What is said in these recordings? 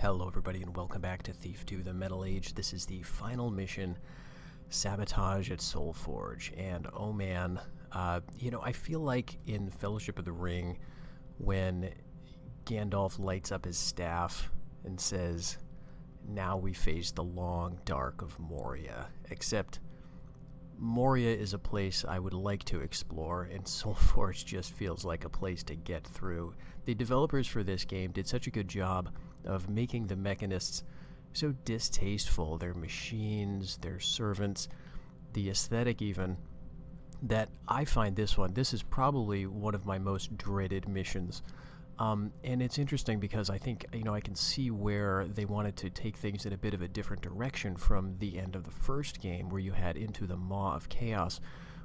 Hello everybody and welcome back to Thief 2 The Metal Age. This is the final mission, Sabotage at Soulforge. And oh man, I feel like in Fellowship of the Ring, when Gandalf lights up his staff and says, "Now we face the long dark of Moria," except Moria is a place I would like to explore, and Soulforge just feels like a place to get through. The developers for this game did such a good job of making the mechanists so distasteful, their machines, their servants, the aesthetic even, that I find this is probably one of my most dreaded missions. And it's interesting because I think, I can see where they wanted to take things in a bit of a different direction from the end of the first game, where you had Into the Maw of Chaos,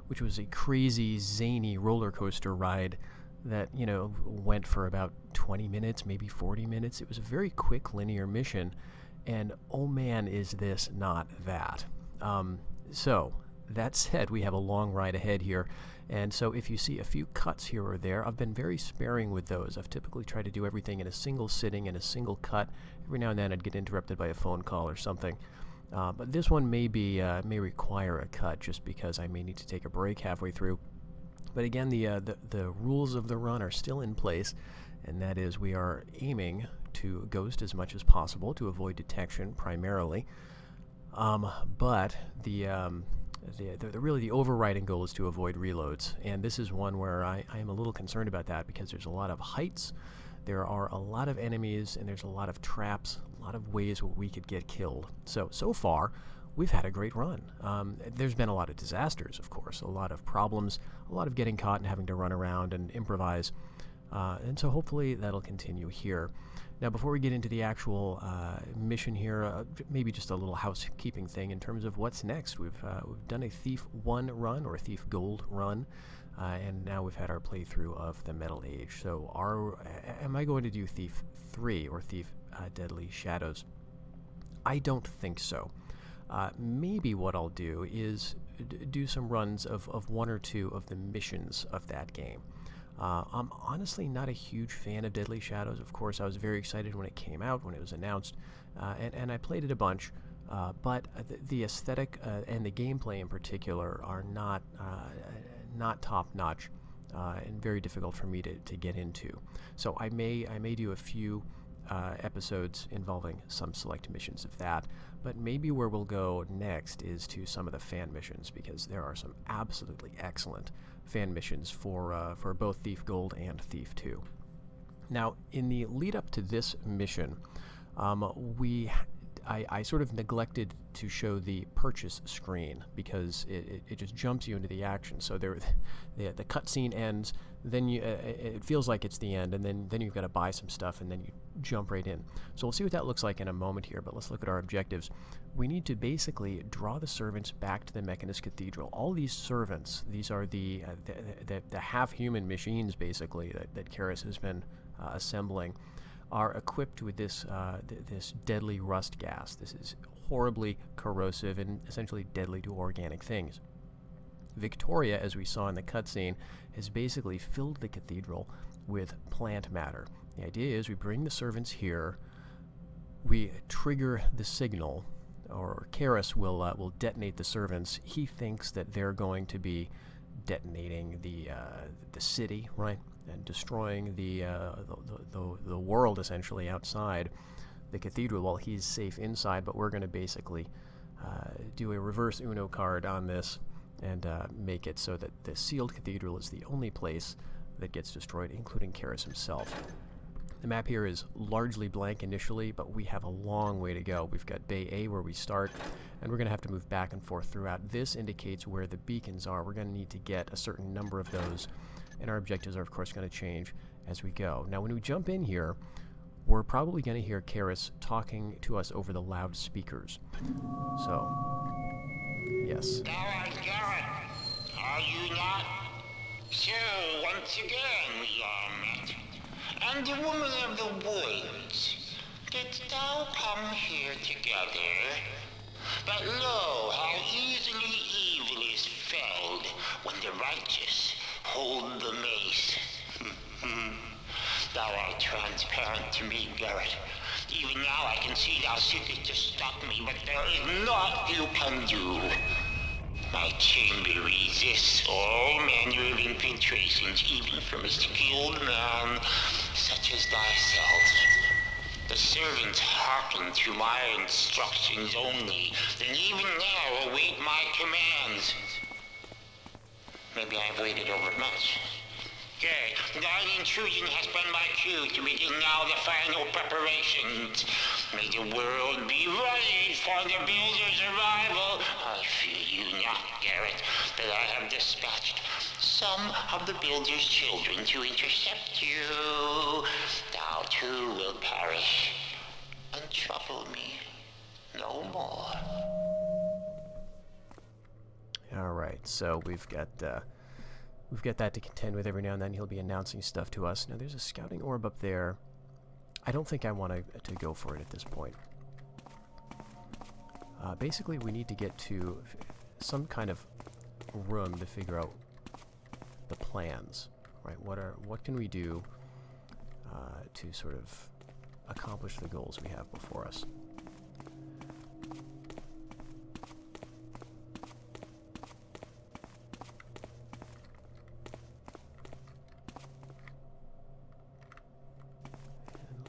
which was a crazy, zany roller coaster ride that, went for about 20 minutes, maybe 40 minutes. It was a very quick, linear mission, and oh man, is this not that. So, that said, we have a long ride ahead here, and so if you see a few cuts here or there, I've been very sparing with those. I've typically tried to do everything in a single sitting, in a single cut. Every now and then I'd get interrupted by a phone call or something. But this one may require a cut, just because I may need to take a break halfway through. But again, the rules of the run are still in place, and that is we are aiming to ghost as much as possible to avoid detection primarily. But the overriding goal is to avoid reloads, and this is one where I am a little concerned about that, because there's a lot of heights, there are a lot of enemies, and there's a lot of traps, a lot of ways where we could get killed. So far, we've had a great run. There's been a lot of disasters, of course, a lot of problems, a lot of getting caught and having to run around and improvise, and so hopefully that'll continue here. Now, before we get into the actual mission here, maybe just a little housekeeping thing in terms of what's next. We've done a Thief 1 run, or a Thief Gold run, and now we've had our playthrough of the Metal Age. So am I going to do Thief 3 or Thief Deadly Shadows? I don't think so. Maybe what I'll do is do some runs of one or two of the missions of that game. I'm honestly not a huge fan of Deadly Shadows. Of course, I was very excited when it came out, when it was announced, and I played it a bunch, but the aesthetic and the gameplay in particular are not top-notch and very difficult for me to get into. So I may do a few episodes involving some select missions of that, but maybe where we'll go next is to some of the fan missions, because there are some absolutely excellent fan missions for both Thief Gold and Thief 2. Now, in the lead up to this mission, I sort of neglected to show the purchase screen, because it just jumps you into the action. So the cutscene ends, then it feels like it's the end, and then you've got to buy some stuff, and then you jump right in. So we'll see what that looks like in a moment here, but let's look at our objectives. We need to basically draw the servants back to the Mechanist Cathedral. All these servants, these are the half-human machines, basically, that Karis has been assembling, are equipped with this deadly rust gas. This is horribly corrosive and essentially deadly to organic things. Victoria, as we saw in the cutscene, has basically filled the cathedral with plant matter. The idea is we bring the servants here, we trigger the signal, or Karis will detonate the servants. He thinks that they're going to be detonating the city, right, and destroying the world essentially outside the cathedral, while he's safe inside. But we're going to basically do a reverse Uno card on this and make it so that the sealed cathedral is the only place that gets destroyed, including Karis himself. The map here is largely blank initially, but we have a long way to go. We've got Bay A where we start, and we're going to have to move back and forth throughout. This indicates where the beacons are. We're going to need to get a certain number of those, and our objectives are, of course, going to change as we go. Now, when we jump in here, we're probably going to hear Karis talking to us over the loudspeakers. So, yes. Garrett, are you not? So, once again we are met. And the woman of the woods, didst thou come here together? But lo, how easily evil is felled when the righteous hold the mace. Thou art transparent to me, Garrett. The Even now I can see thou seekest to stop me, but there is naught you can do. My chamber resists all manner of infiltrations, even from a skilled man such as thyself. The servants hearken to my instructions only, and even now await my commands. Maybe I've waited overmuch. Yea, thine intrusion has been my cue to begin now the final preparations. May the world be ready for the builder's arrival. I fear you not, Garrett, that I have dispatched some of the builder's children to intercept you. Thou too will perish and trouble me no more. All right, so we've got that to contend with. Every now and then he'll be announcing stuff to us. Now there's a scouting orb up there. I don't think I want to go for it at this point. Basically, we need to get to some kind of room to figure out the plans. Right? What can we do to sort of accomplish the goals we have before us?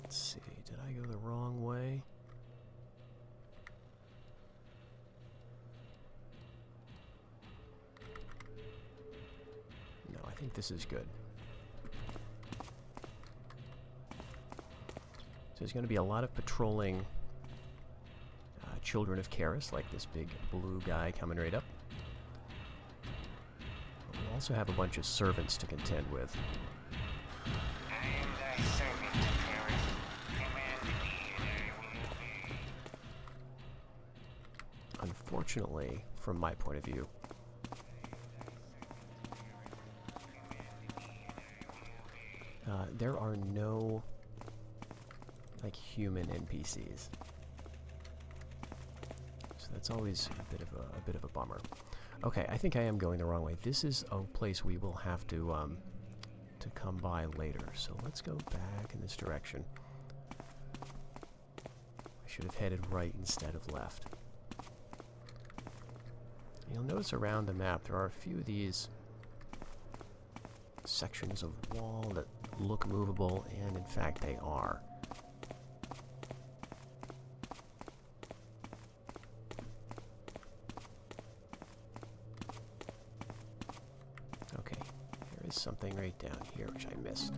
Let's see, did I go the wrong way? No, I think this is good. So there's going to be a lot of patrolling children of Karis, like this big blue guy coming right up. We'll also have a bunch of servants to contend with. Unfortunately, from my point of view, there are no like human NPCs, so that's always a bit of a bummer. Okay, I think I am going the wrong way. This is a place we will have to come by later. So let's go back in this direction. I should have headed right instead of left. You'll notice around the map there are a few of these sections of wall that look movable, and in fact they are. Okay, there is something right down here which I missed.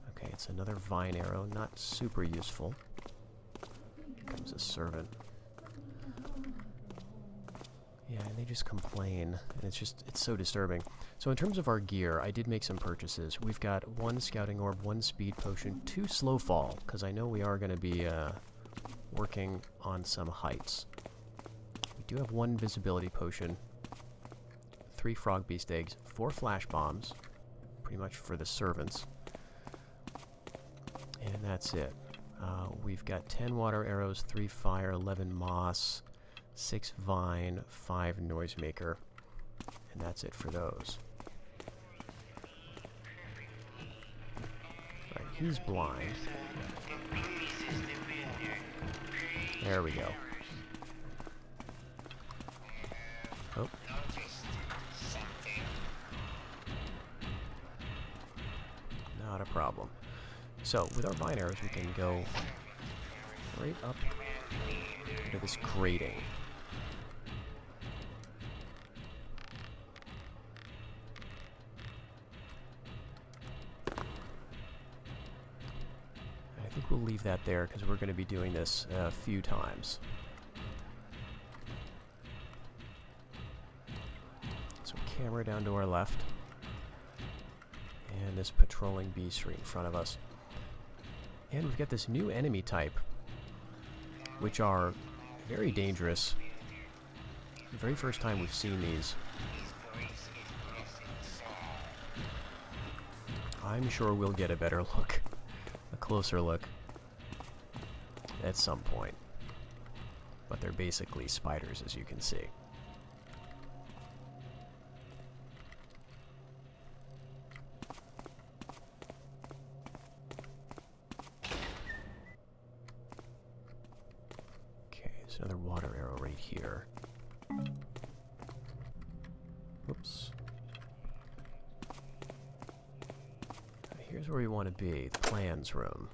Okay, it's another vine arrow, not super useful. Here comes a servant. Yeah, and they just complain, and it's so disturbing. So in terms of our gear, I did make some purchases. We've got 1 scouting orb, 1 speed potion, 2 slow fall, because I know we are going to be working on some heights. We do have 1 visibility potion, 3 frog beast eggs, 4 flash bombs, pretty much for the servants, and that's it. We've got 10 water arrows, 3 fire, 11 moss, 6 vine, 5 noisemaker, and that's it for those. Right, he's blind. There we go. Oh. Not a problem. So, with our vine arrows, we can go right up into this grating. I think we'll leave that there because we're going to be doing this a few times. So camera down to our left. And this patrolling beast right in front of us. And we've got this new enemy type, which are very dangerous. The very first time we've seen these. I'm sure we'll get a better look, a closer look, at some point. But they're basically spiders, as you can see. There's another water arrow right here. Whoops. Here's where we want to be, the plans room.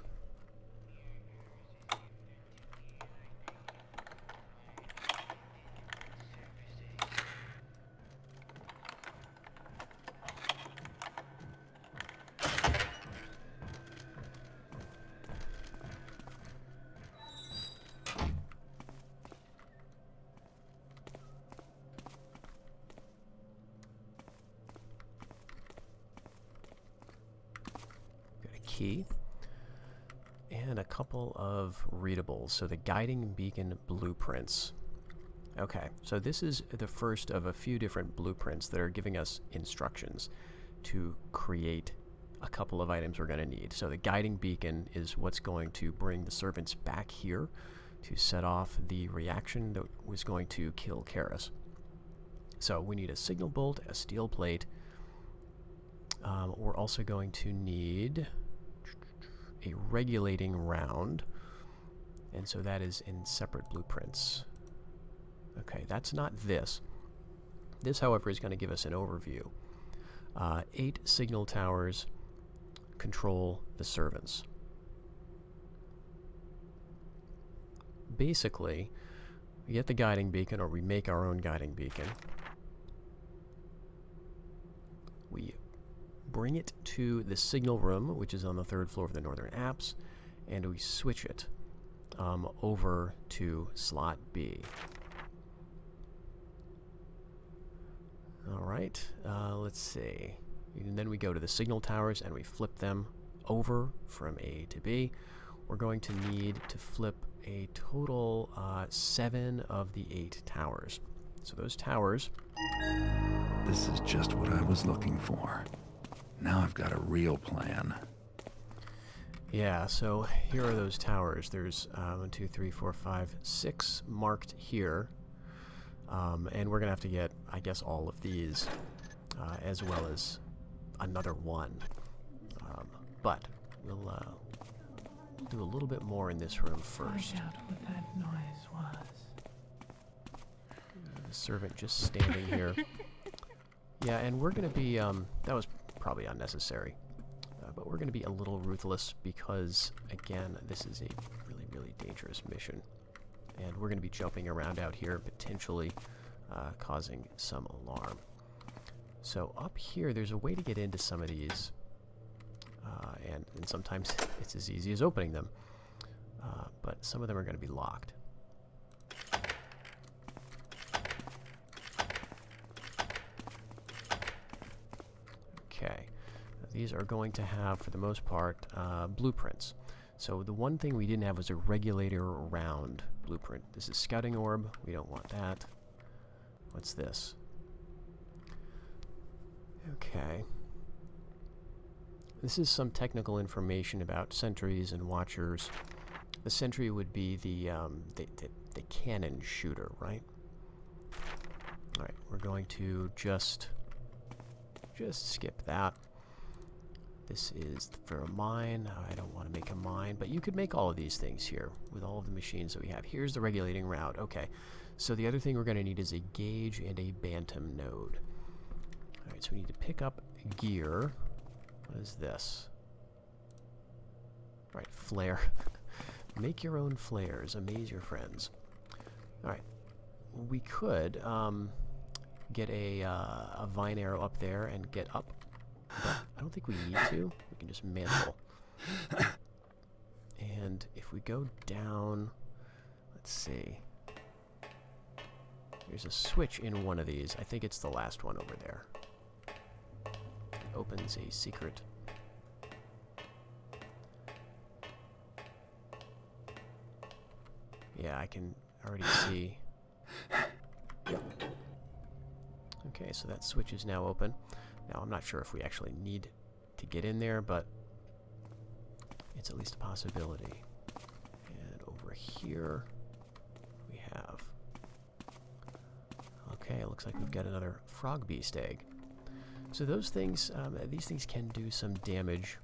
Key and a couple of readables. So the guiding beacon blueprints. Okay, so this is the first of a few different blueprints that are giving us instructions to create a couple of items we're going to need. So the guiding beacon is what's going to bring the servants back here to set off the reaction that was going to kill Karis. So we need a signal bolt, a steel plate. We're also going to need a regulating round, and so that is in separate blueprints. Okay, that's not this. This, however, is going to give us an overview. 8 signal towers control the servants. Basically, we get the guiding beacon, or we make our own guiding beacon. We bring it to the signal room, which is on the 3rd floor of the Northern Apse, and we switch it over to slot B. Alright, let's see. And then we go to the signal towers and we flip them over from A to B. We're going to need to flip a total 7 of the 8 towers. So those towers... This is just what I was looking for. Now I've got a real plan. Yeah, so here are those towers. There's 1, 2, 3, 4, 5, 6 marked here. And we're going to have to get, I guess, all of these, as well as another one. But we'll do a little bit more in this room first. Find out what that noise was. The servant just standing here. Yeah, and we're going to be, that was probably unnecessary. But we're going to be a little ruthless because, again, this is a really, really dangerous mission. And we're going to be jumping around out here, potentially causing some alarm. So up here, there's a way to get into some of these. And sometimes it's as easy as opening them. But some of them are going to be locked. Okay. These are going to have, for the most part, blueprints. So the one thing we didn't have was a regulator round blueprint. This is scouting orb. We don't want that. What's this? Okay. This is some technical information about sentries and watchers. The sentry would be the cannon shooter, right? All right, we're going to just skip that. This is for a mine. I don't want to make a mine, but you could make all of these things here with all of the machines that we have. Here's the regulating route. Okay, so the other thing we're going to need is a gauge and a bantam node. All right, so we need to pick up gear. What is this? All right, flare. Make your own flares. Amaze your friends. All right, we could get a vine arrow up there and get up. But I don't think we need to. We can just mantle. And if we go down, let's see. There's a switch in one of these. I think it's the last one over there. It opens a secret. Yeah, I can already see. Yep. Okay, so that switch is now open. Now, I'm not sure if we actually need to get in there, but it's at least a possibility. And over here, we have... Okay, it looks like we've got another frog beast egg. So those things, these things can do some damage.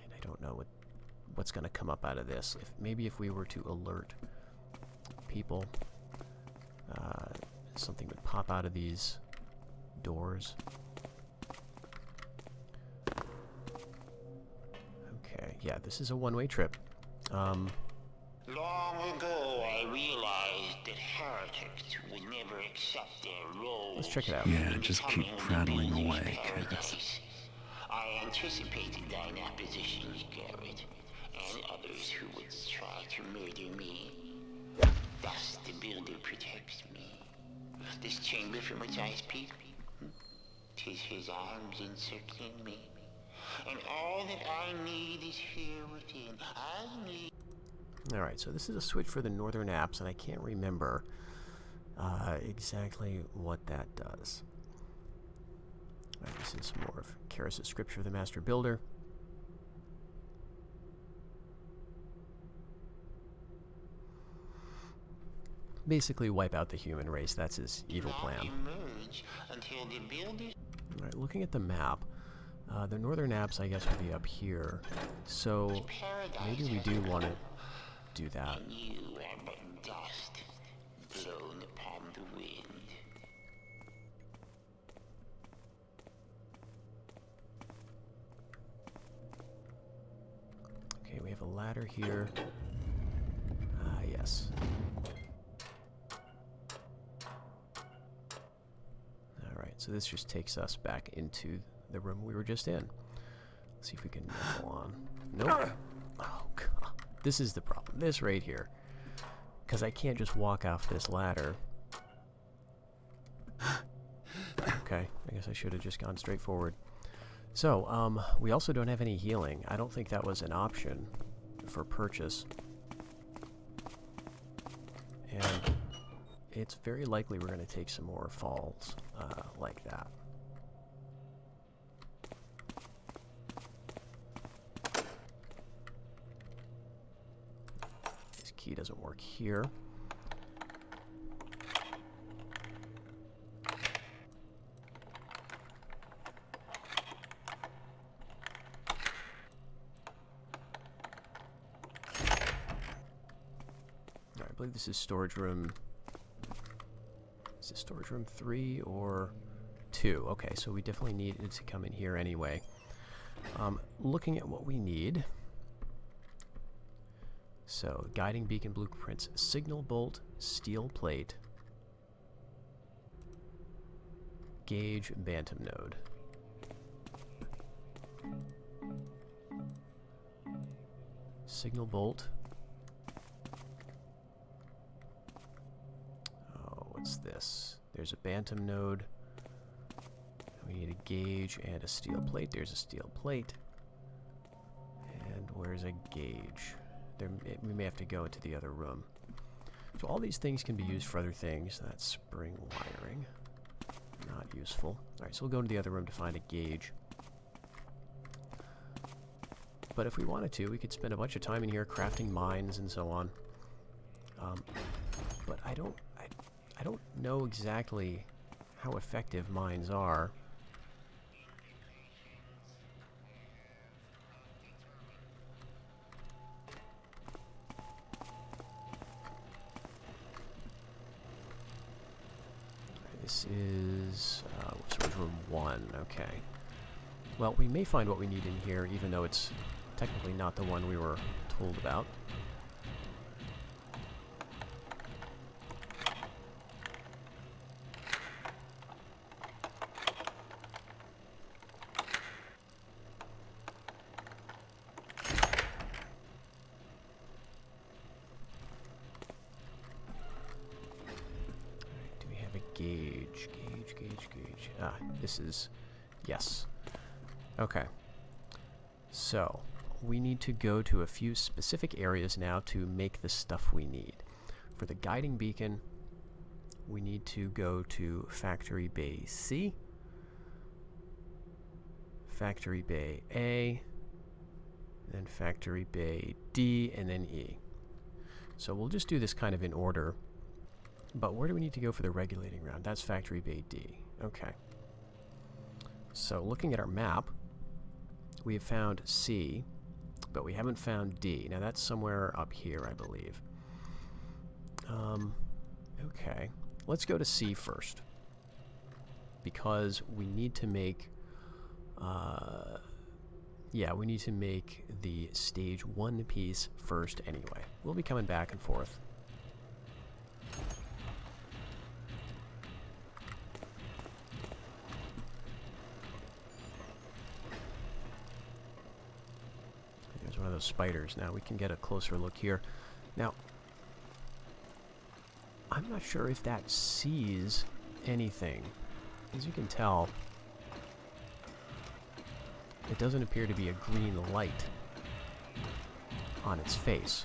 And I don't know what's going to come up out of this. Maybe if we were to alert people. Something would pop out of these doors. Okay, yeah, this is a one-way trip. Long ago, I realized that heretics would never accept their roles. Let's check it out. Yeah, just keep prattling away, Cass. I anticipated thine oppositions, Garrett, and others who would try to murder me. Thus, the Builder protects me. This chamber from which I speak, 'tis his arms encircling me. And all that I need is here within. I need... Alright, so this is a switch for the northern apps, and I can't remember exactly what that does. Alright, this is more of Karis' scripture of the Master Builder. Basically wipe out the human race. That's his evil plan. Alright, looking at the map, the northern apps, I guess, would be up here. So maybe we do want to do that. And you are but dust blown upon the wind. Okay, we have a ladder here. Ah, yes. Alright, so this just takes us back into the room we were just in. Let's see if we can go on. Nope. Oh, God. This is the problem. This right here. Because I can't just walk off this ladder. Okay, I guess I should have just gone straight forward. So, we also don't have any healing. I don't think that was an option for purchase. And it's very likely we're going to take some more falls like that. This key doesn't work here. I believe this is storage room. Is it storage room 3 or 2? Okay, so we definitely needed to come in here anyway. Looking at what we need. So, guiding beacon blueprints, signal bolt, steel plate, gauge, bantam node. Signal bolt. What's this? There's a bantam node. We need a gauge and a steel plate. There's a steel plate. And where's a gauge? We may have to go into the other room. So all these things can be used for other things. That's spring wiring. Not useful. Alright, so we'll go into the other room to find a gauge. But if we wanted to, we could spend a bunch of time in here crafting mines and so on. But I don't know exactly how effective mines are. This is storage room 1. Okay. Well, we may find what we need in here, even though it's technically not the one we were told about. Gauge. Ah, this is... Yes. Okay. So, we need to go to a few specific areas now to make the stuff we need. For the guiding beacon, we need to go to Factory Bay C, Factory Bay A, then Factory Bay D, and then E. So we'll just do this kind of in order. But where do we need to go for the regulating round? That's Factory Bay D. Okay. So looking at our map, we have found C, but we haven't found D. Now that's somewhere up here, I believe. Okay. Let's go to C first. Because we need to make... yeah, we need to make the stage 1 piece first anyway. We'll be coming back and forth. There's one of those spiders. Now we can get a closer look here. Now, I'm not sure if that sees anything. As you can tell, it doesn't appear to be a green light on its face.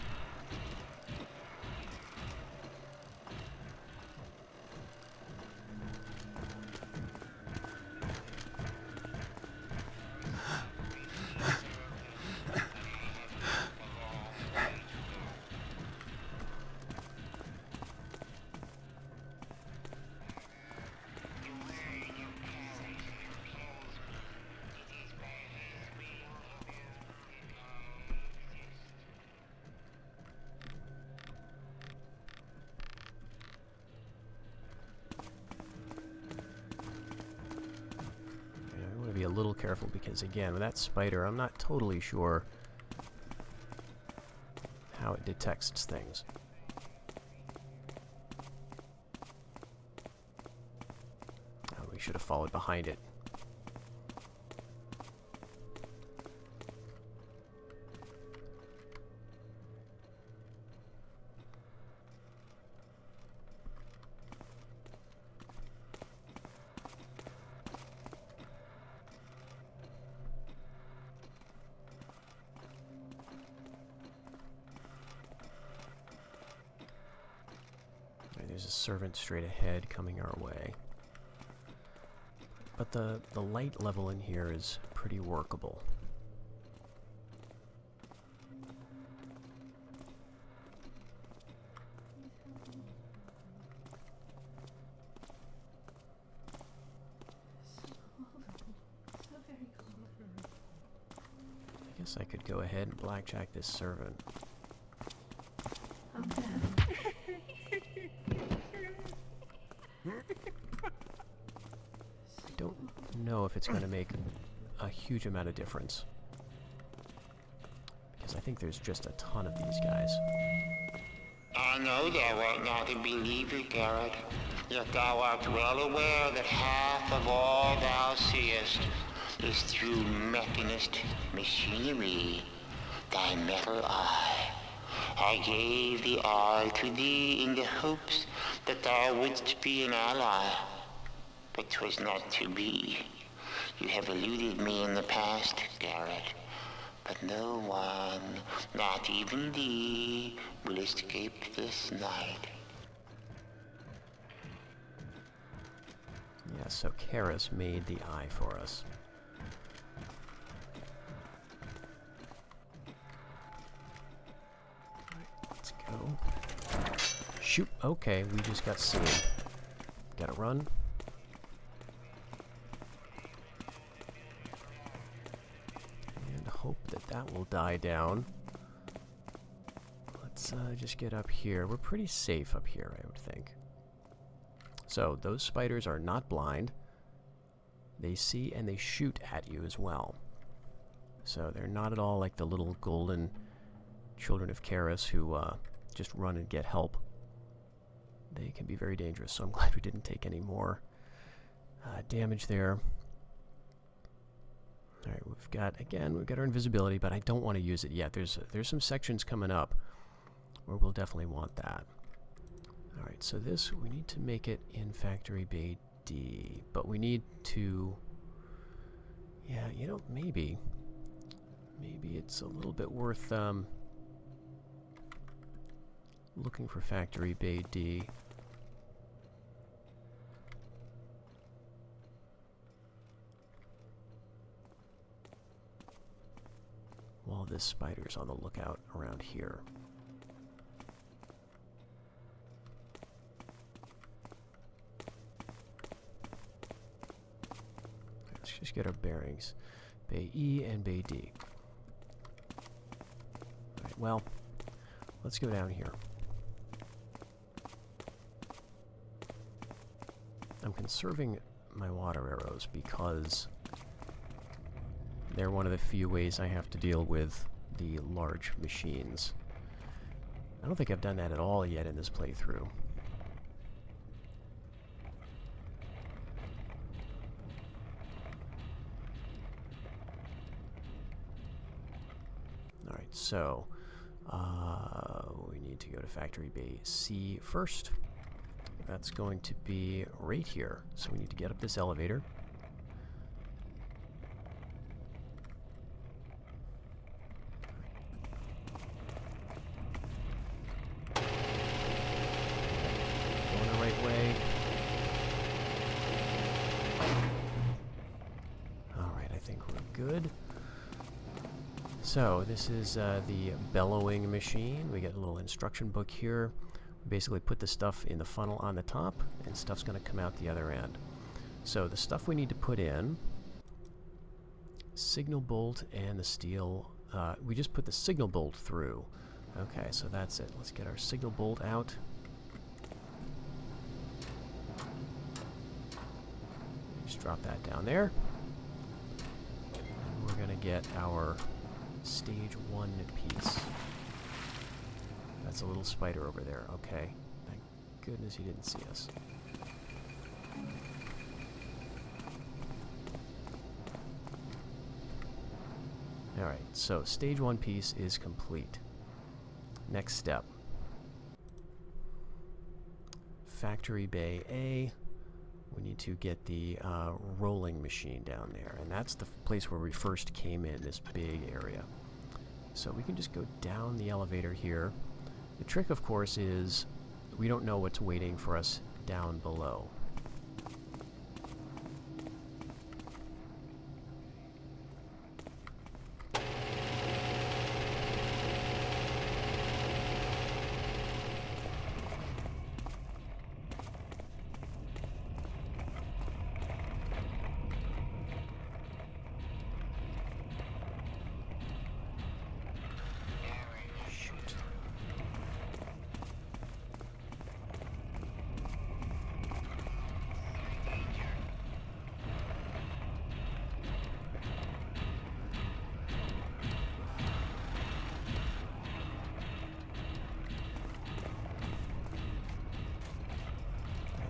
Be a little careful because, again, with that spider, I'm not totally sure how it detects things. Oh, we should have followed behind it. There's a servant straight ahead coming our way. But the light level in here is pretty workable. I guess I could go ahead and blackjack this servant. I don't know if it's going to make a huge amount of difference, because I think there's just a ton of these guys. I know thou art not a believer, Garrett, yet thou art well aware that half of all thou seest is through mechanist machinery, thy metal eye. I gave the eye to thee in the hopes that thou wouldst be an ally, but 'twas not to be. You have eluded me in the past, Garrett, but no one, not even thee, will escape this night. Yeah, so Karis made the eye for us. Let's go. Shoot. Okay, we just got seen. Gotta run. And hope that that will die down. Let's just get up here. We're pretty safe up here, I would think. So, those spiders are not blind. They see and they shoot at you as well. So, they're not at all like the little golden children of Karis who just run and get help. They can be very dangerous, so I'm glad we didn't take any more damage there. Alright, we've got our invisibility, but I don't want to use it yet. There's some sections coming up where we'll definitely want that. Alright, so this, we need to make it in Factory Bay D, but we need to, yeah, you know, maybe it's a little bit worth looking for Factory Bay D. While this spider's on the lookout around here. Let's just get our bearings. Bay E and Bay D. Alright, well, let's go down here. conserving my water arrows because they're one of the few ways I have to deal with the large machines. I don't think I've done that at all yet in this playthrough. Alright, so we need to go to Factory Bay C first. That's going to be right here. So we need to get up this elevator. Going the right way. Alright, I think we're good. So this is the bellowing machine. We get a little instruction book here. We basically put the stuff in the funnel on the top, and stuff's going to come out the other end. So the stuff we need to put in, signal bolt and the steel. We just put the signal bolt through. Okay, so that's it. Let's get our signal bolt out. Just drop that down there. And we're going to get our stage 1 piece. That's a little spider over there. Okay. Thank goodness he didn't see us. Alright, so stage 1 piece is complete. Next step. Factory Bay A. We need to get the rolling machine down there, and that's the place where we first came in, this big area. So we can just go down the elevator here. The trick, of course, is we don't know what's waiting for us down below.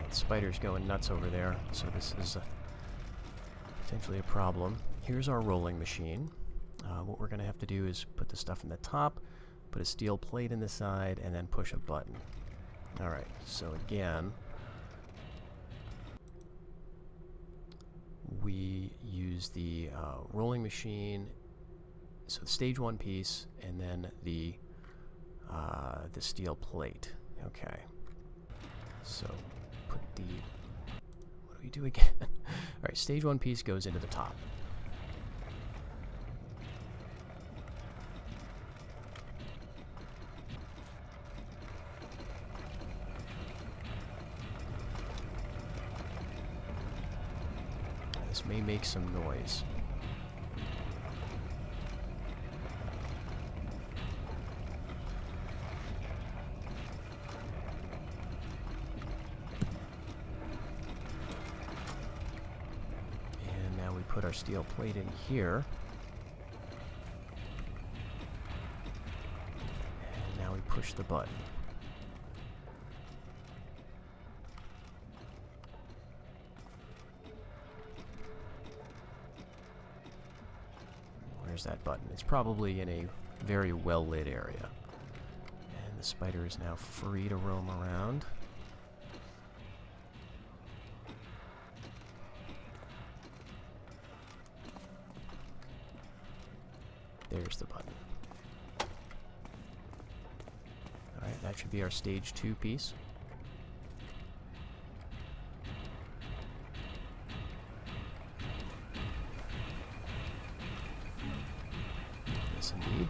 Spider's going nuts over there, so this is potentially a problem. Here's our rolling machine. What we're going to have to do is put the stuff in the top, put a steel plate in the side, and then push a button. Alright, so again, we use the rolling machine, so the stage 1 piece, and then the steel plate. Okay, so put the, what do we do again? Alright, stage 1 piece goes into the top. This may make some noise. Put our steel plate in here. And now we push the button. Where's that button? It's probably in a very well-lit area. And the spider is now free to roam around. There's the button. Alright, that should be our stage 2 piece. Yes, indeed.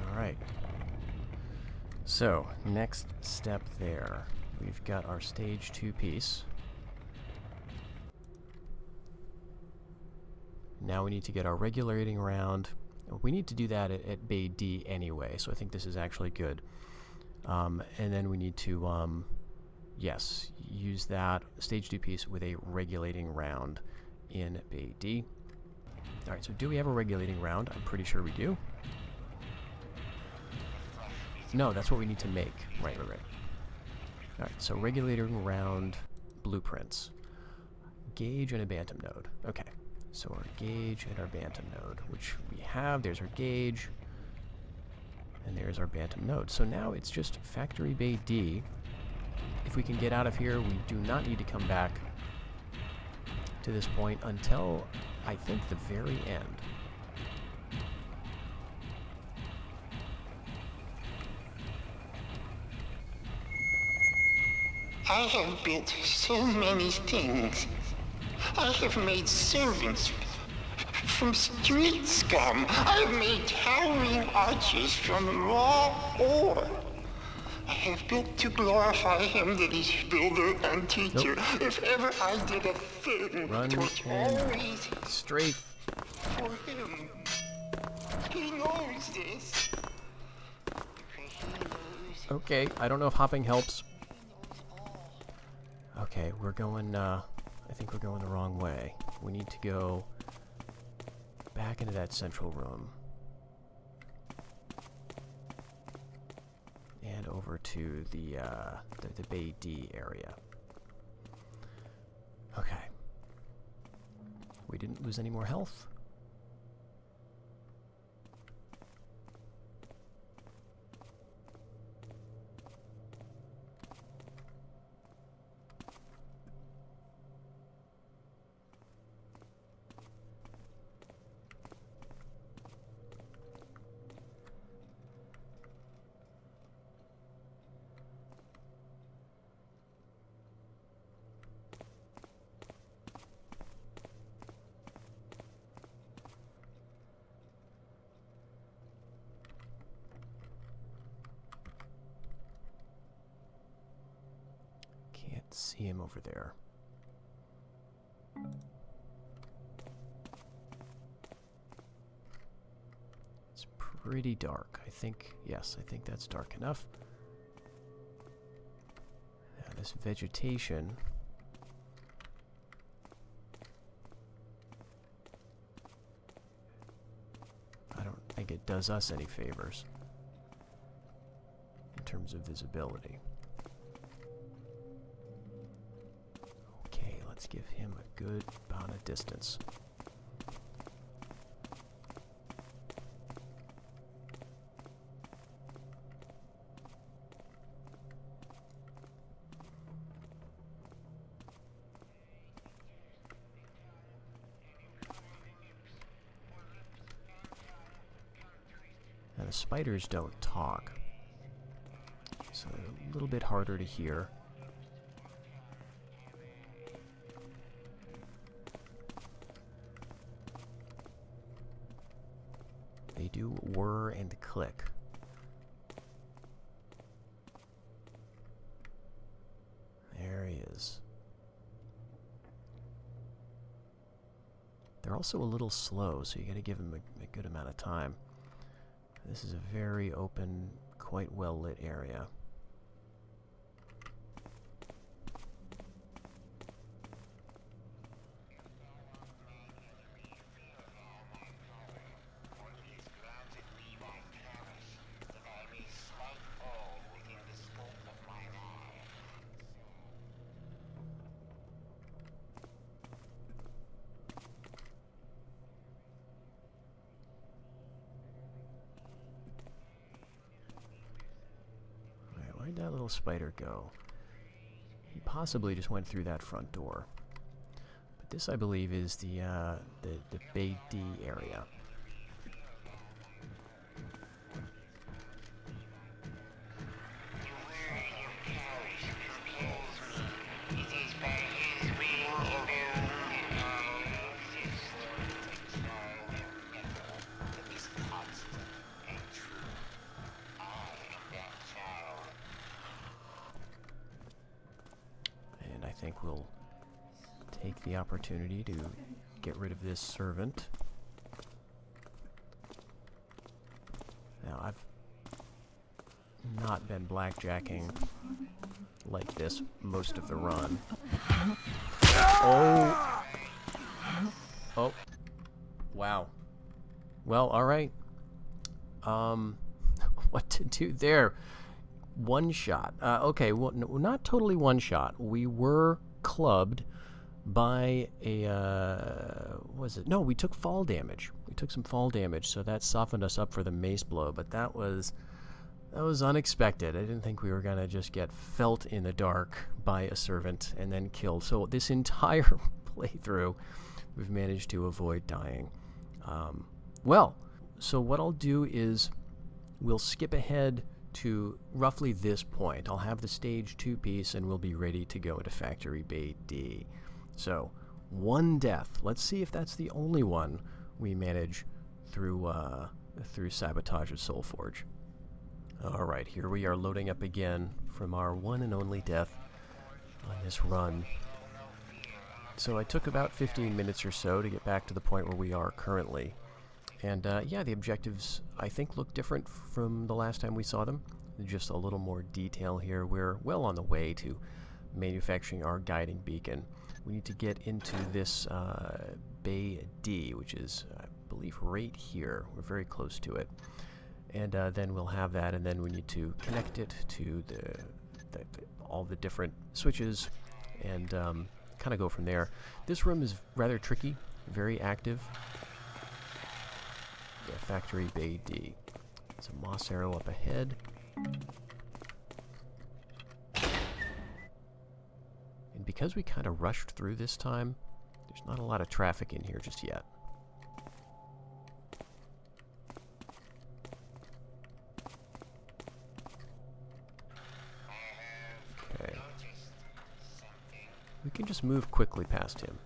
Alright. So, next step there. We've got our stage 2 piece. Now we need to get our regulating round. We need to do that at Bay D anyway, so I think this is actually good. And then we need to Yes, use that stage 2 piece with a regulating round in Bay D. Alright, so do we have a regulating round? I'm pretty sure we do. No, that's what we need to make. Right. Alright, so regulating round blueprints. Gauge and a bantam node. Okay, so our gauge and our bantam node, which we have. There's our gauge. And there's our bantam node. So now it's just Factory Bay D. If we can get out of here, we do not need to come back to this point until, I think, the very end. I have built so many things. I have made servants from street scum. I have made towering arches from raw ore. I have built to glorify him that is builder and teacher. Nope. If ever I did a thing, Run it was and always strafe. for him. He knows this. He knows. Okay, I don't know if hopping helps. Okay, we're going, I think we're going the wrong way. We need to go back into that central room. And over to the Bay D area. Okay. We didn't lose any more health. See him over there. It's pretty dark. I think, yes, I think that's dark enough. Now this vegetation. I don't think it does us any favors in terms of visibility. Let's give him a good amount of distance. Now the spiders don't talk, so they're a little bit harder to hear. They do whir and click. There he is. They're also a little slow, so you gotta give them a good amount of time. This is a very open, quite well lit area. Where'd that little spider go? He possibly just went through that front door. But this, I believe, is the Bay D area. I think we'll take the opportunity to get rid of this servant. Now, I've not been blackjacking like this most of the run. Oh! Oh. Wow. Well, alright. What to do there? One shot. Okay, well, no, not totally one shot. We were clubbed by a, what was it? No, we took fall damage. We took some fall damage, so that softened us up for the mace blow, but that was unexpected. I didn't think we were gonna just get felt in the dark by a servant and then killed. So this entire playthrough, we've managed to avoid dying. Well, so what I'll do is we'll skip ahead to roughly this point. I'll have the stage 2 piece and we'll be ready to go into Factory Bay D. So, one death. Let's see if that's the only one we manage through Sabotage at Soulforge. Alright, here we are loading up again from our one and only death on this run. So I took about 15 minutes or so to get back to the point where we are currently. And yeah, the objectives, I think, look different from the last time we saw them. Just a little more detail here. We're well on the way to manufacturing our guiding beacon. We need to get into this Bay D, which is, I believe, right here. We're very close to it. And then we'll have that, and then we need to connect it to all the different switches and kind of go from there. This room is rather tricky, very active. Yeah, Factory Bay D. There's a moss arrow up ahead. And because we kind of rushed through this time, there's not a lot of traffic in here just yet. Okay. We can just move quickly past him.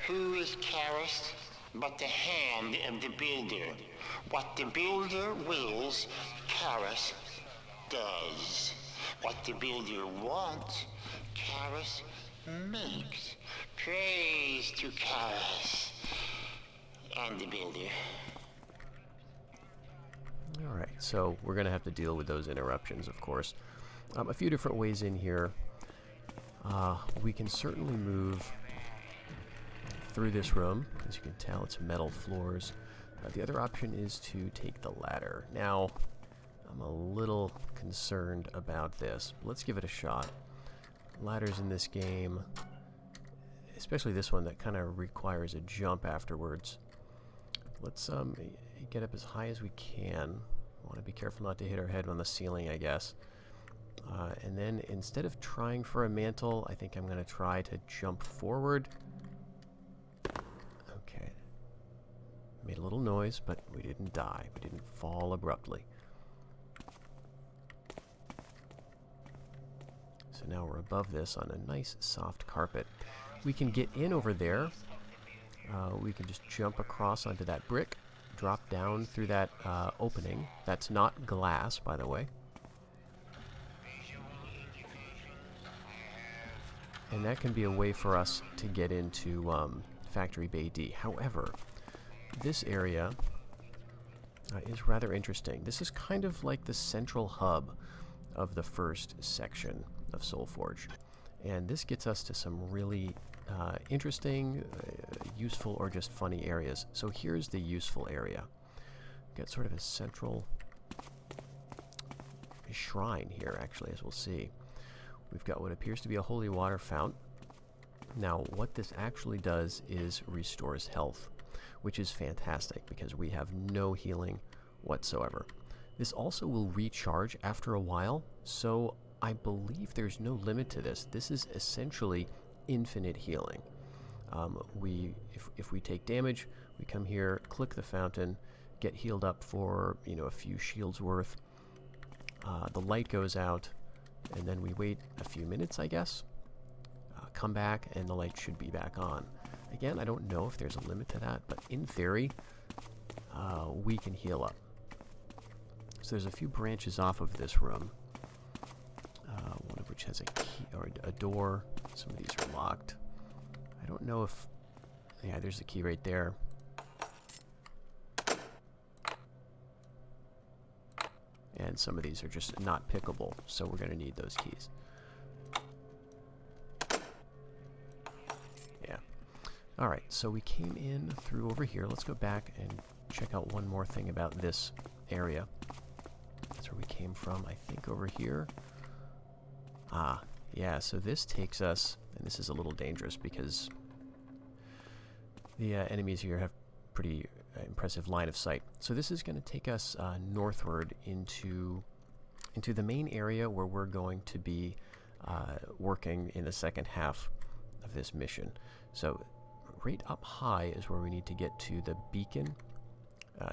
Who is Karis but the hand of the builder? What the builder wills, Karis does. What the builder wants, Karis makes. Praise to Karis and the builder. Alright, so we're going to have to deal with those interruptions, of course. A few different ways in here. We can certainly move through this room. As you can tell, it's metal floors. The other option is to take the ladder. Now, I'm a little concerned about this. Let's give it a shot. Ladders in this game, especially this one that kind of requires a jump afterwards. Let's get up as high as we can. Want to be careful not to hit our head on the ceiling, I guess. And then instead of trying for a mantle, I think I'm going to try to jump forward. Okay. Made a little noise, but we didn't die. We didn't fall abruptly. So now we're above this on a nice soft carpet. We can get in over there. We can just jump across onto that brick, drop down through that opening. That's not glass, by the way. And that can be a way for us to get into Factory Bay D. However, this area is rather interesting. This is kind of like the central hub of the first section of Soulforge. And this gets us to some really interesting, useful, or just funny areas. So here's the useful area. We've got sort of a central shrine here, actually, as we'll see. We've got what appears to be a holy water fount. Now, what this actually does is restores health, which is fantastic because we have no healing whatsoever. This also will recharge after a while, so I believe there's no limit to this. This is essentially infinite healing. If we take damage, we come here, click the fountain, get healed up for a few shields worth. The light goes out, and then we wait a few minutes, I guess. Come back, and the light should be back on. Again, I don't know if there's a limit to that, but in theory, we can heal up. So there's a few branches off of this room, one of which has a key or a door. Some of these are locked. I don't know if... Yeah, there's a key right there. And some of these are just not pickable, so we're going to need those keys. Yeah. Alright, so we came in through over here. Let's go back and check out one more thing about this area. That's where we came from, I think, over here. Ah, yeah, so this takes us, and this is a little dangerous because the enemies here have pretty impressive line of sight. So this is going to take us northward into the main area where we're going to be working in the second half of this mission. So right up high is where we need to get to the beacon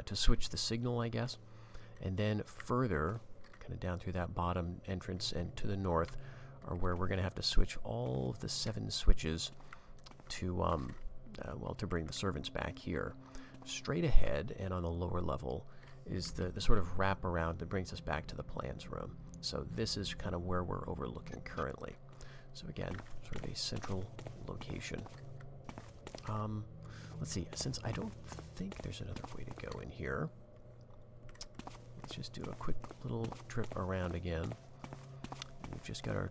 to switch the signal, I guess. And then further, kind of down through that bottom entrance and to the north, are where we're going to have to switch all of the 7 switches to, well, to bring the servants back here. Straight ahead and on the lower level is the sort of wraparound that brings us back to the plans room. So this is kind of where we're overlooking currently. So again, sort of a central location. Let's see, since I don't think there's another way to go in here, let's just do a quick little trip around again. We've just got our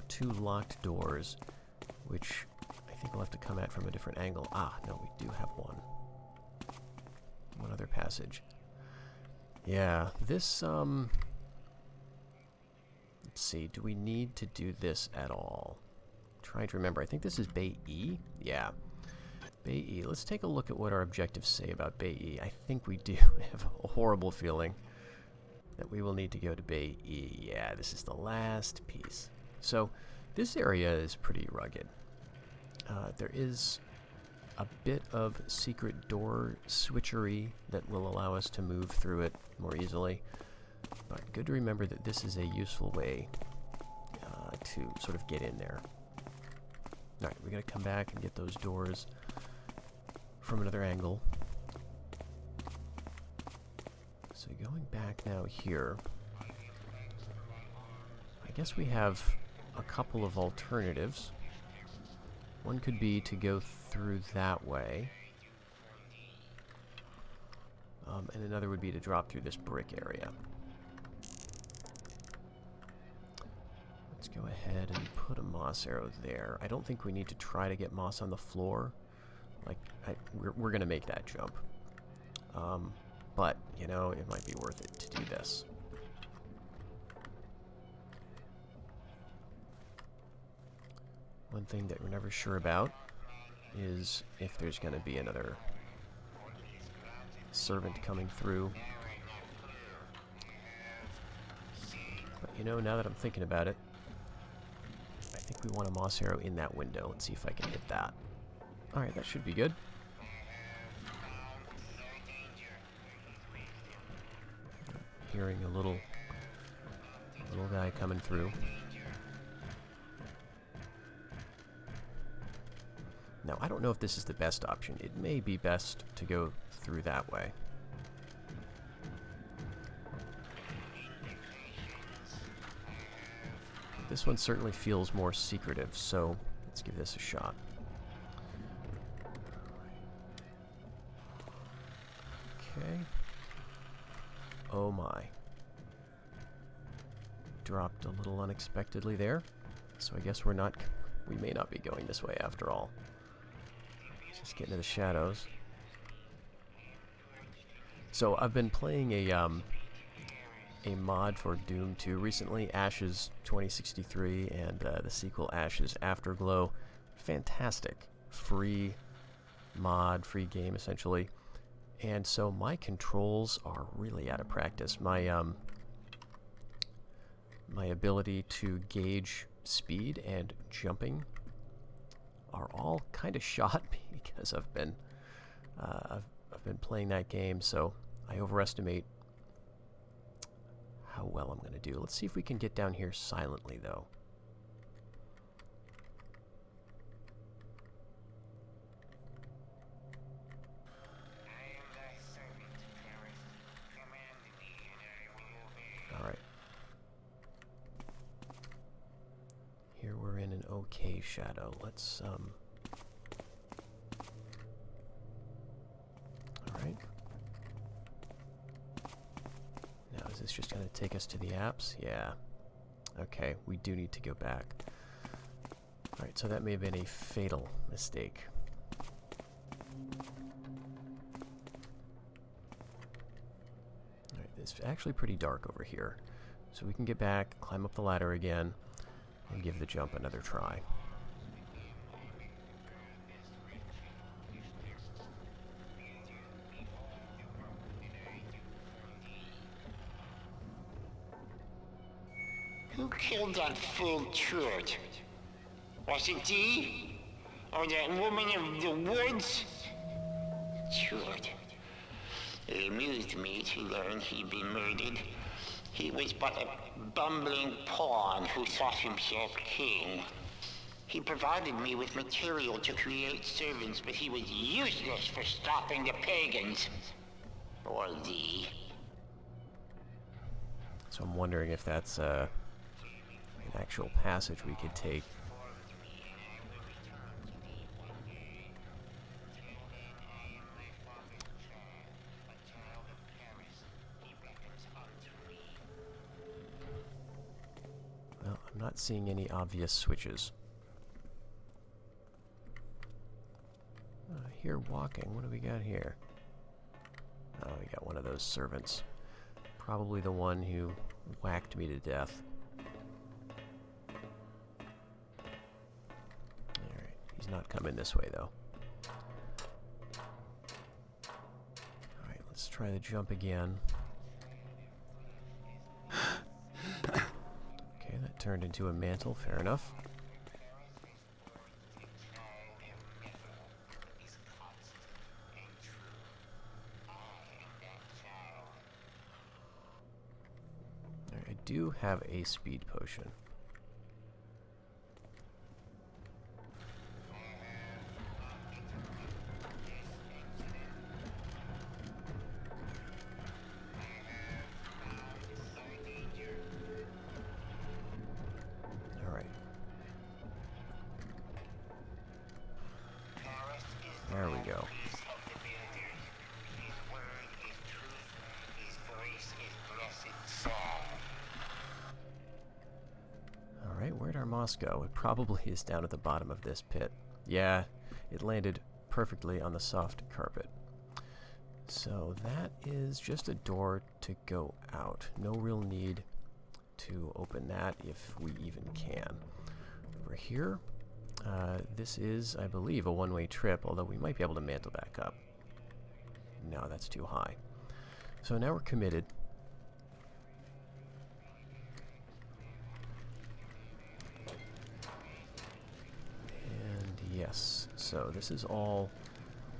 2 locked doors, which I think we'll have to come at from a different angle. Ah, no, we do have one other passage. Yeah, this, let's see, do we need to do this at all? Trying to remember, I think this is Bay E? Yeah. Bay E. Let's take a look at what our objectives say about Bay E. I think we do have a horrible feeling that we will need to go to Bay E. Yeah, this is the last piece. So, this area is pretty rugged. There is a bit of secret door switchery that will allow us to move through it more easily. But good to remember that this is a useful way to sort of get in there. Alright, we're going to come back and get those doors from another angle. So going back now here, I guess we have a couple of alternatives. One could be to go through that way. And another would be to drop through this brick area. Let's go ahead and put a moss arrow there. I don't think we need to try to get moss on the floor. Like, we're going to make that jump. But, you know, it might be worth it to do this. One thing that we're never sure about is if there's going to be another servant coming through. But, you know, now that I'm thinking about it, I think we want a moss arrow in that window. Let's see if I can hit that. Alright, that should be good. Hearing a little guy coming through. Now, I don't know if this is the best option. It may be best to go through that way. This one certainly feels more secretive, so let's give this a shot. Okay. Oh my. Dropped a little unexpectedly there. So I guess we may not be going this way after all. Just get into the shadows. So I've been playing a mod for Doom 2 recently, Ashes 2063, and the sequel Ashes Afterglow. Fantastic. Free mod, free game essentially. And so my controls are really out of practice. My my ability to gauge speed and jumping are all kind of shot because I've been playing that game, so I overestimate how well I'm going to do. Let's see if we can get down here silently, though. Alright. Here we're in an okay shadow. Let's, Alright. Now, is this it's just going to take us to the apps. Yeah. Okay, we do need to go back. Alright, so that may have been a fatal mistake. Alright, it's actually pretty dark over here. So we can get back, climb up the ladder again, and give the jump another try. Who killed that fool Trude? Was it Dee? Or that woman of the woods? Trude. It amused me to learn he'd been murdered. He was but a bumbling pawn who thought himself king. He provided me with material to create servants, but he was useless for stopping the pagans. Or Dee. So I'm wondering if that's an actual passage we could take. Well, I'm not seeing any obvious switches. Here walking, what do we got here? Oh, we got one of those servants. Probably the one who whacked me to death. Alright, he's not coming this way though. Alright, let's try the jump again. Okay, that turned into a mantle, fair enough. I do have a speed potion. All right. There we go. Alright, where'd our moss go? It probably is down at the bottom of this pit. Yeah, it landed perfectly on the soft carpet. So that is just a door to go out. No real need to open that if we even can. Over here, this is, I believe, a one-way trip, although we might be able to mantle back up. No, that's too high. So now we're committed. Yes, so this is all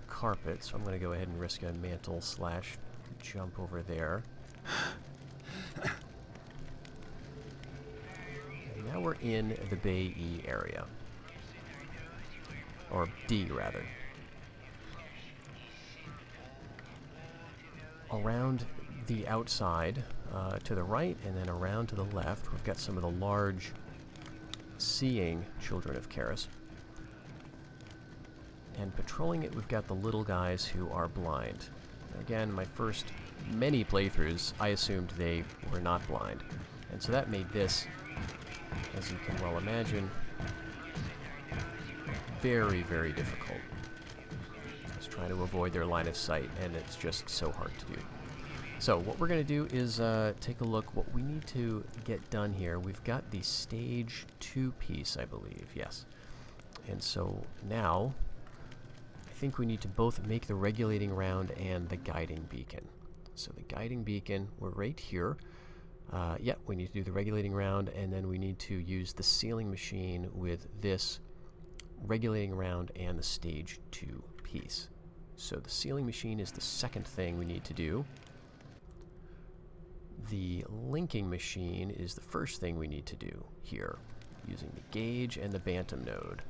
carpet, so I'm going to go ahead and risk a mantle slash jump over there. And now we're in the Bay E area. Or D, rather. Around the outside, to the right, and then around to the left, we've got some of the large seeing children of Karis. And patrolling it, we've got the little guys who are blind. Again, my first many playthroughs, I assumed they were not blind. And so that made this, as you can well imagine, very, very difficult. I was trying to avoid their line of sight, and it's just so hard to do. So what we're going to do is take a look what we need to get done here. We've got the stage 2 piece, I believe, yes. And so now I think we need to both make the regulating round and the guiding beacon. So the guiding beacon, we're right here. Yeah, we need to do the regulating round, and then we need to use the sealing machine with this regulating round and the stage 2 piece. So the sealing machine is the second thing we need to do. The linking machine is the first thing we need to do here, using the gauge and the bantam node.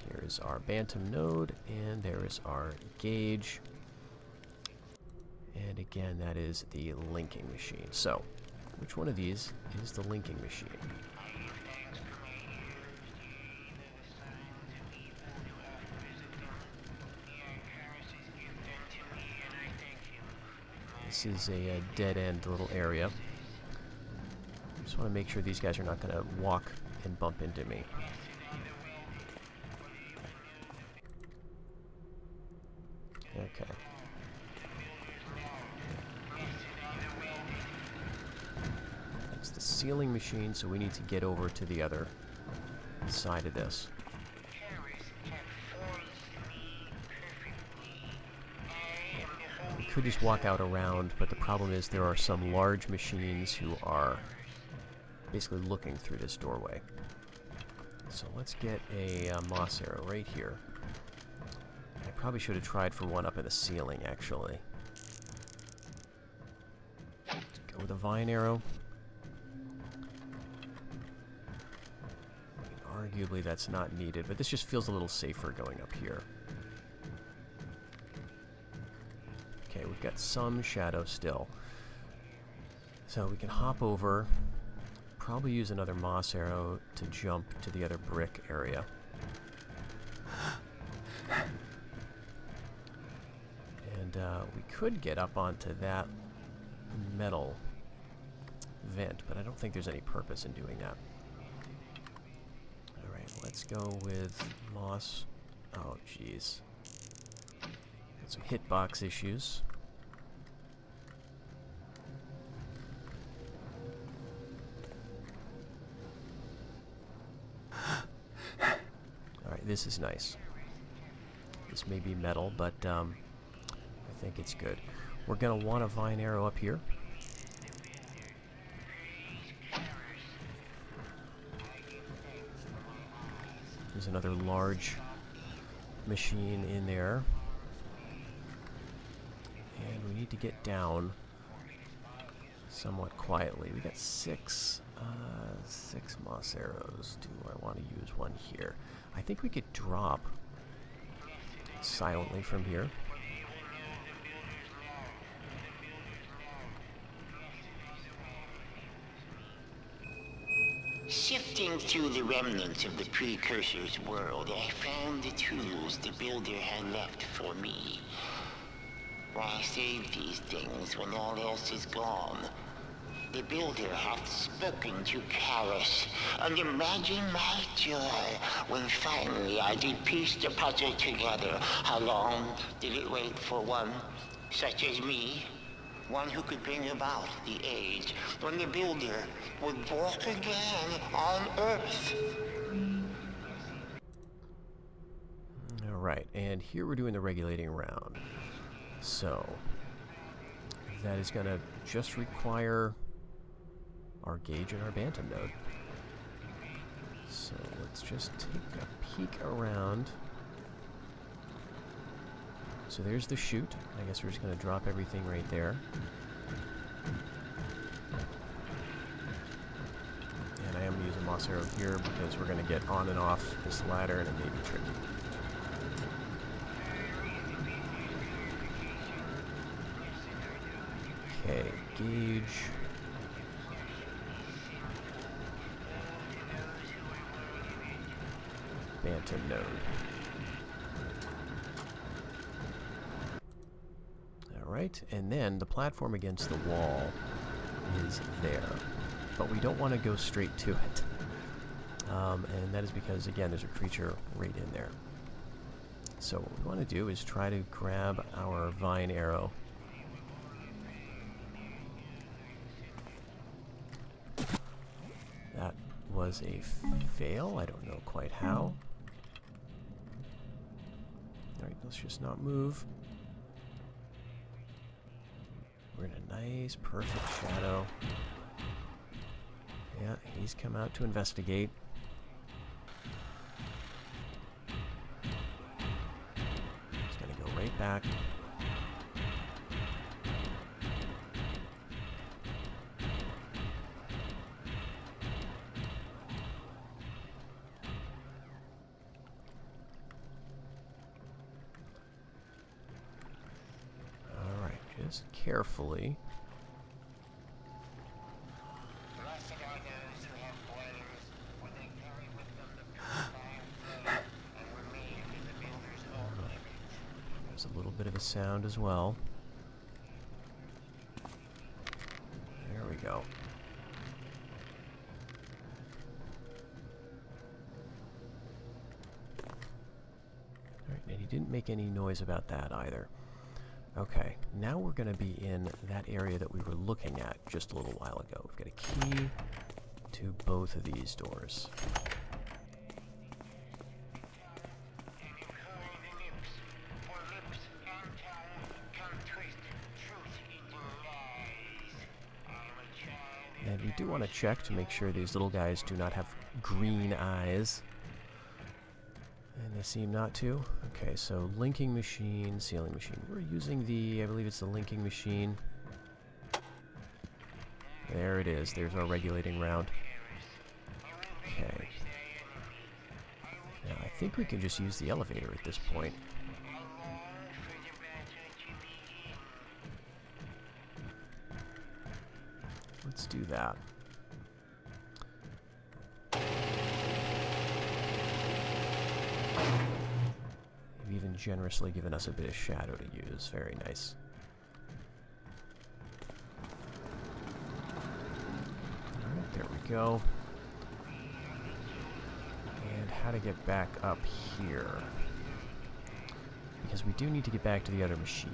Here is our bantam node, and there is our gauge. And again, that is the linking machine. So, which one of these is the linking machine? this is a dead-end little area. Just want to make sure these guys are not going to walk and bump into me. Okay. That's the sealing machine, so we need to get over to the other side of this. We could just walk out around, but the problem is there are some large machines who are basically looking through this doorway. So let's get a moss arrow right here. I probably should have tried for one up in the ceiling, actually. Let's go with a vine arrow. I mean, arguably that's not needed, but this just feels a little safer going up here. Okay, we've got some shadow still. So we can hop over, probably use another moss arrow to jump to the other brick area. And we could get up onto that metal vent, but I don't think there's any purpose in doing that. Alright, let's go with moss. Oh, jeez. Got some hitbox issues. Alright, this is nice. This may be metal, but I think it's good. We're going to want a vine arrow up here. There's another large machine in there. And we need to get down somewhat quietly. We got six moss arrows. Do I want to use one here? I think we could drop silently from here. Sifting through the remnants of the Precursor's world, I found the tools the Builder had left for me. Why save these things when all else is gone? The Builder hath spoken to Karis, and imagine my joy when finally I did piece the puzzle together. How long did it wait for one such as me? One who could bring about the age when the Builder would walk again on Earth. Alright, and here we're doing the regulating round. So, that is going to just require our gauge and our bantam node. So let's just take a peek around. So there's the chute. I guess we're just going to drop everything right there. And I am going to use a moss arrow here because we're going to get on and off this ladder and it may be tricky. Okay, gauge. Bantam node. Alright, and then the platform against the wall is there. But we don't want to go straight to it. And that is because, again, there's a creature right in there. So what we want to do is try to grab our vine arrow. That was a fail. I don't know quite how. Alright, let's just not move. We're in a nice, perfect shadow. Yeah, he's come out to investigate. He's gonna go right back. Just carefully. There's a little bit of a sound as well. go. Alright, and he didn't make any noise about that either. Okay, now we're going to be in that area that we were looking at just a little while ago. We've got a key to both of these doors. And we do want to check to make sure these little guys do not have green eyes. And they seem not to. Okay, so linking machine, sealing machine. We're using the, I believe it's the linking machine. There it is. There's our regulating round. Okay. Now, I think we can just use the elevator at this point. Let's do that. They've even generously given us a bit of shadow to use. Very nice. Alright, there we go. And how to get back up here. Because we do need to get back to the other machine.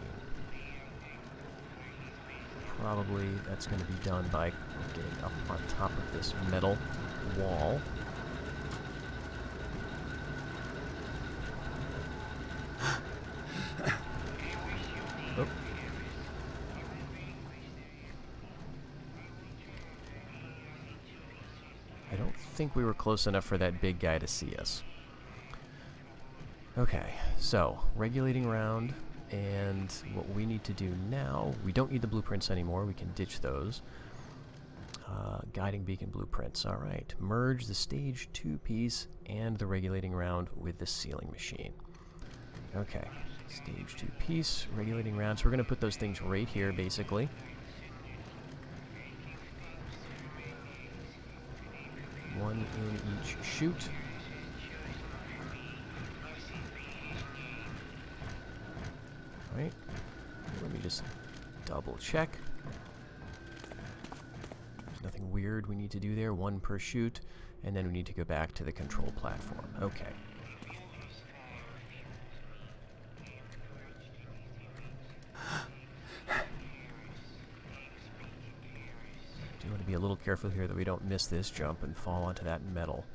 Probably that's going to be done by getting up on top of this metal wall. Oh. I don't think we were close enough for that big guy to see us. Okay, so regulating round. And what we need to do now, we don't need the blueprints anymore. We can ditch those. Guiding beacon blueprints. All right. Merge the stage 2 piece and the regulating round with the sealing machine. Okay. Stage 2 piece, regulating round. So we're going to put those things right here, basically. One in each chute. Right. Let me just double check. There's nothing weird we need to do there. One per chute, and then we need to go back to the control platform. Okay. Do want to be a little careful here that we don't miss this jump and fall onto that metal.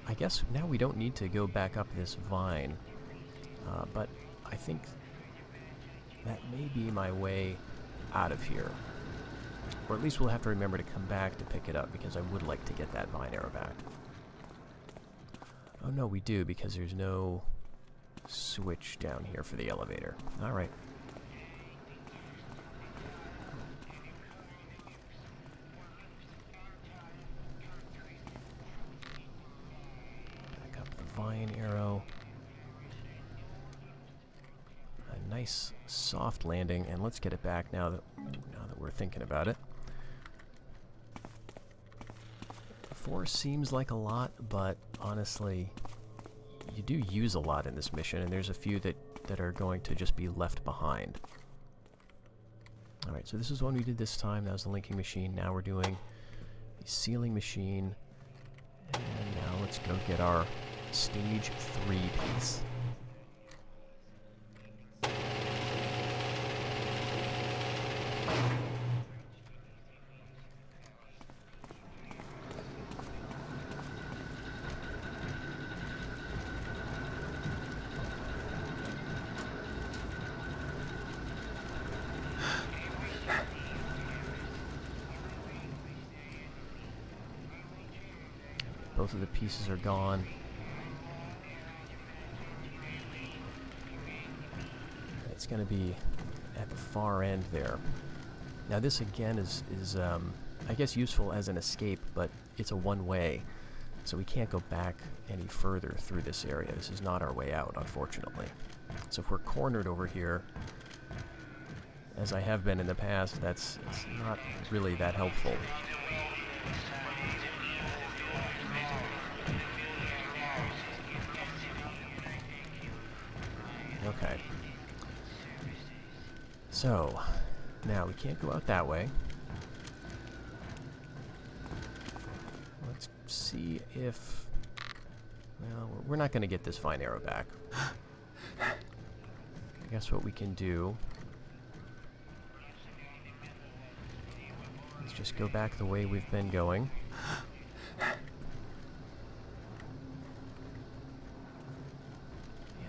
I guess now we don't need to go back up this vine, but I think that may be my way out of here. Or at least we'll have to remember to come back to pick it up, because I would like to get that vine arrow back. Oh no, we do, because there's no switch down here for the elevator. Alright. Vine arrow. A nice soft landing, and let's get it back now that we're thinking about it. 4 seems like a lot, but honestly, you do use a lot in this mission, and there's a few that are going to just be left behind. Alright, so this is one we did this time. That was the linking machine. Now we're doing the sealing machine. And now let's go get our stage 3 piece. Both of the pieces are gone. It's going to be at the far end there. Now this again is I guess useful as an escape, but it's a one-way, so we can't go back any further through this area. This is not our way out, unfortunately. So if we're cornered over here, as I have been in the past, it's not really that helpful. Okay. So, now we can't go out that way. Let's see if... Well, we're not going to get this fine arrow back. I guess what we can do is just go back the way we've been going. And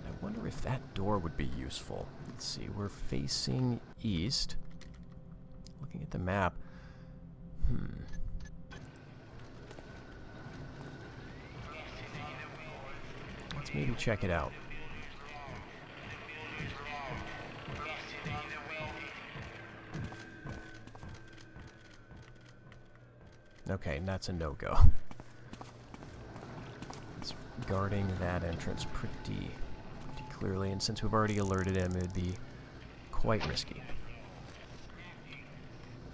I wonder if that door would be useful. Let's see, we're facing east. Looking at the map. Let's maybe check it out. Okay, that's a no-go. It's guarding that entrance pretty clearly, and since we've already alerted him, it'd be quite risky.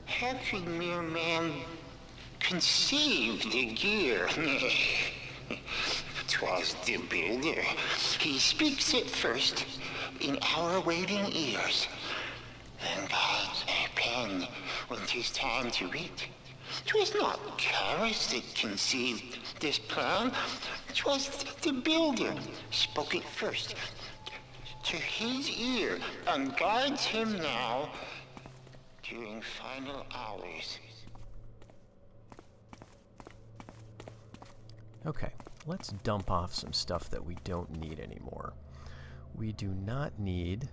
How could mere man conceive the gear? 'Twas the builder. He speaks it first in our waiting ears, then guides a pen when 'tis time to read. 'Twas not Charis that conceived this plan. 'Twas the builder spoke it first to his ear and guides him now during final hours. Okay, let's dump off some stuff that we don't need anymore. We do not need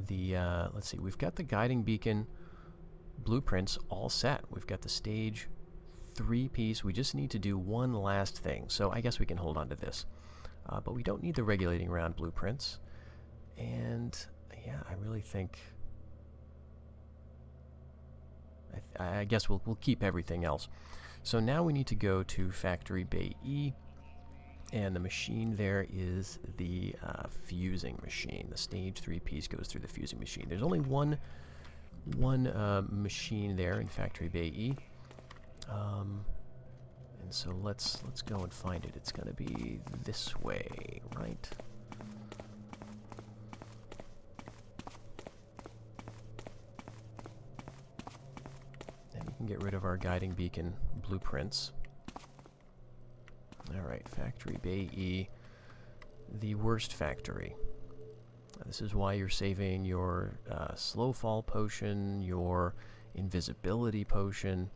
the, let's see, we've got the guiding beacon blueprints all set. We've got the stage 3 piece. We just need to do one last thing. So I guess we can hold on to this. But we don't need the regulating round blueprints. And yeah, I really think... I guess we'll keep everything else. So now we need to go to Factory Bay E. And the machine there is the fusing machine. The stage 3 piece goes through the fusing machine. There's only one machine there in Factory Bay E, and so let's go and find it. It's gonna be this way, right? And we can get rid of our guiding beacon blueprints. All right, Factory Bay E, the worst factory. This is why you're saving your slow fall potion, your invisibility potion,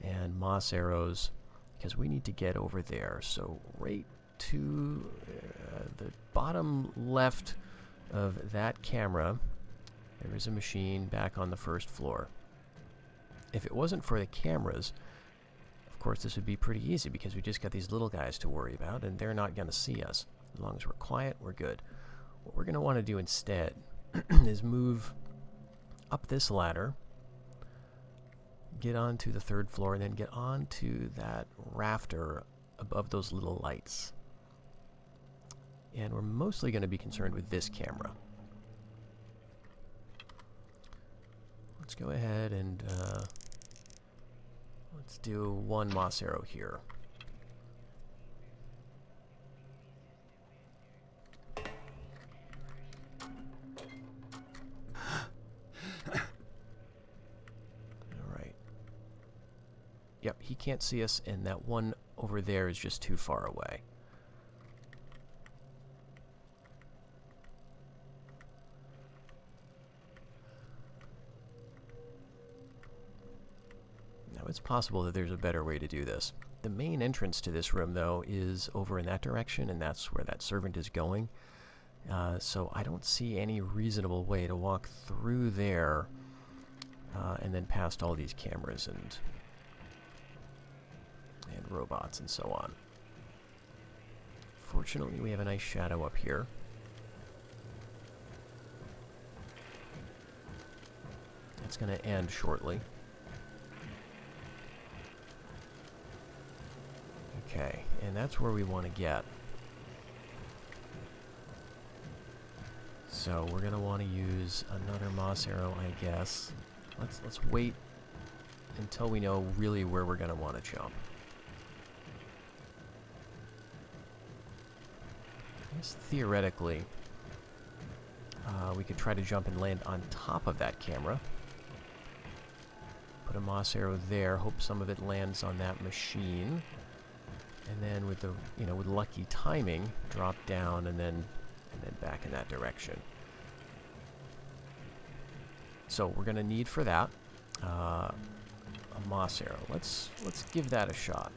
and moss arrows, because we need to get over there. So right to the bottom left of that camera, there is a machine back on the first floor. If it wasn't for the cameras, of course this would be pretty easy, because we just got these little guys to worry about, and they're not going to see us. As long as we're quiet, we're good. What we're going to want to do instead is move up this ladder, get onto the 3rd floor, and then get onto that rafter above those little lights. And we're mostly going to be concerned with this camera. Let's go ahead and let's do one moss arrow here. Yep, he can't see us, and that one over there is just too far away. Now, it's possible that there's a better way to do this. The main entrance to this room, though, is over in that direction, and that's where that servant is going. So I don't see any reasonable way to walk through there and then past all these cameras and robots and so on. Fortunately, we have a nice shadow up here. It's going to end shortly. Okay, and that's where we want to get. So we're gonna want to use another moss arrow, I guess. Let's wait until we know really where we're gonna want to jump. I guess theoretically, we could try to jump and land on top of that camera. Put a moss arrow there, hope some of it lands on that machine, and then with the, with lucky timing, drop down and then back in that direction. So we're gonna need for that a moss arrow. Let's give that a shot.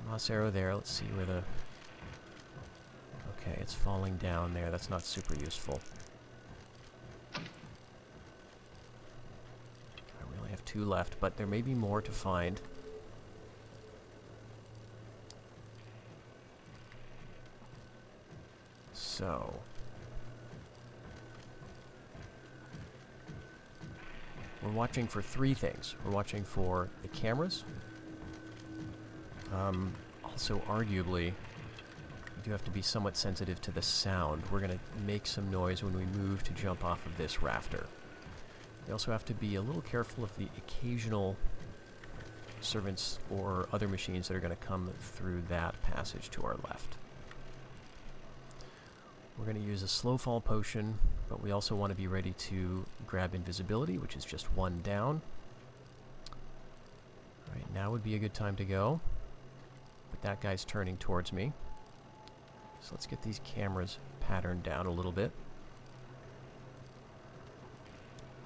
Moss arrow there. Let's see where the. Okay, it's falling down there. That's not super useful. I really have 2 left, but there may be more to find. So. We're watching for 3 things. We're watching for the cameras. Also, arguably, we do have to be somewhat sensitive to the sound. We're going to make some noise when we move to jump off of this rafter. We also have to be a little careful of the occasional servants or other machines that are going to come through that passage to our left. We're going to use a slow fall potion, but we also want to be ready to grab invisibility, which is just 1 down. Alright, now would be a good time to go. But that guy's turning towards me. So let's get these cameras patterned down a little bit.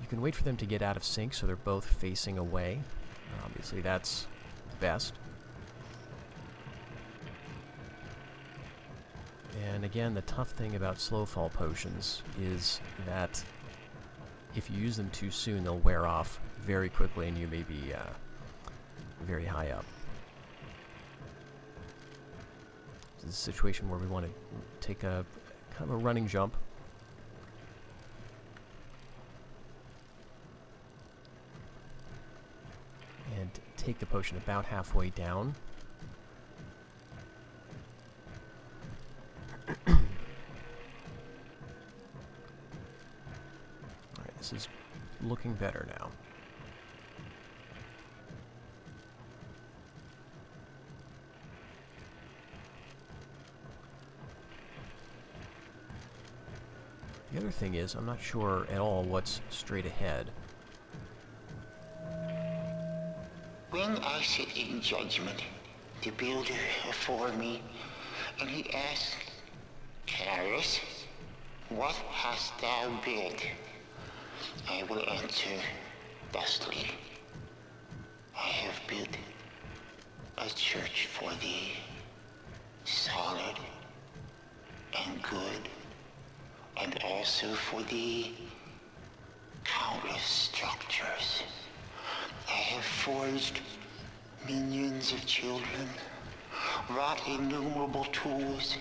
You can wait for them to get out of sync so they're both facing away. Obviously that's best. And again, the tough thing about slow fall potions is that if you use them too soon, they'll wear off very quickly and you may be very high up. This is a situation where we want to take a kind of a running jump. And take the potion about halfway down. Alright, this is looking better now. The other thing is, I'm not sure at all what's straight ahead. When I sit in judgment, the builder afore me, and he asked, Carus, what hast thou built? I will answer thusly, I have built a church for thee, solid and good, and also for thee, countless structures. I have forged minions of children, wrought innumerable tools,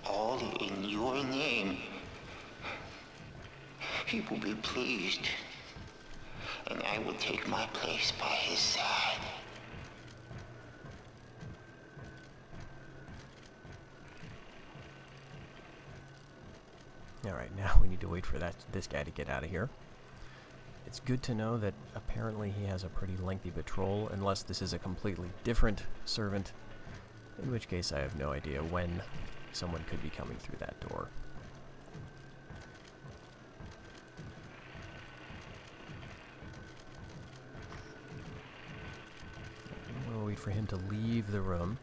all in your name. He will be pleased, and I will take my place by his side. Alright, now we need to wait for this guy to get out of here. It's good to know that apparently he has a pretty lengthy patrol, unless this is a completely different servant, in which case I have no idea when someone could be coming through that door. We'll wait for him to leave the room.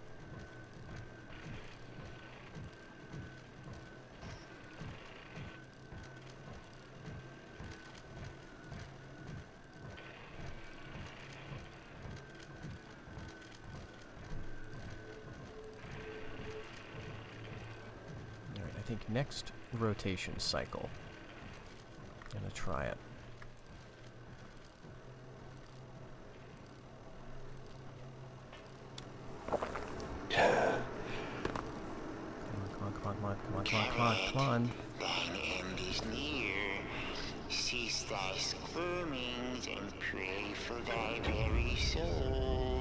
I think next rotation cycle. I'm gonna try it. Come on. Thine end is near. Cease thy squirmings and pray for thy very soul.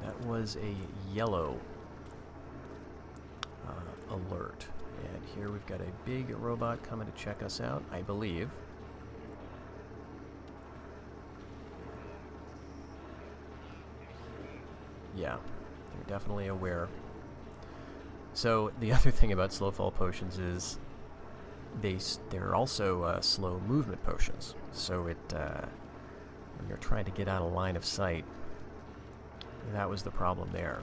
That was a yellow alert. And here we've got a big robot coming to check us out, I believe. Yeah, they're definitely aware. So the other thing about slow fall potions is they're also slow movement potions. So when you're trying to get out of line of sight, that was the problem there.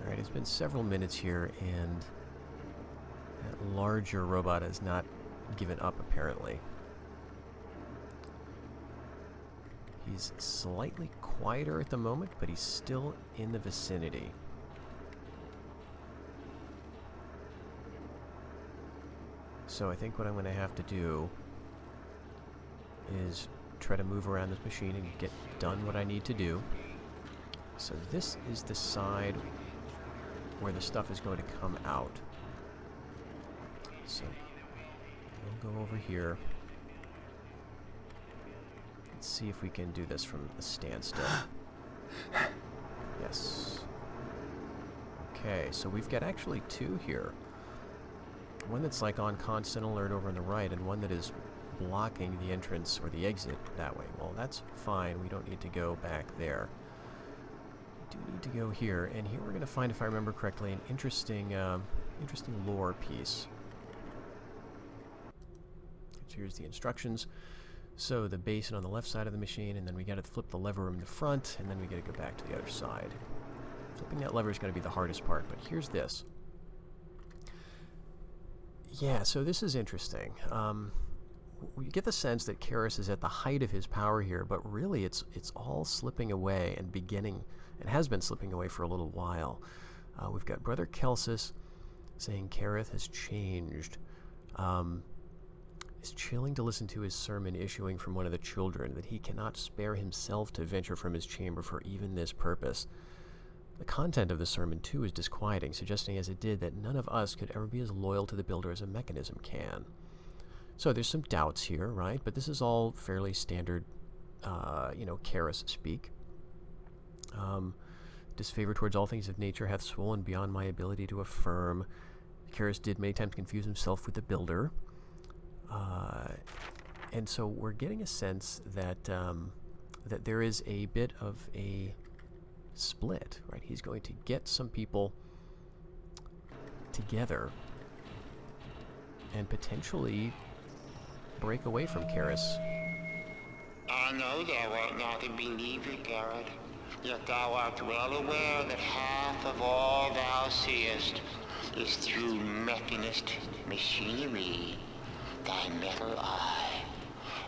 Alright, it's been several minutes here, and that larger robot has not given up, apparently. He's slightly quieter at the moment, but he's still in the vicinity. So I think what I'm going to have to do is try to move around this machine and get done what I need to do. So this is the side where the stuff is going to come out. So we'll go over here. Let's see if we can do this from a standstill. Yes. Okay, so we've got actually two here. One that's like on constant alert over on the right, and one that is blocking the entrance or the exit that way. Well, that's fine. We don't need to go back there. We do need to go here, and here we're going to find, if I remember correctly, an interesting lore piece. So here's the instructions. So the basin on the left side of the machine, and then we got to flip the lever in the front, and then we got to go back to the other side. Flipping that lever is going to be the hardest part, but here's this. Yeah, so this is interesting. We get the sense that Karis is at the height of his power here, but really it's all slipping away and has been slipping away for a little while. We've got Brother Kelsis saying Kareth has changed. It's chilling to listen to his sermon issuing from one of the children, that he cannot spare himself to venture from his chamber for even this purpose. The content of the sermon, too, is disquieting, suggesting as it did that none of us could ever be as loyal to the Builder as a mechanism can. So there's some doubts here, right? But this is all fairly standard, Karis speak. Disfavor towards all things of nature hath swollen beyond my ability to affirm. Karis did many times confuse himself with the Builder. And so we're getting a sense that that there is a bit of a split, right? He's going to get some people together and potentially break away from Karis. I know thou art not a believer, Garrett, yet thou art well aware that half of all thou seest is through mechanist machinery, thy metal eye.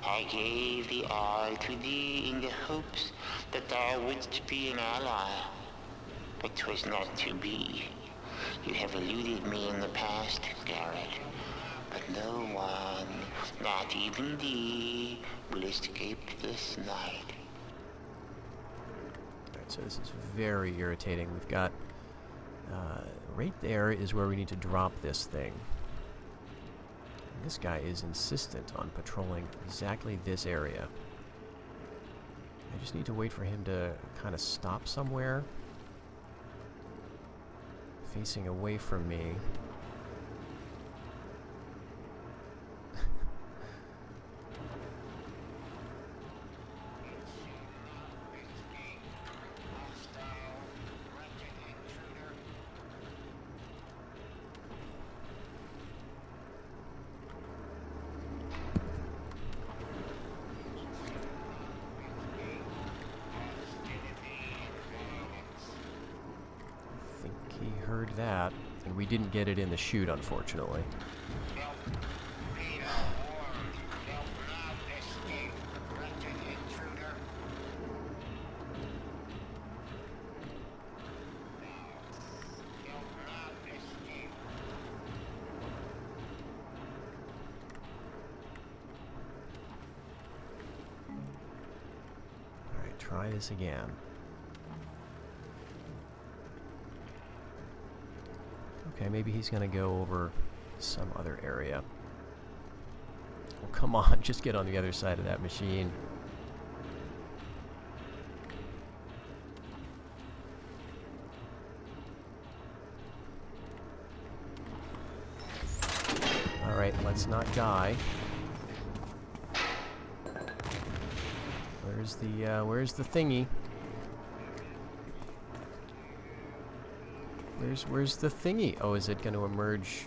I gave the eye to thee in the hopes that thou wouldst be an ally, but 'twas not to be. You have eluded me in the past, Garrett, but no one, not even thee, will escape this night. Alright, so this is very irritating. We've got, right there is where we need to drop this thing. And this guy is insistent on patrolling exactly this area. I just need to wait for him to kind of stop somewhere, facing away from me. Heard that, and we didn't get it in the chute, unfortunately. Alright, try this again. Okay, maybe he's going to go over some other area. Oh, come on, just get on the other side of that machine. Let's not die. Where's the thingy? Where's the thingy? Oh, is it going to emerge?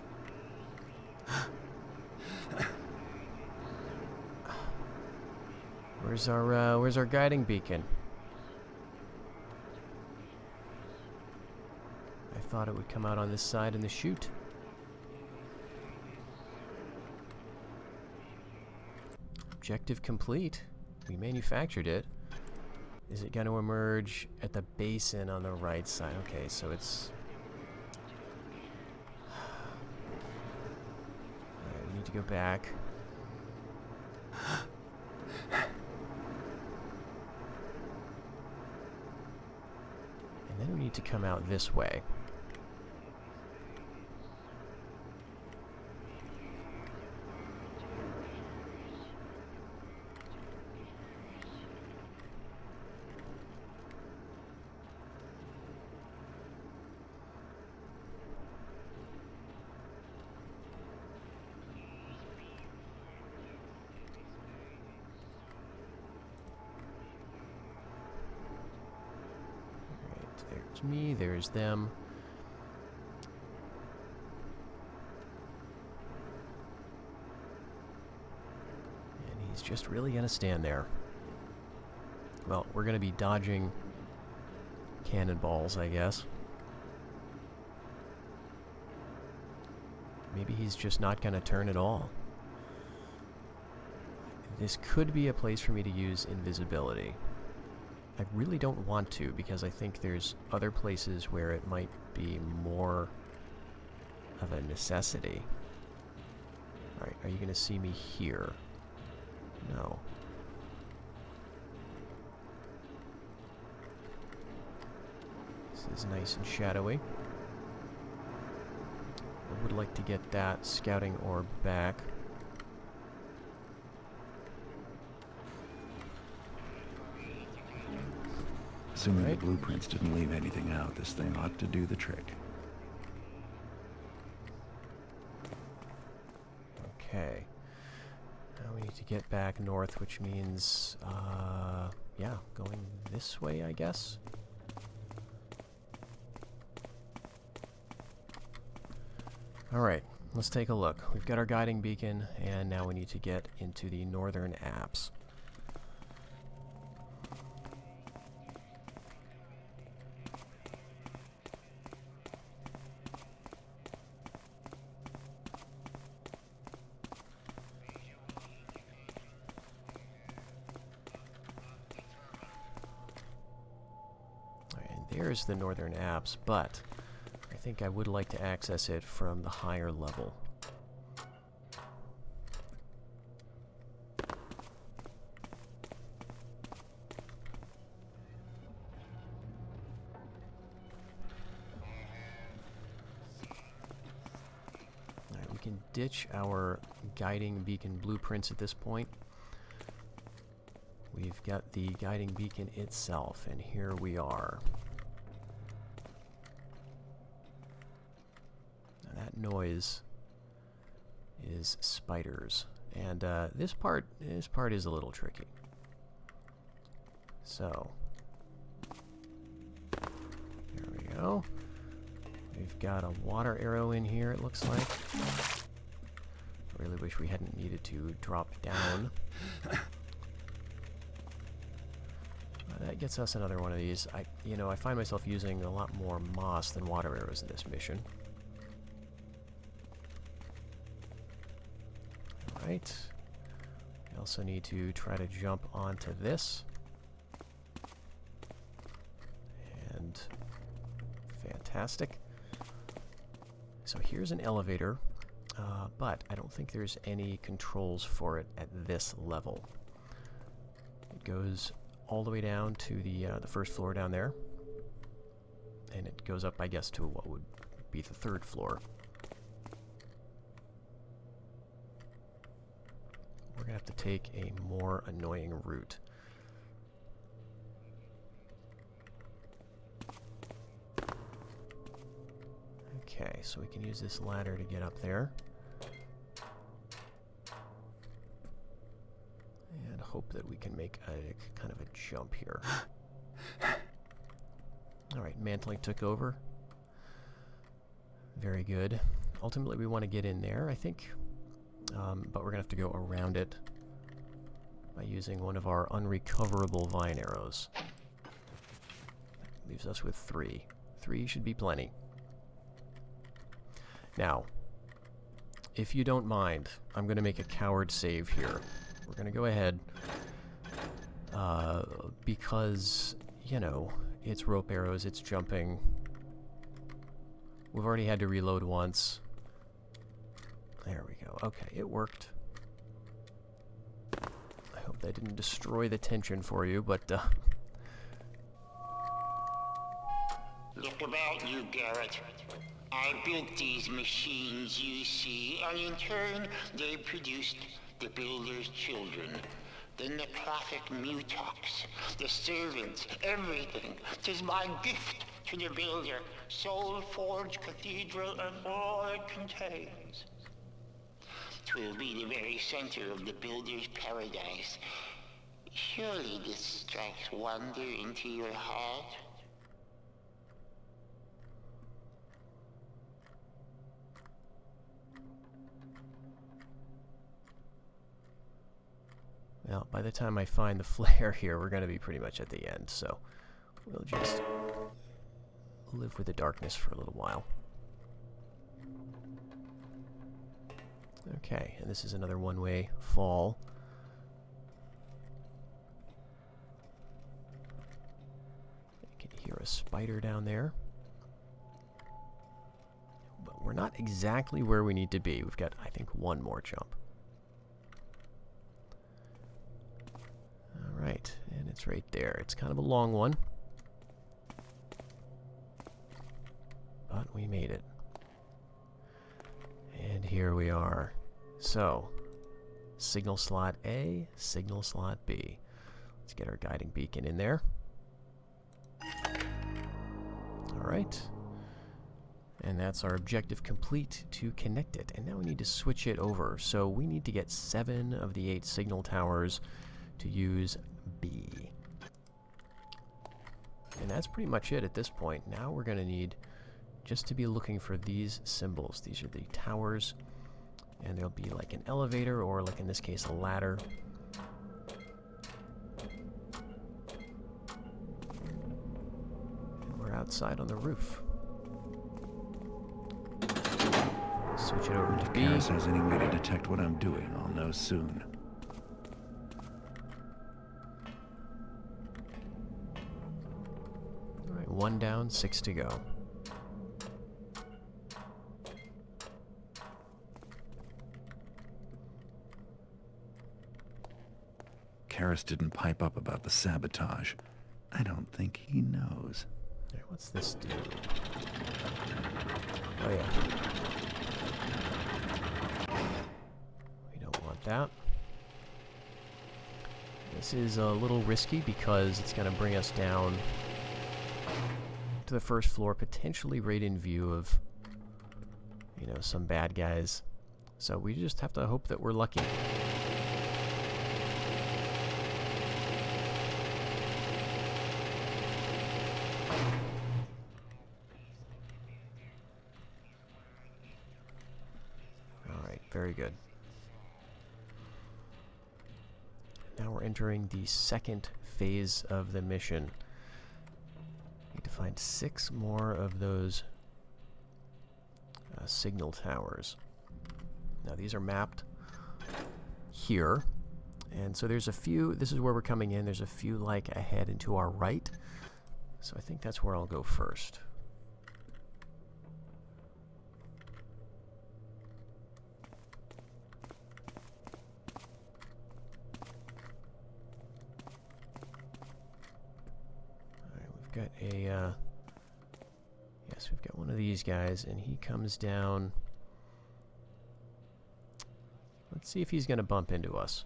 Where's our guiding beacon? I thought it would come out on this side in the chute. Objective complete. We manufactured it. Is it going to emerge at the basin on the right side? Okay, so it's... Alright, we need to go back. And then we need to come out this way. There's me, there's them. And he's just really gonna stand there. Well, we're gonna be dodging cannonballs, I guess. Maybe he's just not gonna turn at all. This could be a place for me to use invisibility. I really don't want to, because I think there's other places where it might be more of a necessity. Alright, are you going to see me here? No. This is nice and shadowy. I would like to get that scouting orb back. Assuming the blueprints didn't leave anything out, this thing ought to do the trick. Okay. Now we need to get back north, which means, yeah, going this way, I guess. Alright, let's take a look. We've got our guiding beacon, and now we need to get into the northern apps. There's the northern apps, but I think I would like to access it from the higher level. Alright, we can ditch our guiding beacon blueprints at this point. We've got the guiding beacon itself, and here we are. That noise is spiders, and this part is a little tricky. So there we go. We've got a water arrow in here, it looks like. I really wish we hadn't needed to drop down. That gets us another one of these. I find myself using a lot more moss than water arrows in this mission. Right. We also need to try to jump onto this. And fantastic. So here's an elevator, but I don't think there's any controls for it at this level. It goes all the way down to the first floor down there, and it goes up, I guess, to what would be the third floor. We're going to have to take a more annoying route. Okay, so we can use this ladder to get up there. hope that we can make a kind of a jump here. Alright, mantling took over. Very good. Ultimately, we want to get in there, I think. But we're going to have to go around it by using one of our unrecoverable vine arrows. Leaves us with 3. 3 should be plenty. Now, if you don't mind, I'm going to make a coward save here. We're going to go ahead, because, you know, it's rope arrows, it's jumping. We've already had to reload once. There we go. Okay, it worked. I hope that didn't destroy the tension for you, but, Look about you, Garrett. I built these machines you see, and in turn, they produced the Builder's children. The necrotic mutox, the servants, everything. 'Tis my gift to the Builder, Soulforge Cathedral, and all it contains. 'Twill be the very center of the Builder's paradise. Surely this strikes wonder into your heart? well, by the time I find the flare here, we're going to be pretty much at the end, so we'll just live with the darkness for a little while. Okay, and this is another one-way fall. You can hear a spider down there. But we're not exactly where we need to be. We've got, I think, one more jump. Alright, and it's right there. It's kind of a long one. But we made it. And here we are. So, signal slot A, signal slot B. Let's get our guiding beacon in there. Alright. And that's our objective complete to connect it. And now we need to switch it over. So we need to get 7 of the 8 signal towers to use B. And that's pretty much it at this point. Now we're going to need just to be looking for these symbols. These are the towers, and there'll be like an elevator, or like in this case a ladder. And we're outside on the roof. Switch it over to B. If Karis has any way to detect what I'm doing, I'll know soon. Alright, 1 down, 6 to go. Karis didn't pipe up about the sabotage. I don't think he knows. Alright, what's this do? Oh yeah. We don't want that. This is a little risky because it's going to bring us down to the first floor, potentially right in view of, you know, some bad guys. So we just have to hope that we're lucky. Alright, very good. Now we're entering the second phase of the mission. Need to find 6 more of those signal towers. Now these are mapped here, and so there's a few. This is where we're coming in. There's a few like ahead and to our right, so I think that's where I'll go first. Got a, yes, we've got one of these guys, and he comes down. Let's see if he's going to bump into us.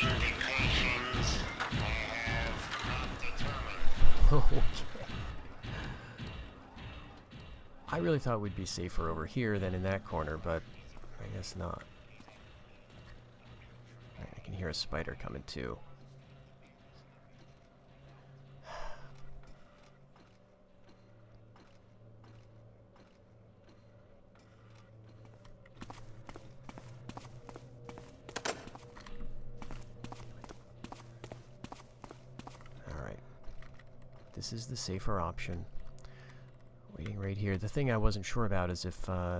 Indications Okay. I really thought we'd be safer over here than in that corner, but I guess not. Alright, I can hear a spider coming too. Alright. This is the safer option. Waiting right here. The thing I wasn't sure about is if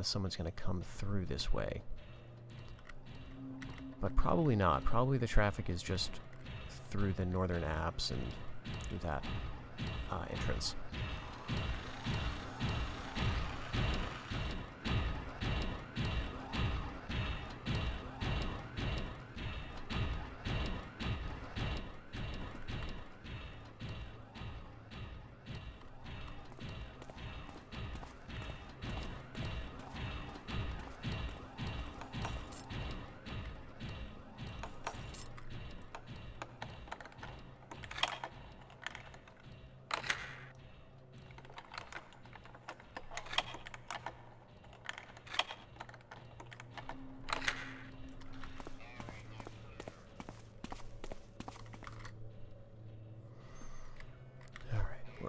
someone's going to come through this way. But probably not. Probably the traffic is just through the northern apps and through that entrance.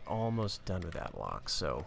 Almost done with that lock, so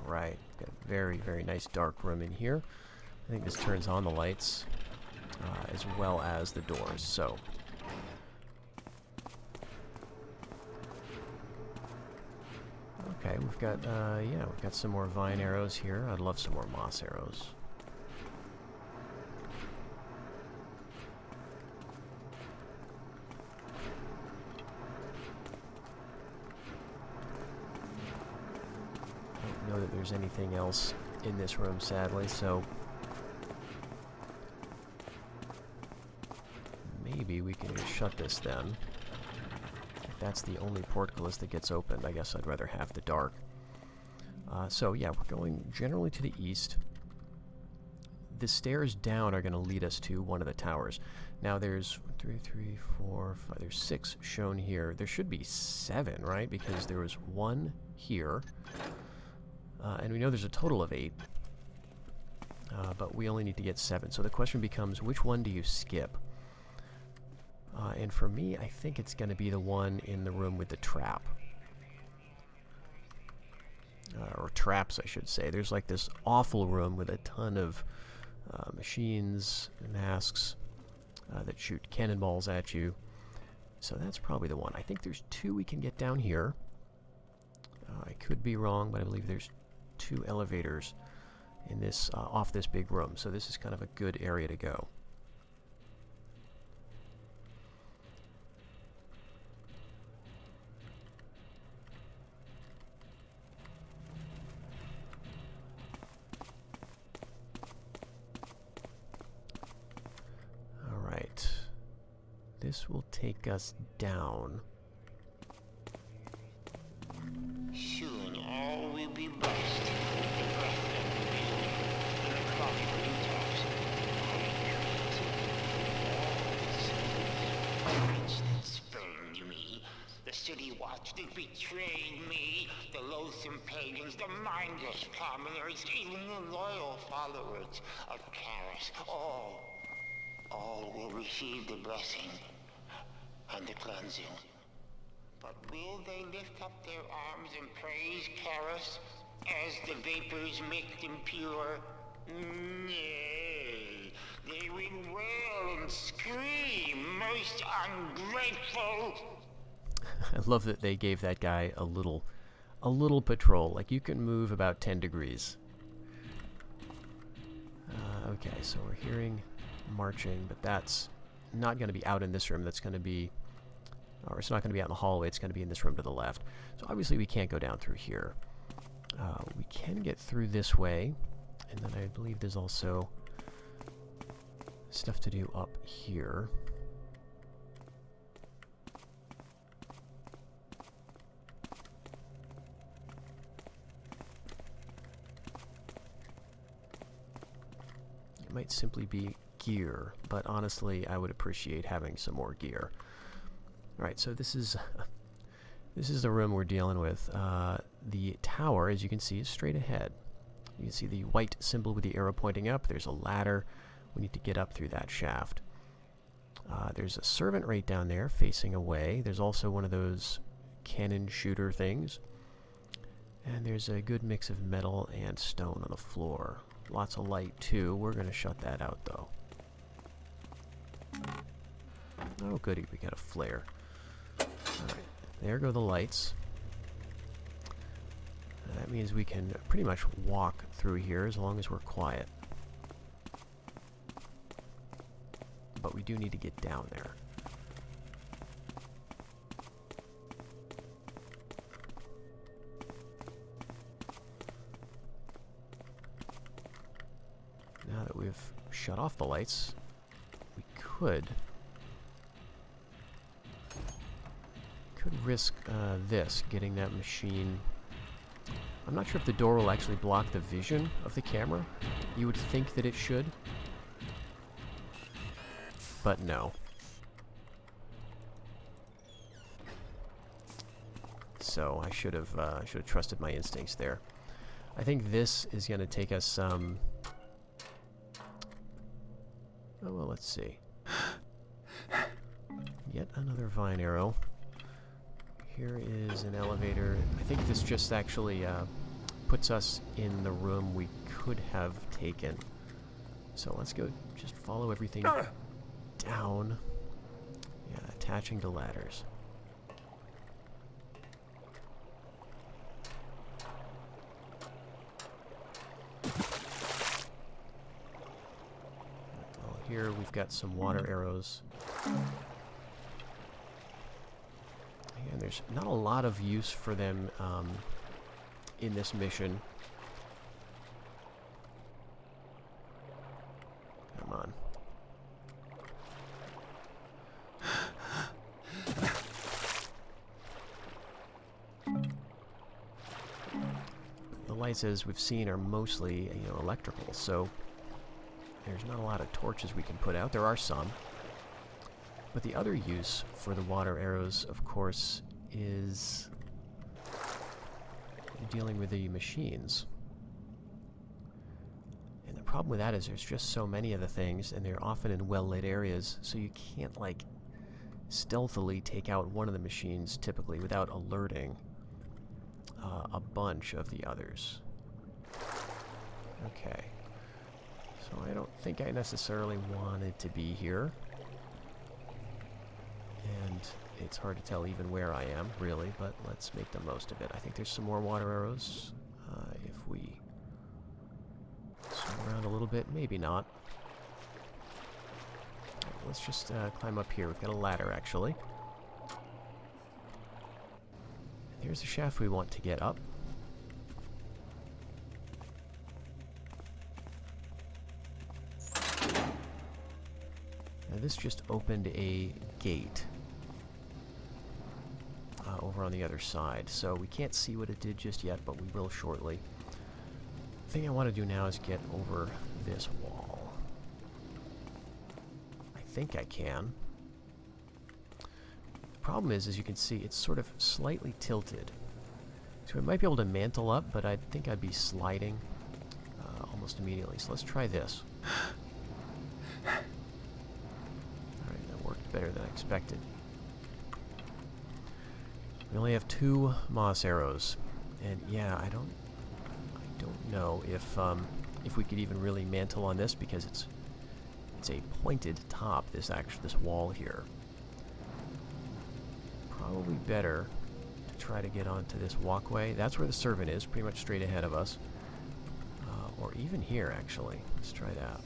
right. Got a very, very nice dark room in here. I think this turns on the lights as well as the doors, so. Okay, we've got, yeah, we've got some more vine arrows here. I'd love some more moss arrows. Know that there's anything else in this room, sadly, so maybe we can just shut this then. If that's the only portcullis that gets opened, I guess I'd rather have the dark. So yeah, we're going generally to the east. The stairs down are going to lead us to one of the towers. Now there's 3, 4, 5, there's 6 shown here. There should be 7, right? Because there was 1 here. And we know there's a total of 8, but we only need to get 7. So the question becomes, which one do you skip? And for me, I think it's going to be the one in the room with the trap. Or traps, I should say. There's like this awful room with a ton of machines, masks that shoot cannonballs at you. So that's probably the one. I think there's 2 we can get down here. I could be wrong, but I believe there's 2 elevators in this off this big room, so this is kind of a good area to go. All right, this will take us down. Soon all will be blessed with the breath of the wind and the crop of rooftops. All this spurned me. The city watch that betrayed me. The loathsome pagans, the mindless commoners, even the loyal followers of Karis. All will receive the blessing and the cleansing. But will they lift up their arms and praise Karis as the vapors make them pure? Nay, they will wail and scream, most ungrateful. I love that they gave that guy a little patrol. Like, you can move about 10 degrees. Okay, so we're hearing marching, but that's not going to be out in this room. That's going to be, or it's not going to be out in the hallway. It's going to be in this room to the left. So obviously we can't go down through here. We can get through this way, and then I believe there's also stuff to do up here. It might simply be gear, but honestly, I would appreciate having some more gear. Alright, so this is the room we're dealing with. The tower, as you can see, is straight ahead. You can see the white symbol with the arrow pointing up. There's a ladder. We need to get up through that shaft. There's a servant right down there facing away. There's also one of those cannon shooter things. And there's a good mix of metal and stone on the floor. Lots of light, too. We're going to shut that out, though. Oh, goody. We got a flare. Alright. There go the lights. That means we can pretty much walk through here as long as we're quiet. But we do need to get down there. Now that we've shut off the lights, we could risk this, getting that machine. I'm not sure if the door will actually block the vision of the camera. You would think that it should, but no. So I should have trusted my instincts there. I think this is going to take us oh well, let's see. Yet another vine arrow. Here is an elevator. I think this just actually puts us in the room we could have taken. So let's go just follow everything down. Yeah, attaching to ladders. Well, here we've got some water arrows. And there's not a lot of use for them in this mission. Come on. The lights, as we've seen, are mostly, electrical, so there's not a lot of torches we can put out. There are some. But the other use for the water arrows, of course, is dealing with the machines. And the problem with that is there's just so many of the things, and they're often in well-lit areas, so you can't, like, stealthily take out one of the machines, typically, without alerting a bunch of the others. Okay. So I don't think I necessarily wanted to be here. And it's hard to tell even where I am, really, but let's make the most of it. I think there's some more water arrows. If we swing around a little bit, maybe not. Let's just climb up here. We've got a ladder, actually. And here's the shaft we want to get up. Now this just opened a gate over on the other side, so we can't see what it did just yet, but we will shortly. The thing I want to do now is get over this wall. I think I can. The problem is, as you can see, it's sort of slightly tilted. So I might be able to mantle up, but I think I'd be sliding almost immediately. So let's try this. Alright, that worked better than I expected. We only have 2 moss arrows, and yeah, I don't know if we could even really mantle on this, because it's a pointed top. This wall here. Probably better to try to get onto this walkway. That's where the servant is, pretty much straight ahead of us, or even here actually. Let's try that.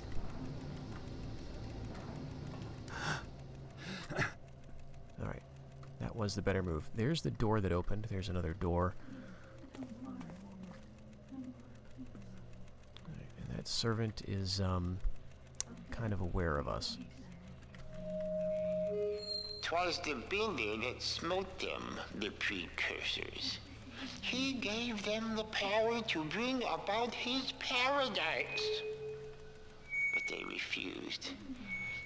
was the better move. There's the door that opened. There's another door. And that servant is kind of aware of us. 'Twas the builder that smote them, the precursors. He gave them the power to bring about his paradise. But they refused,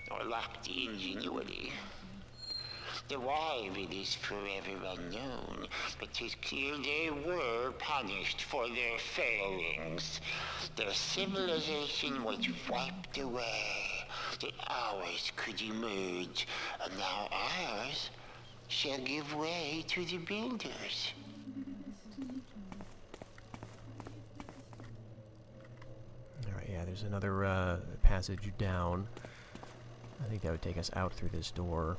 or lacked the ingenuity. The why of it is forever unknown, but 'tis clear they were punished for their failings. Their civilization was wiped away, that ours could emerge, and now ours shall give way to the builders. Alright, yeah, there's another passage down. I think that would take us out through this door.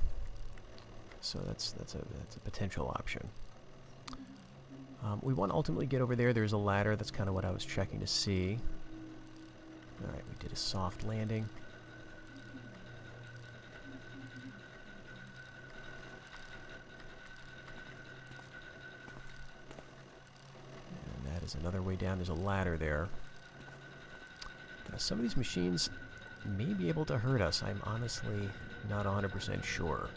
So that's a potential option. We want to ultimately get over there. There's a ladder. That's kind of what I was checking to see. Alright, we did a soft landing. And that is another way down. There's a ladder there. Now, some of these machines may be able to hurt us. I'm honestly not 100% sure.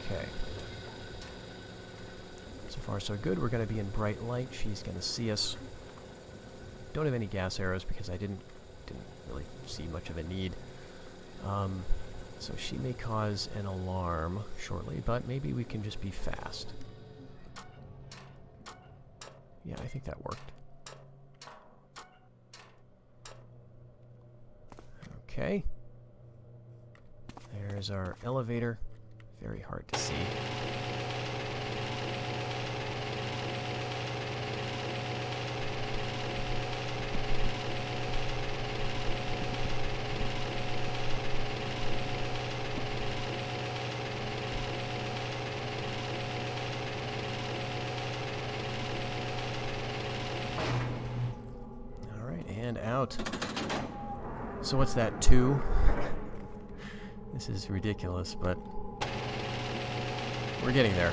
Okay. So far so good. We're going to be in bright light. She's going to see us. Don't have any gas arrows because I didn't really see much of a need. So she may cause an alarm shortly, but maybe we can just be fast. Yeah, I think that worked. Okay. There's our elevator. Very hard to see. Alright, and out. So what's that, 2? This is ridiculous, but we're getting there.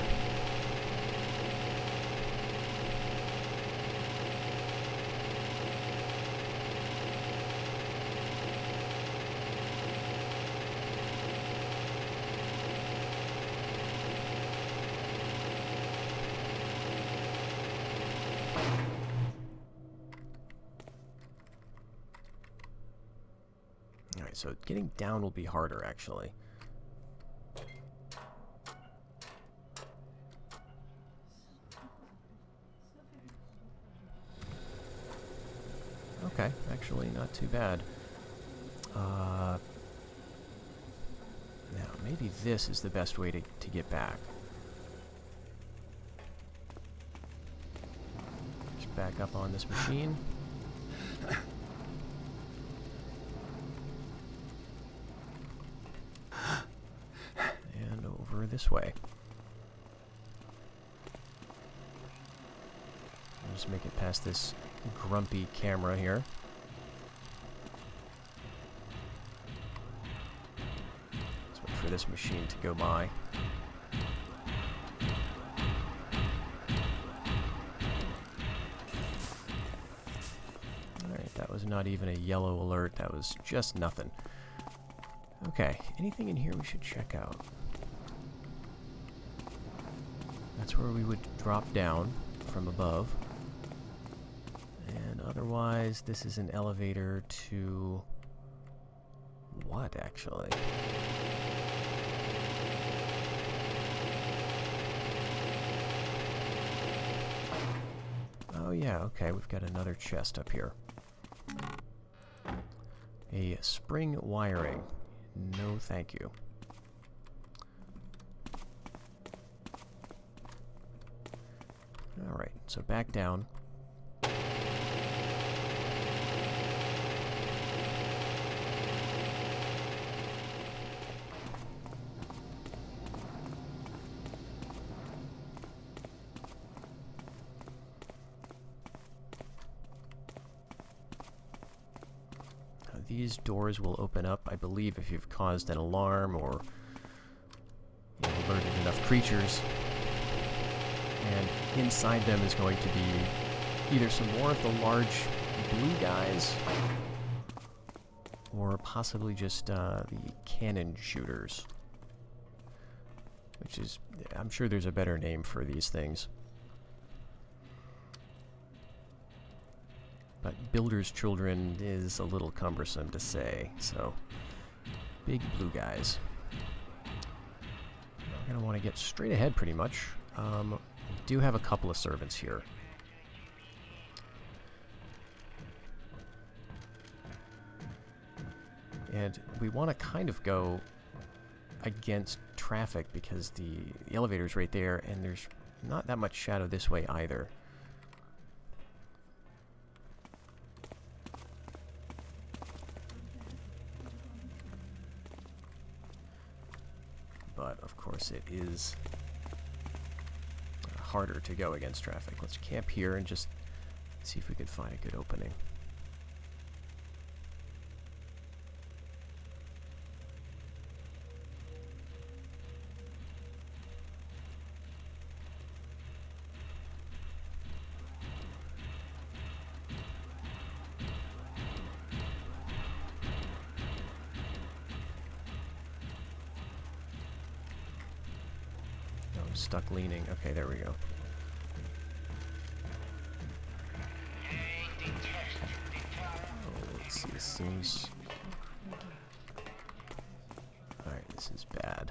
Alright, so getting down will be harder, actually. Okay, actually not too bad. Now, maybe this is the best way to get back. Just back up on this machine. And over this way. I'll just make it past this grumpy camera here. Let's wait for this machine to go by. Alright, that was not even a yellow alert. That was just nothing. Okay, anything in here we should check out? That's where we would drop down from above. And otherwise, this is an elevator to... what, actually? Oh yeah, okay, we've got another chest up here. A spring wiring. No thank you. Alright, so back down. these doors will open up, I believe, if you've caused an alarm or alerted enough creatures. And inside them is going to be either some more of the large blue guys, or possibly just the cannon shooters. Which is, I'm sure there's a better name for these things. But Builder's Children is a little cumbersome to say, so big blue guys. We're going to want to get straight ahead pretty much. We do have a couple of servants here. And we want to kind of go against traffic because the elevator's right there and there's not that much shadow this way either. But of course it is harder to go against traffic. Let's camp here and just see if we can find a good opening. Stuck leaning. Okay, there we go. Oh, let's see. This seems... Alright, this is bad.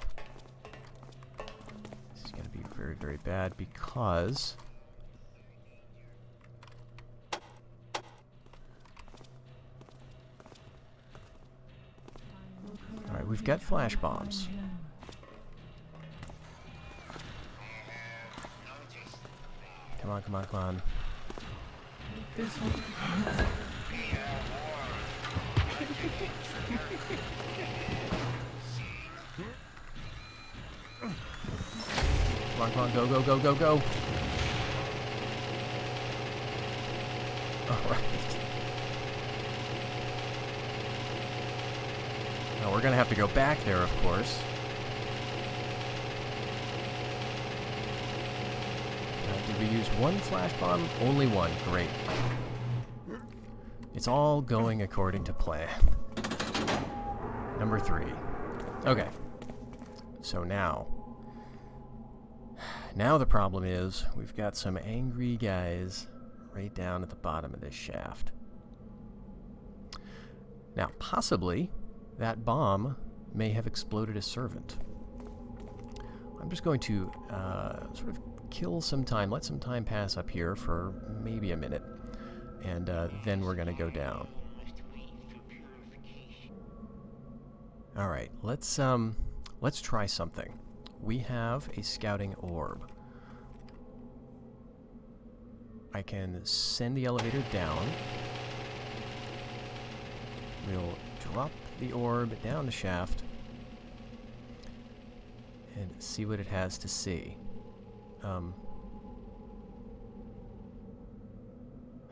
This is going to be very, very bad because... Alright, we've got flash bombs. Come on, come on, come on. Come on, come on, go, go, go, go, go. Alright. Now we're gonna have to go back there, of course. Did we use one flash bomb? Only one. Great. It's all going according to plan. Number 3. Okay. So now the problem is we've got some angry guys right down at the bottom of this shaft. Now, possibly that bomb may have exploded a servant. I'm just going to sort of kill some time, let some time pass up here for maybe a minute, and then we're going to go down. All right, let's try something. We have a scouting orb. I can send the elevator down. We'll drop the orb down the shaft and see what it has to see.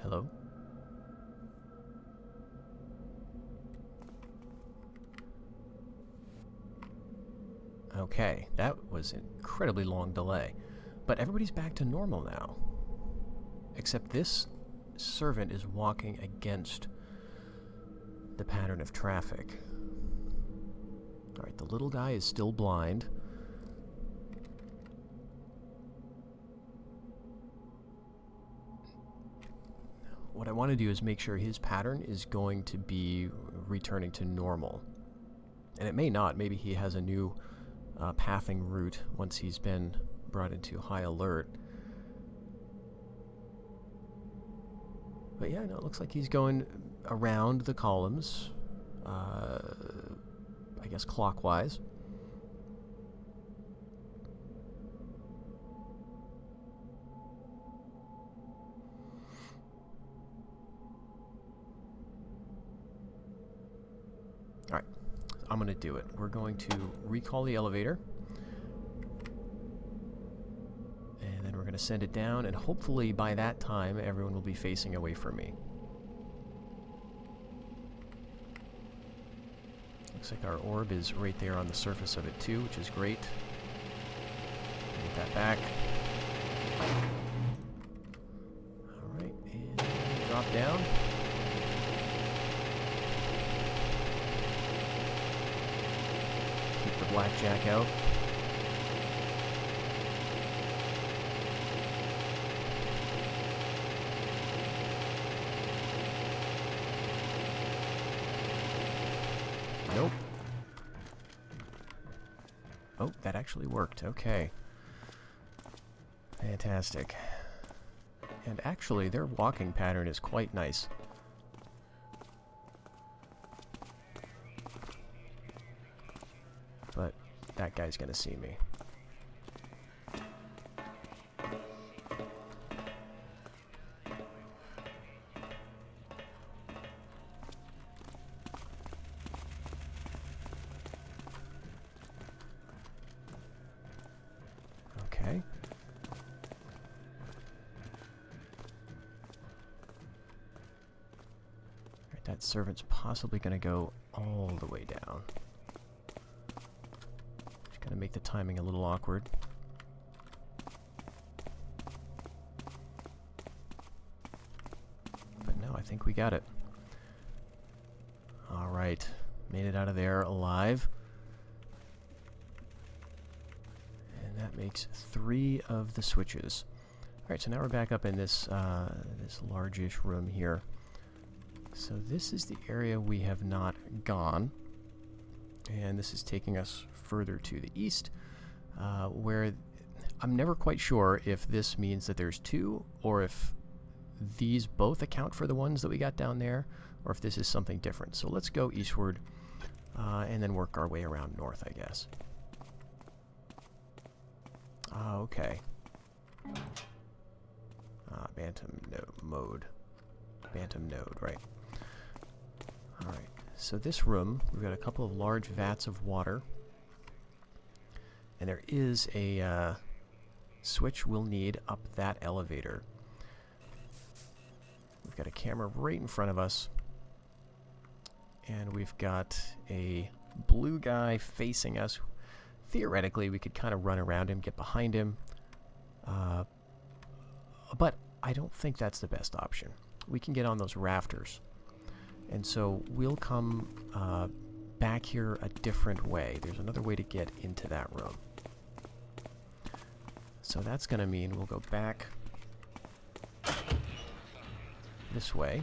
Hello? Okay, that was an incredibly long delay. But everybody's back to normal now. Except this servant is walking against the pattern of traffic. Alright, the little guy is still blind. What I want to do is make sure his pattern is going to be returning to normal. And it may not. Maybe he has a new pathing route once he's been brought into high alert. But yeah, no, it looks like he's going around the columns, I guess clockwise. Alright, I'm going to do it. We're going to recall the elevator. And then we're going to send it down, and hopefully by that time everyone will be facing away from me. Looks like our orb is right there on the surface of it too, which is great. Get that back. Alright, and drop down. Keep the blackjack out. Nope. Oh, that actually worked. Okay. Fantastic. And actually, their walking pattern is quite nice. But that guy's gonna see me. Okay. Alright, that servant's possibly gonna go all the way down. Just gonna make the timing a little awkward. But no, I think we got it. Alright, made it out of there alive. And that makes 3 of the switches. Alright, so now we're back up in this, this largish room here. So this is the area we have not gone. And this is taking us further to the east, where I'm never quite sure if this means that there's 2, or if these both account for the ones that we got down there, or if this is something different. So let's go eastward, and then work our way around north, I guess. Okay. Bantam mode. Bantam node, right. Alright, so this room, we've got a couple of large vats of water. And there is a switch we'll need up that elevator. We've got a camera right in front of us. And we've got a blue guy facing us. Theoretically, we could kind of run around him, get behind him. But I don't think that's the best option. We can get on those rafters. And so we'll come back here a different way. There's another way to get into that room. So that's going to mean we'll go back this way.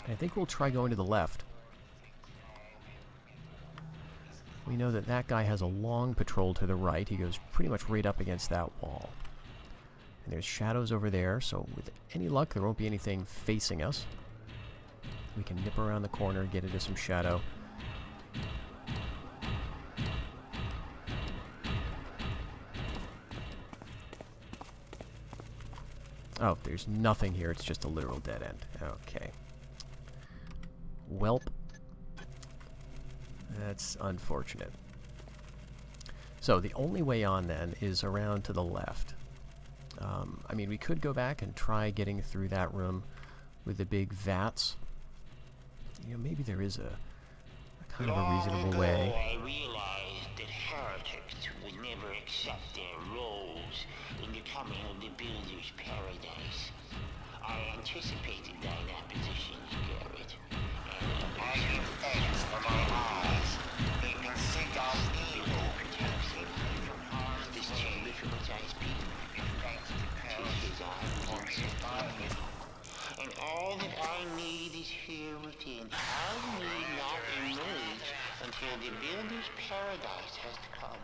And I think we'll try going to the left. We know that that guy has a long patrol to the right. He goes pretty much right up against that wall. And there's shadows over there, so with any luck there won't be anything facing us. We can nip around the corner, get into some shadow. Oh, there's nothing here. It's just a literal dead end. Okay. Welp. That's unfortunate. So the only way on then is around to the left. I mean, we could go back and try getting through that room with the big vats. You know, maybe there is a kind of a reasonable way. I realized that heretics would never accept their roles in the coming of the Builder's Paradise. I anticipated thine oppositions, Garrett. I give thanks for my eyes. They can see God's evil. This chamber from which I speak. And all that I need is here within. I need not emerge until the Builder's Paradise has come.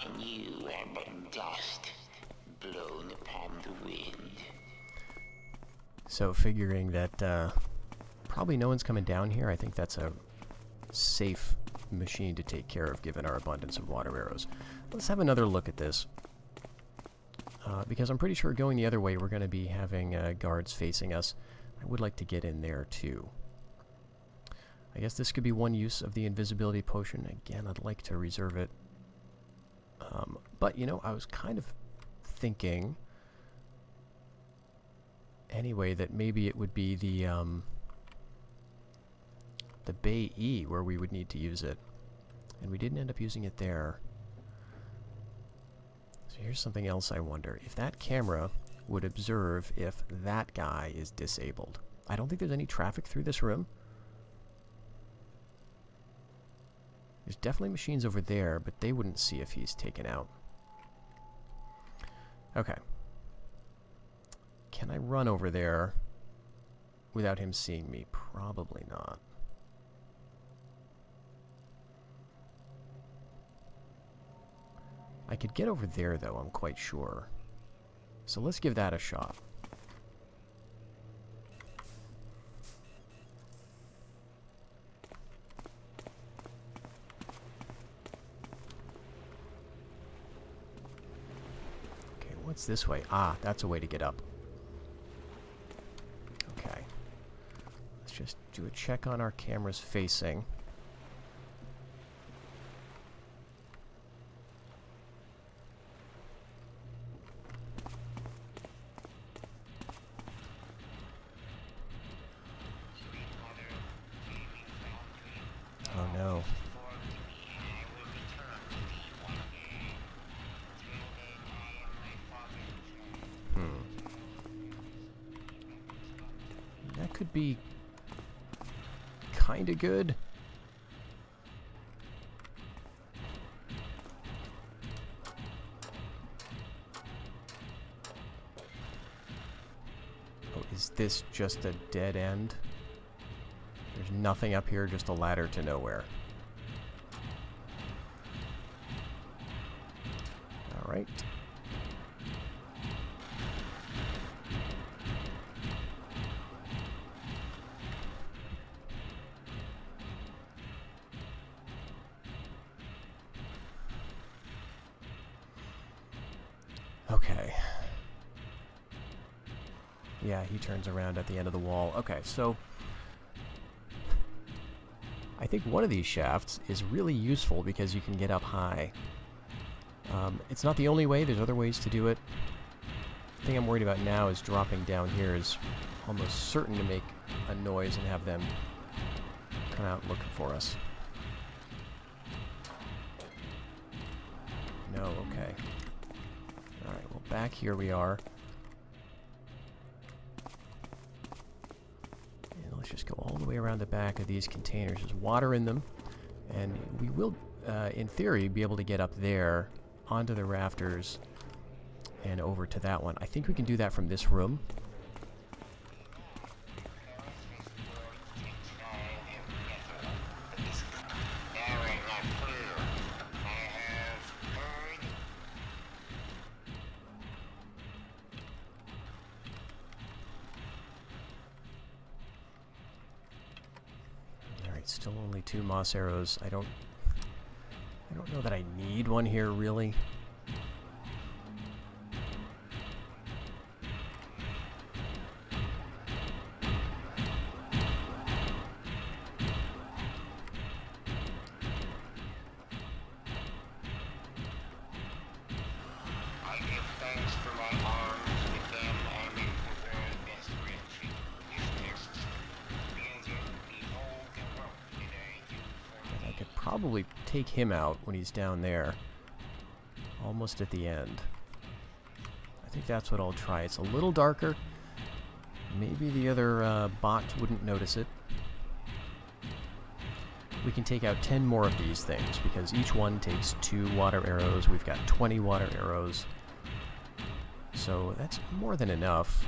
And you are but dust blown upon the wind. So figuring that probably no one's coming down here, I think that's a safe machine to take care of given our abundance of water arrows. Let's have another look at this. Because I'm pretty sure going the other way we're going to be having guards facing us. I would like to get in there too. I guess this could be one use of the invisibility potion. Again, I'd like to reserve it. But, you know, I was kind of thinking anyway that maybe it would be the the Bay E where we would need to use it. And we didn't end up using it there. So here's something else I wonder. If that camera would observe if that guy is disabled. I don't think there's any traffic through this room. There's definitely machines over there, but they wouldn't see if he's taken out. Okay. Can I run over there without him seeing me? Probably not. I could get over there, though, I'm quite sure. So let's give that a shot. Okay, what's this way? Ah, that's a way to get up. Okay. Let's just do a check on our cameras facing. Oh no. That could be kinda good. Oh, is this just a dead end? There's nothing up here, just a ladder to nowhere. Alright. Okay. Yeah, he turns around at the end of the wall. Okay, so I think one of these shafts is really useful because you can get up high. It's not the only way, there's other ways to do it. The thing I'm worried about now is dropping down here is almost certain to make a noise and have them come out looking for us. No, okay. Alright, well back here we are. And let's just go all the way around the back of these containers. There's water in them. And we will, in theory, be able to get up there onto the rafters and over to that one. I think we can do that from this room. Alright, still only 2 moss arrows. I don't know that I need one here, really. I give thanks for my arms. With them I make the very best retreat. This text begins with, behold the work today you And I could probably take him out when he's down there. Almost at the end. I think that's what I'll try. It's a little darker. Maybe the other bots wouldn't notice it. We can take out 10 more of these things because each one takes 2 water arrows. We've got 20 water arrows. So that's more than enough.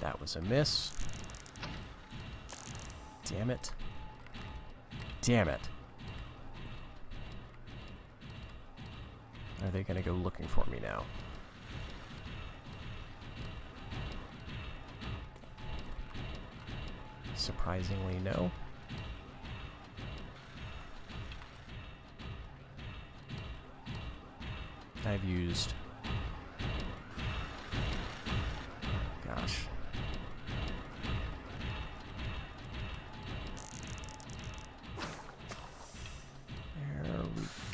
That was a miss. Damn it. Damn it. Are they gonna go looking for me now? Surprisingly, no. I've used... Oh, gosh.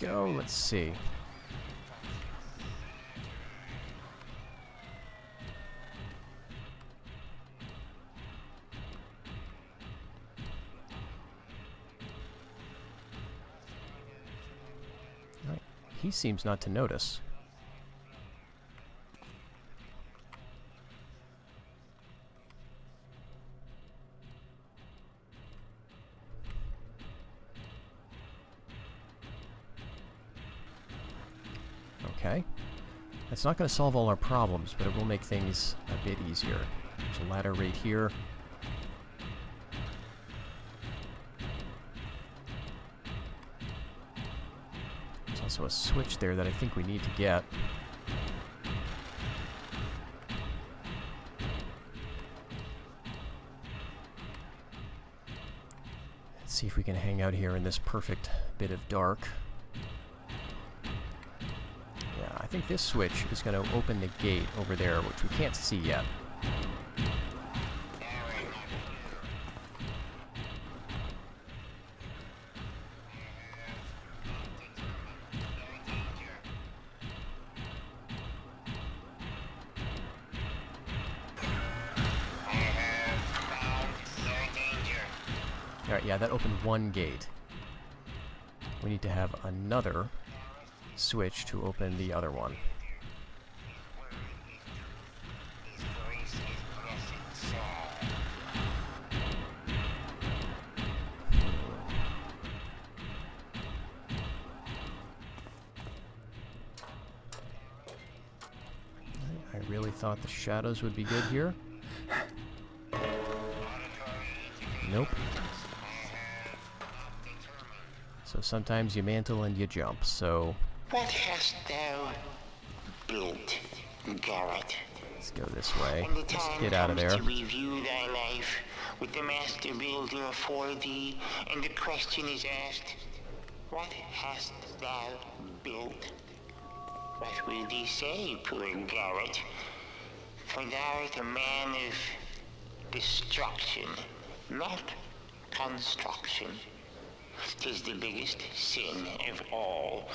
go. Let's see. All right. He seems not to notice. Okay. That's not going to solve all our problems, but it will make things a bit easier. There's a ladder right here. There's also a switch there that I think we need to get. Let's see if we can hang out here in this perfect bit of dark. I think this switch is going to open the gate over there, which we can't see yet. Alright, yeah, that opened one gate. We need to have another switch to open the other one. I really thought the shadows would be good here. Nope. So sometimes you mantle and you jump, so... What hast thou built, Garrett? Let's go this way. When the Let's time get out of comes there. to review thy life with the master builder for thee, and the question is asked, what hast thou built? What will thee say, poor Garrett? For thou art a man of destruction, not construction. 'Tis the biggest sin of all.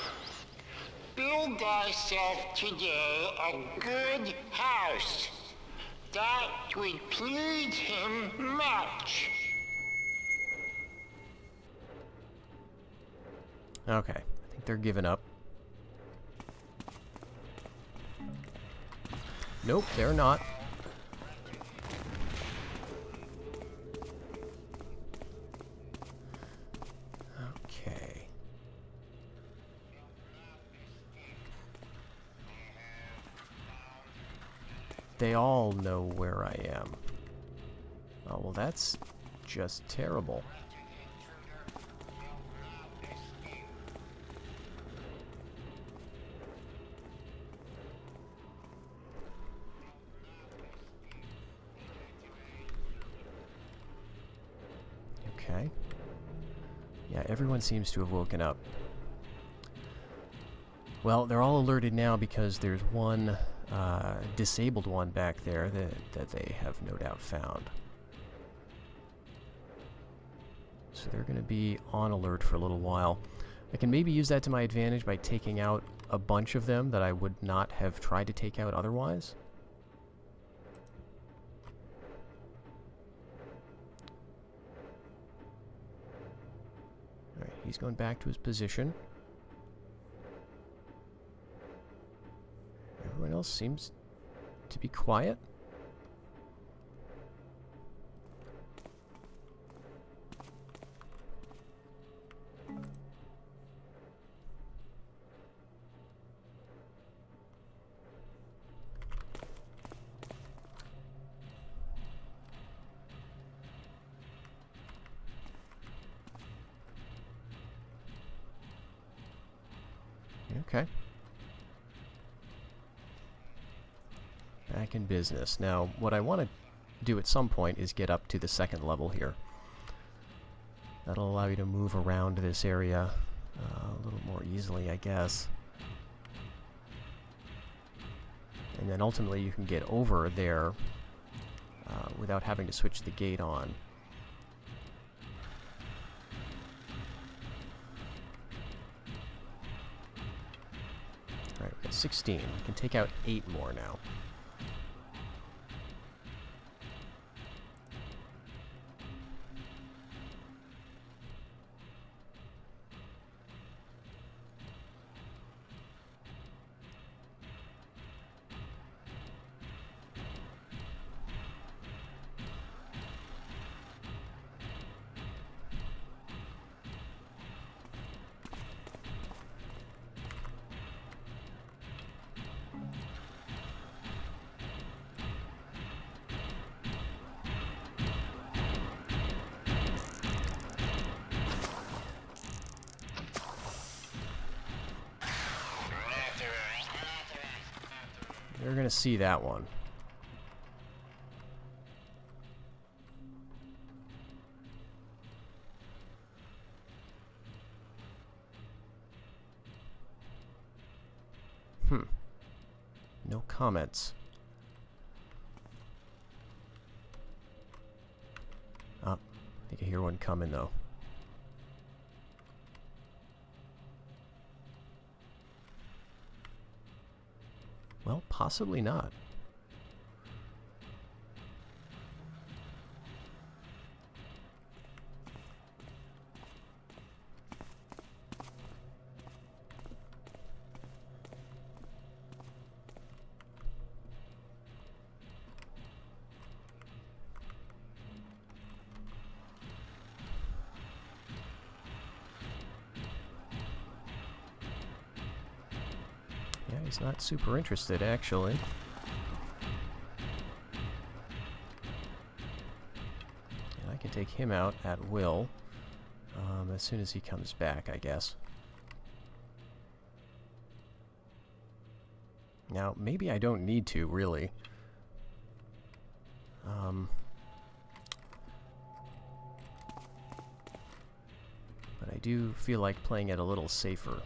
Build thyself today a good house. That would please him much. Okay, I think they're giving up. Nope, they're not. Okay. They all know where I am. Oh, well, that's just terrible. Okay. Yeah, everyone seems to have woken up. Well, they're all alerted now because there's one disabled one back there that they have no doubt found. So they're going to be on alert for a little while. I can maybe use that to my advantage by taking out a bunch of them that I would not have tried to take out otherwise. Alright, he's going back to his position. Everyone else seems to be quiet. Okay. Back in business. Now, what I want to do at some point is get up to the second level here. That'll allow you to move around this area a little more easily, I guess. And then ultimately you can get over there without having to switch the gate on. Got 16. We can take out 8 more now. They're gonna see that one. No comments. Ah, I think I hear one coming though. Well, possibly not. Yeah, he's not super interested, actually. And I can take him out at will as soon as he comes back, I guess. Now, maybe I don't need to, really. But I do feel like playing it a little safer.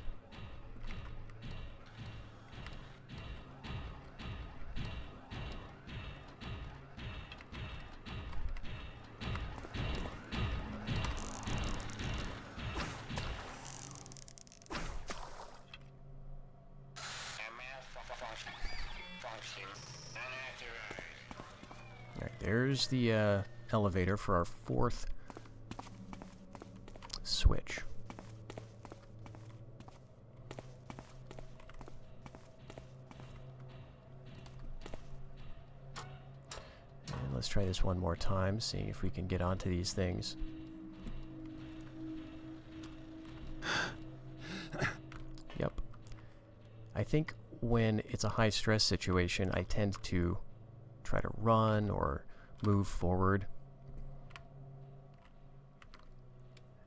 Alright, there's the elevator for our 4th switch. And let's try this one more time, seeing if we can get onto these things. Yep. I think when it's a high-stress situation, I tend to try to run or move forward.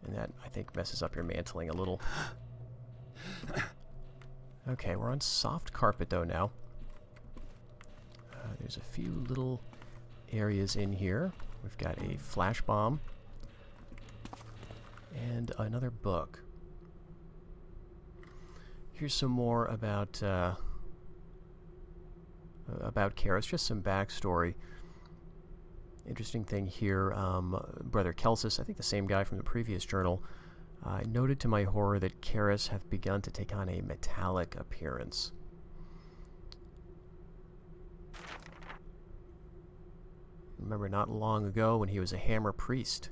And that, I think, messes up your mantling a little. Okay, we're on soft carpet, though, now. There's a few little areas in here. We've got a flash bomb. And another book. Here's some more about Karis, just some backstory. Interesting thing here, Brother Kelsis, I think the same guy from the previous journal, noted to my horror that Karis have begun to take on a metallic appearance. Remember not long ago when he was a hammer priest.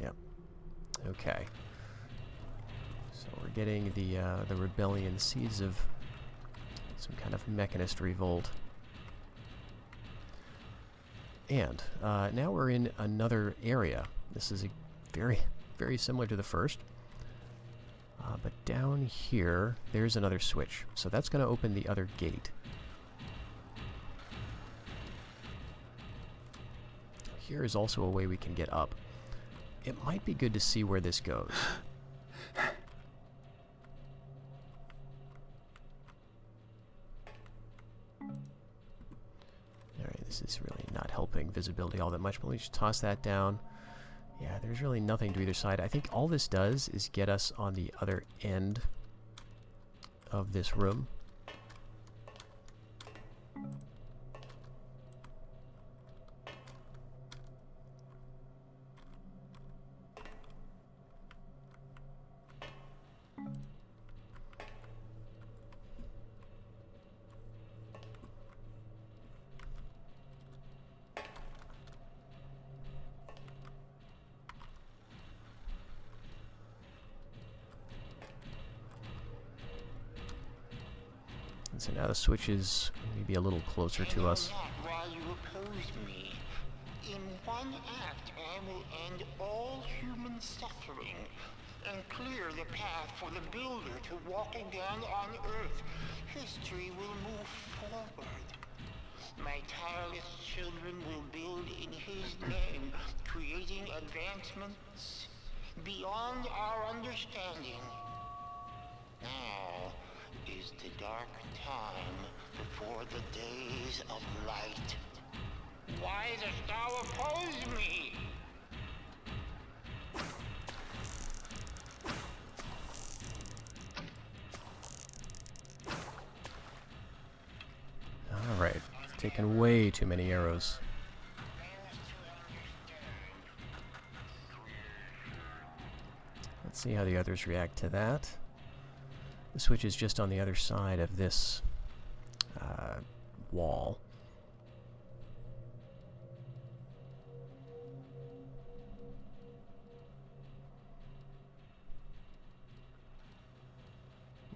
Yep. Okay. So we're getting the rebellion seeds of some kind of mechanist revolt. And now we're in another area. This is very, very similar to the first. But down here, there's another switch. So that's going to open the other gate. Here is also a way we can get up. It might be good to see where this goes. Alright, this is really not helping visibility all that much, but we should toss that down. Yeah, there's really nothing to either side. I think all this does is get us on the other end of this room. so now the switch is maybe a little closer to us. Not why you oppose me. In one act, I will end all human suffering and clear the path for the Builder to walk again on Earth. History will move forward. My tireless children will build in his name, creating advancements beyond our understanding. Now is the dark time before the days of light. Why dost thou oppose me? Alright, taken way too many arrows. Let's see how the others react to that. The switch is just on the other side of this wall.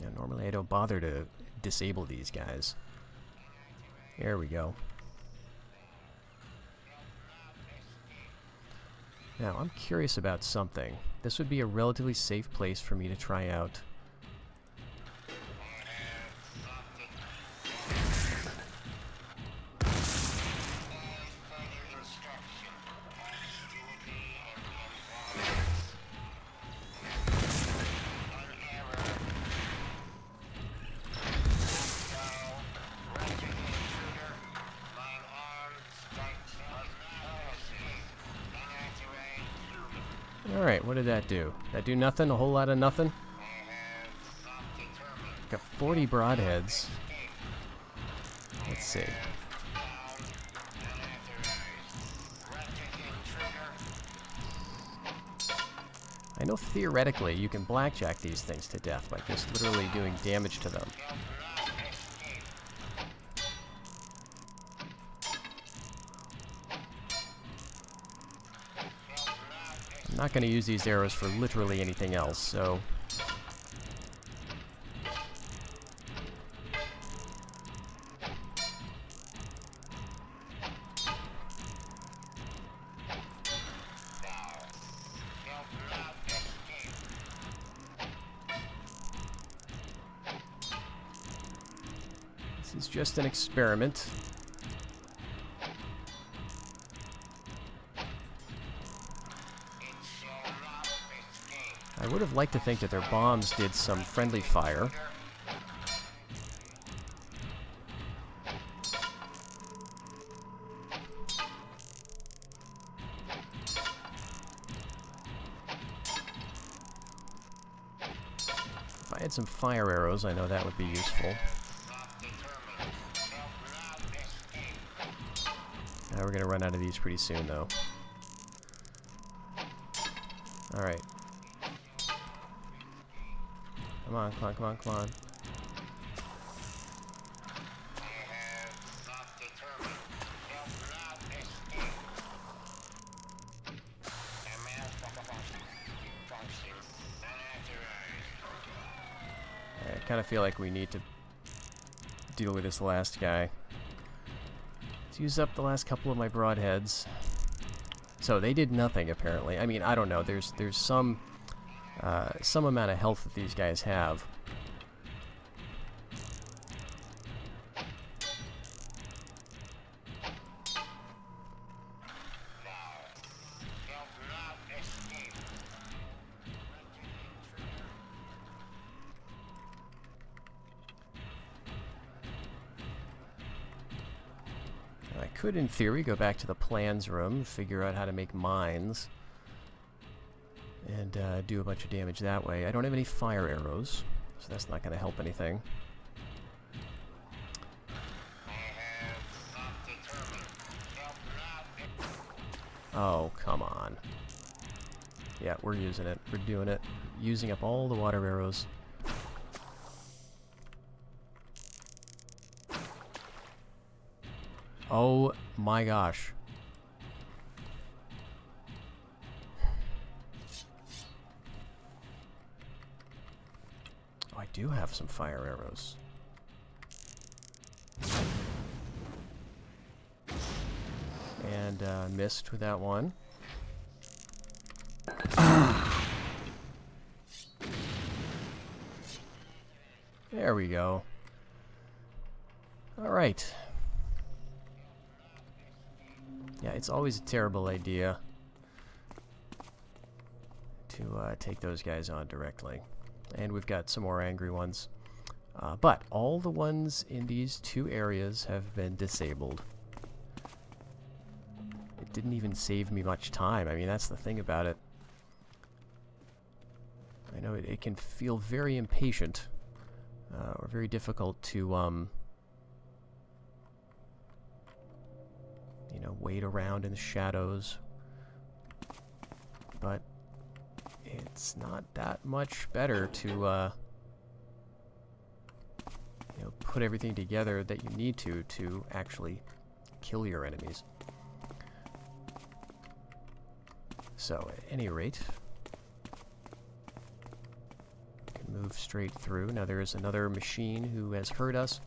Now, normally I don't bother to disable these guys. There we go. Now, I'm curious about something. This would be a relatively safe place for me to try out. Alright, what did that do? That do nothing? A whole lot of nothing? Got 40 broadheads. Let's see. I know theoretically you can blackjack these things to death by just literally doing damage to them. I'm not going to use these arrows for literally anything else, so... This is just an experiment. I would have liked to think that their bombs did some friendly fire. If I had some fire arrows, I know that would be useful. Now we're going to run out of these pretty soon, though. Alright. Come on, come on, come on, come on. I kind of feel like we need to deal with this last guy. Let's use up the last couple of my broadheads. So they did nothing, apparently. I mean, I don't know. There's some amount of health that these guys have. I could, in theory, go back to the plans room, figure out how to make mines, and do a bunch of damage that way. I don't have any fire arrows, so that's not going to help anything. Oh, come on. Yeah, we're using it. We're doing it. Using up all the water arrows. Oh my gosh. Oh, I do have some fire arrows. And missed with that one. There we go. All right. Yeah, it's always a terrible idea to take those guys on directly. And we've got some more angry ones. But all the ones in these two areas have been disabled. It didn't even save me much time. I mean, that's the thing about it. I know it can feel very impatient or very difficult to, you know, wait around in the shadows. But it's not that much better to, you know, put everything together that you need to actually kill your enemies. So, at any rate, we can move straight through. Now there is another machine who has heard us.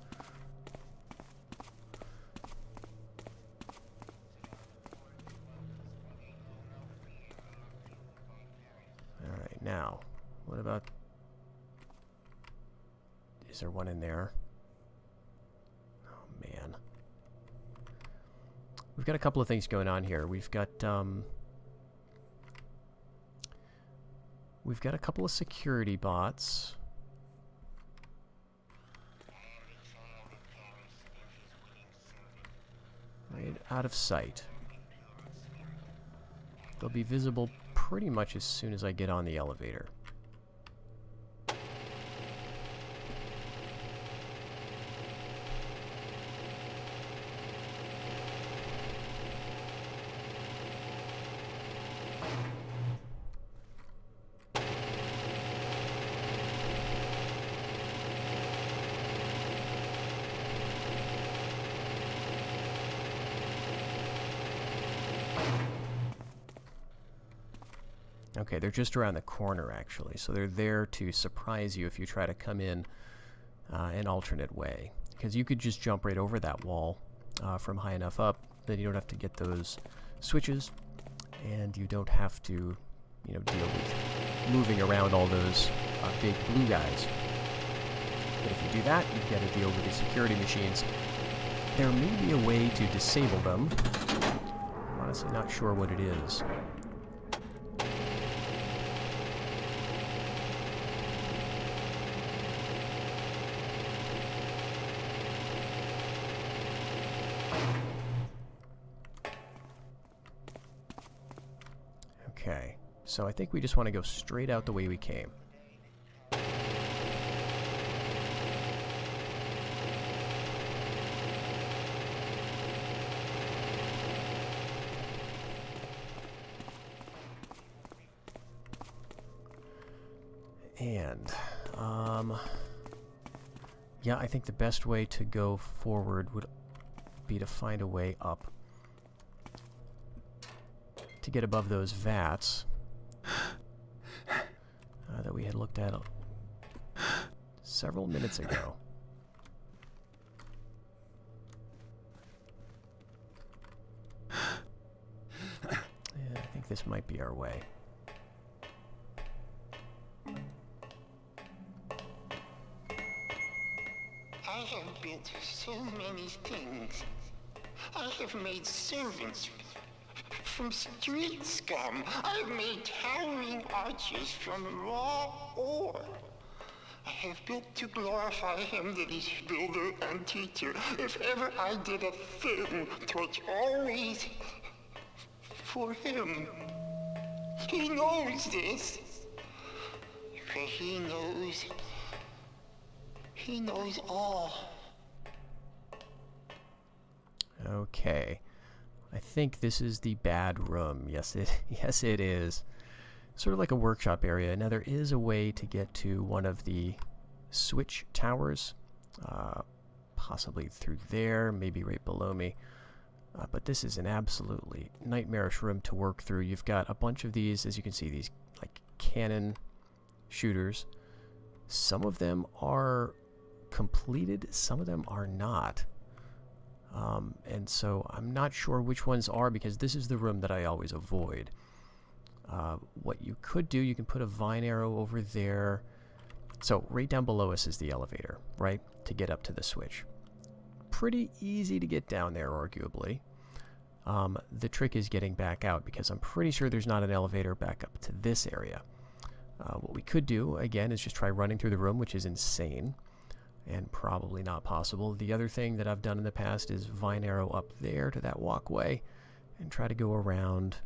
Alright, now, what about... Is there one in there? Oh, man. We've got a couple of things going on here. We've got a couple of security bots. Right out of sight. They'll be visible pretty much as soon as I get on the elevator. Okay, they're just around the corner, actually, so they're there to surprise you if you try to come in an alternate way. Because you could just jump right over that wall from high enough up, then you don't have to get those switches, and you don't have to, you know, deal with moving around all those big blue guys. But if you do that, you've got to deal with the security machines. There may be a way to disable them. I'm honestly not sure what it is. Okay, so I think we just want to go straight out the way we came. And, yeah, I think the best way to go forward would be to find a way up to get above those vats that we had looked at several minutes ago. Yeah, I think this might be our way. I have built so many things. I have made servants from street scum. I have made towering arches from raw ore. I have built to glorify him that is builder and teacher. If ever I did a thing, 'twas always for him. He knows this. For he knows all. Okay. I think this is the bad room. Yes, it is. Sort of like a workshop area. Now, there is a way to get to one of the switch towers. Possibly through there, maybe right below me. But this is an absolutely nightmarish room to work through. You've got a bunch of these, as you can see, these like cannon shooters. Some of them are completed, some of them are not. And so I'm not sure which ones are, because this is the room that I always avoid. What you could do, you can put a vine arrow over there. So right down below us is the elevator, right? To get up to the switch. Pretty easy to get down there, arguably. The trick is getting back out, because I'm pretty sure there's not an elevator back up to this area. What we could do, again, is just try running through the room, which is insane and probably not possible. The other thing that I've done in the past is vine arrow up there to that walkway and try to go around.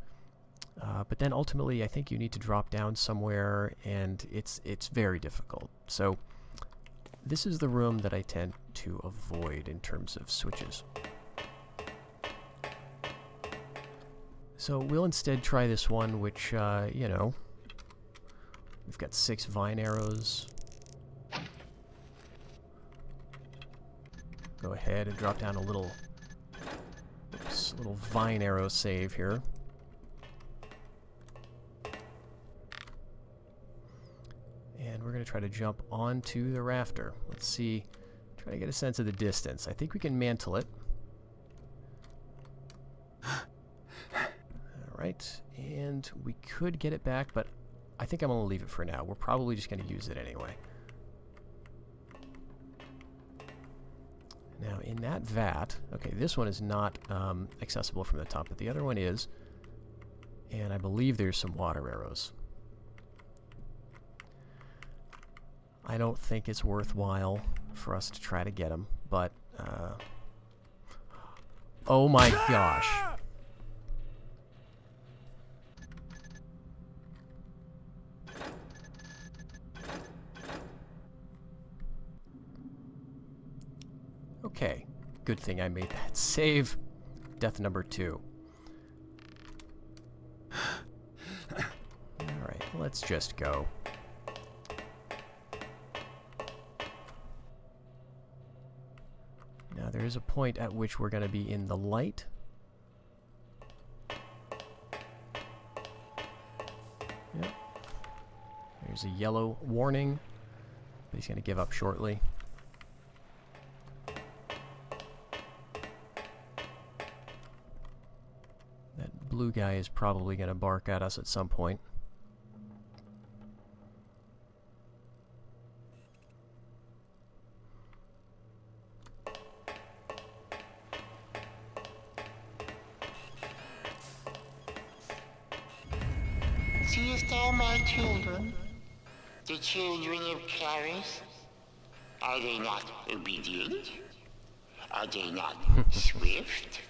But then ultimately, I think you need to drop down somewhere, and it's very difficult. So this is the room that I tend to avoid in terms of switches. So we'll instead try this one, which, you know, we've got 6 vine arrows. Go ahead and drop down a little, little vine arrow save here. And we're going to try to jump onto the rafter. Let's see, try to get a sense of the distance. I think we can mantle it. Alright, and we could get it back, but I think I'm going to leave it for now. We're probably just going to use it anyway. Now, in that vat, okay, this one is not accessible from the top, but the other one is, and I believe there's some water arrows. I don't think it's worthwhile for us to try to get them, but, oh my gosh. Okay, good thing I made that save. Death number 2. Alright, let's just go. Now there is a point at which we're going to be in the light. Yep. There's a yellow warning, but he's going to give up shortly. Blue guy is probably going to bark at us at some point. Seest thou my children? The children of Caris? Are they not obedient? Are they not swift?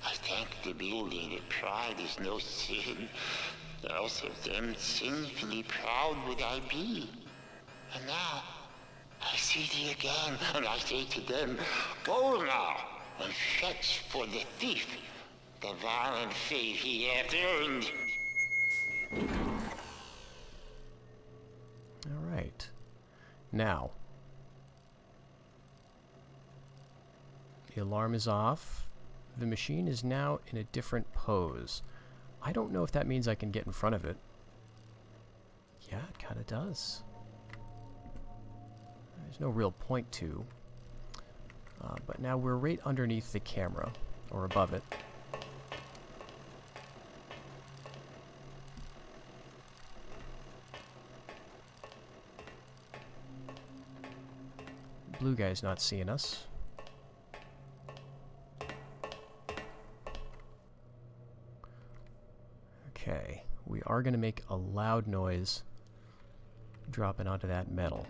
I thank the building that pride is no sin, else of them sinfully proud would I be. And now, I see thee again, and I say to them, go now, and fetch for the thief the violent fate he hath earned. Alright. Now, the alarm is off. The machine is now in a different pose. I don't know if that means I can get in front of it. Yeah, it kind of does. There's no real point to. But now we're right underneath the camera, or above it. Blue guy's not seeing us. Okay, we are going to make a loud noise dropping onto that metal.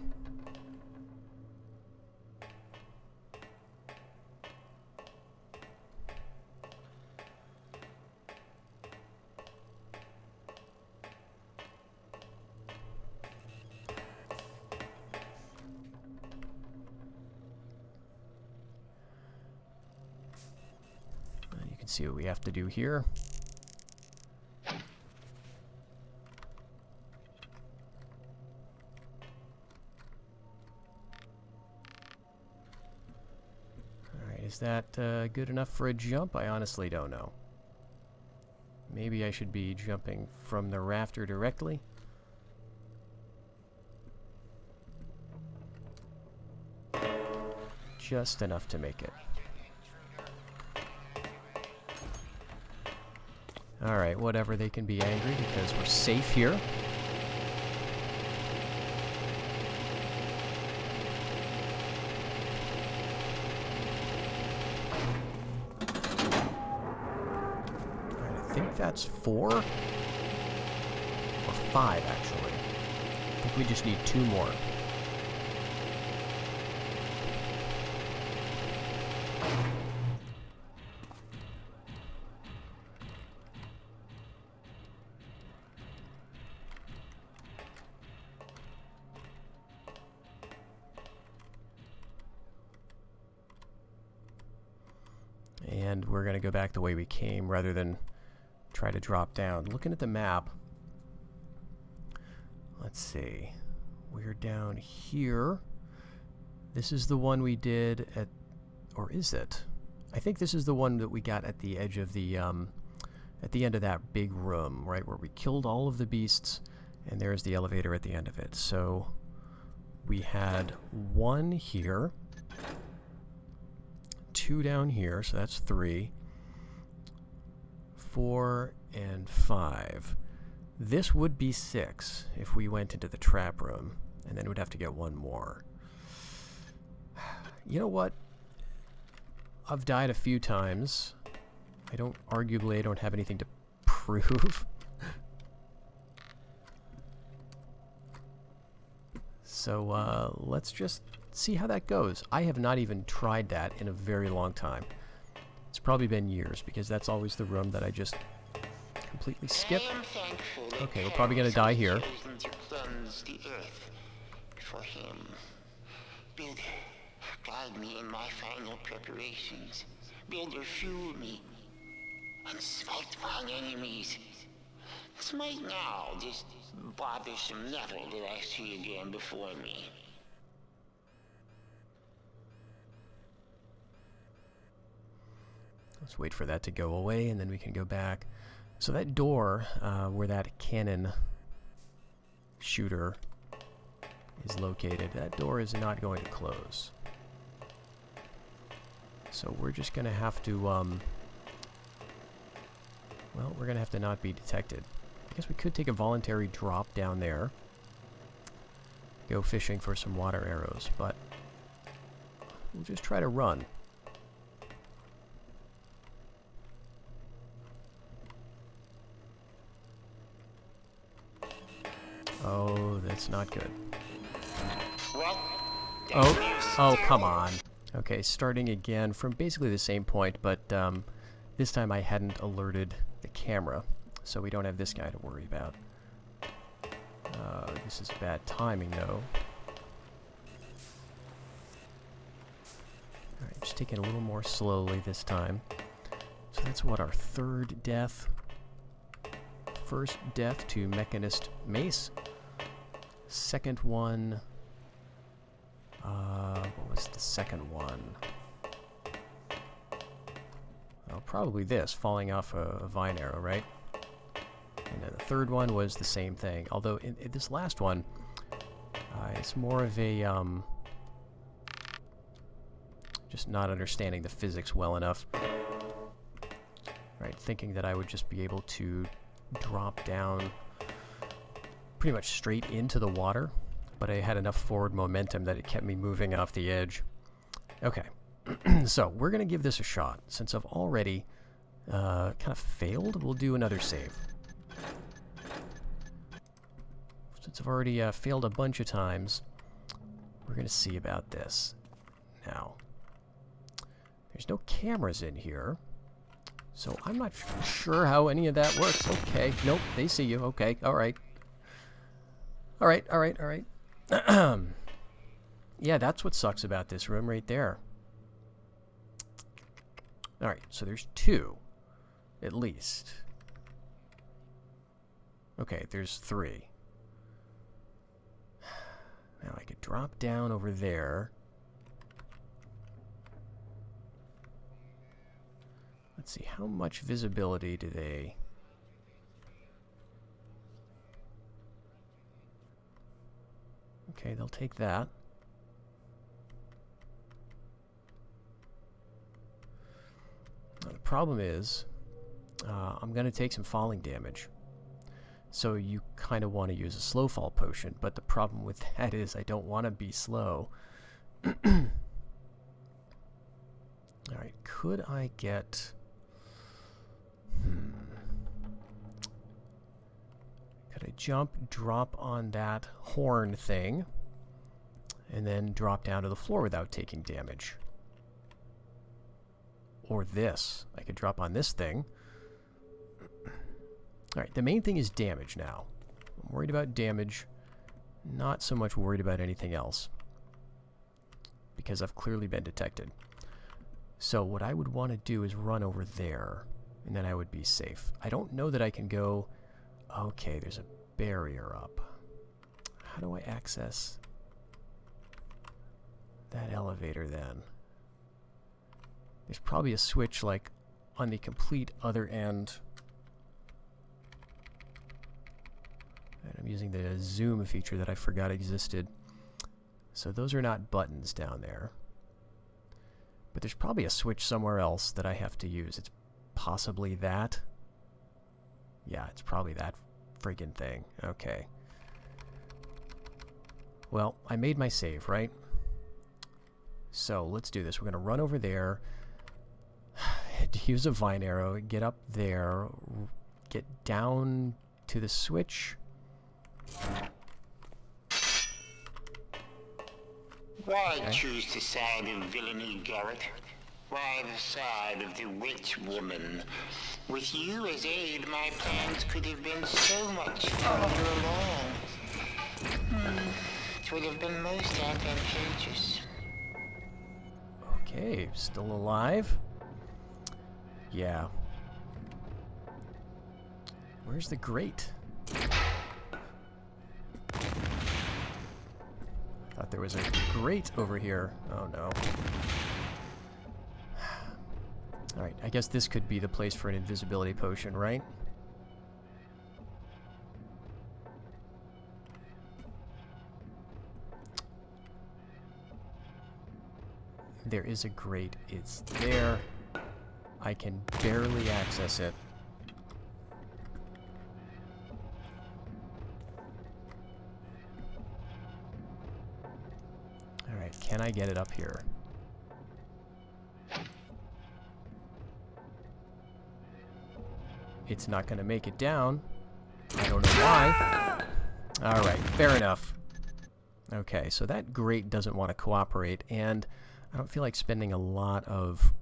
And you can see what we have to do here. Is that good enough for a jump? I honestly don't know. Maybe I should be jumping from the rafter directly. Just enough to make it. Alright, whatever, they can be angry because we're safe here. Alright, I think that's 4? Or 5, actually. I think we just need 2 more. And we're going to go back the way we came rather than try to drop down. Looking at the map, let's see. We're down here. This is the one we did at... Or is it? I think this is the one that we got at the edge of the... at the end of that big room, right? Where we killed all of the beasts. And there's the elevator at the end of it. So we had 1 here. 2 down here, so that's 3. 4 and 5. This would be 6 if we went into the trap room, and then we'd have to get 1 more. You know what? I've died a few times. I don't have anything to prove. So let's just see how that goes. I have not even tried that in a very long time. It's probably been years, because that's always the room that I just completely skip. Okay, we're probably going to die here. For him. Builder, guide me in my final preparations. Builder, fuel me. And smite mine enemies. Smite now this bothersome nettle that I see again before me. Let's wait for that to go away, and then we can go back. So that door, where that cannon shooter is located, that door is not going to close. So we're just going to have to, well, we're going to have to not be detected. I guess we could take a voluntary drop down there. Go fishing for some water arrows, but we'll just try to run. Oh, that's not good. Oh, come on. Okay, starting again from basically the same point, but this time I hadn't alerted the camera, so we don't have this guy to worry about. This is bad timing, though. Alright, just taking it a little more slowly this time. So that's what, our 3rd death? First death to Mechanist Mace. Second one... what was the second one? Oh, probably this, falling off a vine arrow, right? And then the 3rd one was the same thing. Although in this last one, it's more of a just not understanding the physics well enough. Right, thinking that I would just be able to drop down pretty much straight into the water, but I had enough forward momentum that it kept me moving off the edge. Okay, so we're going to give this a shot. Since I've already kind of failed, we'll do another save. Since I've already failed a bunch of times, we're going to see about this. Now, there's no cameras in here, so I'm not sure how any of that works. Okay, nope, they see you. Okay, alright. Alright. Yeah, that's what sucks about this room right there. Alright, so there's 2, at least. Okay, there's 3. Now I could drop down over there. Let's see, how much visibility do they... Okay, they'll take that. Now, the problem is, I'm going to take some falling damage. So you kind of want to use a slow fall potion, but the problem with that is I don't want to be slow. Alright, could I get... Could I jump, drop on that horn thing, and then drop down to the floor without taking damage? Or this. I could drop on this thing. Alright, the main thing is damage now. I'm worried about damage, not so much worried about anything else, because I've clearly been detected. So what I would want to do is run over there, and then I would be safe. I don't know that I can go... Okay, there's a barrier up. How do I access that elevator then? There's probably a switch, like, on the complete other end. And I'm using the zoom feature that I forgot existed. So those are not buttons down there. But there's probably a switch somewhere else that I have to use. It's possibly that. Yeah, it's probably that friggin' thing. Okay. Well, I made my save, right? So let's do this. We're going to run over there. Use a vine arrow. Get up there. Get down to the switch. Why choose the side of villainy, Garrett? Why the side of the witch woman? With you as aid, my plans could have been so much further along. It would have been most advantageous. Okay, still alive? Yeah. Where's the grate? Thought there was a grate over here. Oh no. Alright, I guess this could be the place for an invisibility potion, right? There is a grate. It's there. I can barely access it. Alright, can I get it up here? It's not going to make it down. I don't know why. Alright, fair enough. Okay, so that grate doesn't want to cooperate, and I don't feel like spending a lot of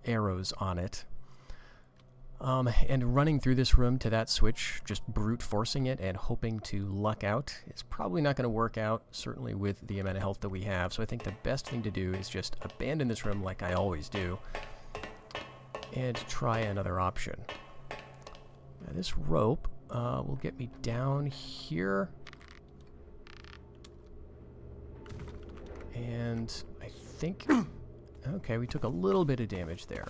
arrows on it. And running through this room to that switch, just brute forcing it and hoping to luck out, is probably not going to work out, certainly with the amount of health that we have. So I think the best thing to do is just abandon this room like I always do, and try another option. Now, this rope will get me down here. And I think... Okay, we took a little bit of damage there.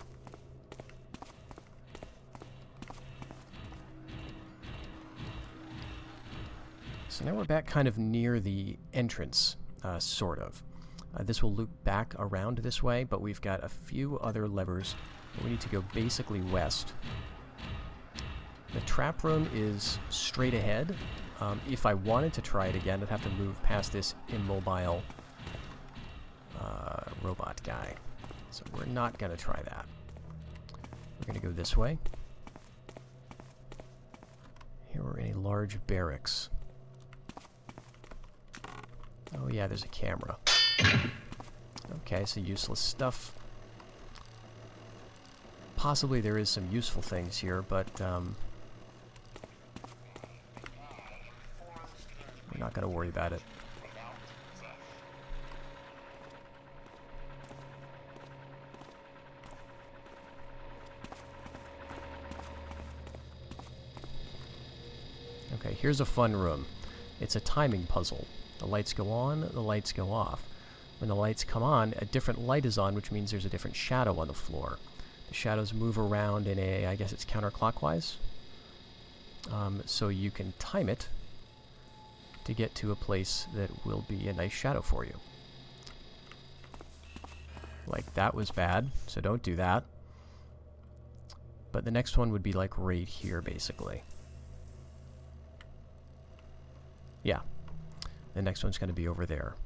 So now we're back kind of near the entrance, sort of. This will loop back around this way, but we've got a few other levers. We need to go basically west. The trap room is straight ahead. If I wanted to try it again, I'd have to move past this immobile robot guy. So we're not going to try that. We're going to go this way. Here we're in a large barracks. Oh yeah, there's a camera. Okay, so useless stuff. Possibly there is some useful things here, but we're not going to worry about it. Okay, here's a fun room. It's a timing puzzle. The lights go on, the lights go off. When the lights come on, a different light is on, which means there's a different shadow on the floor. The shadows move around in a, I guess it's counterclockwise. So you can time it to get to a place that will be a nice shadow for you. Like, that was bad, so don't do that. But the next one would be like right here, basically. Yeah. The next one's going to be over there.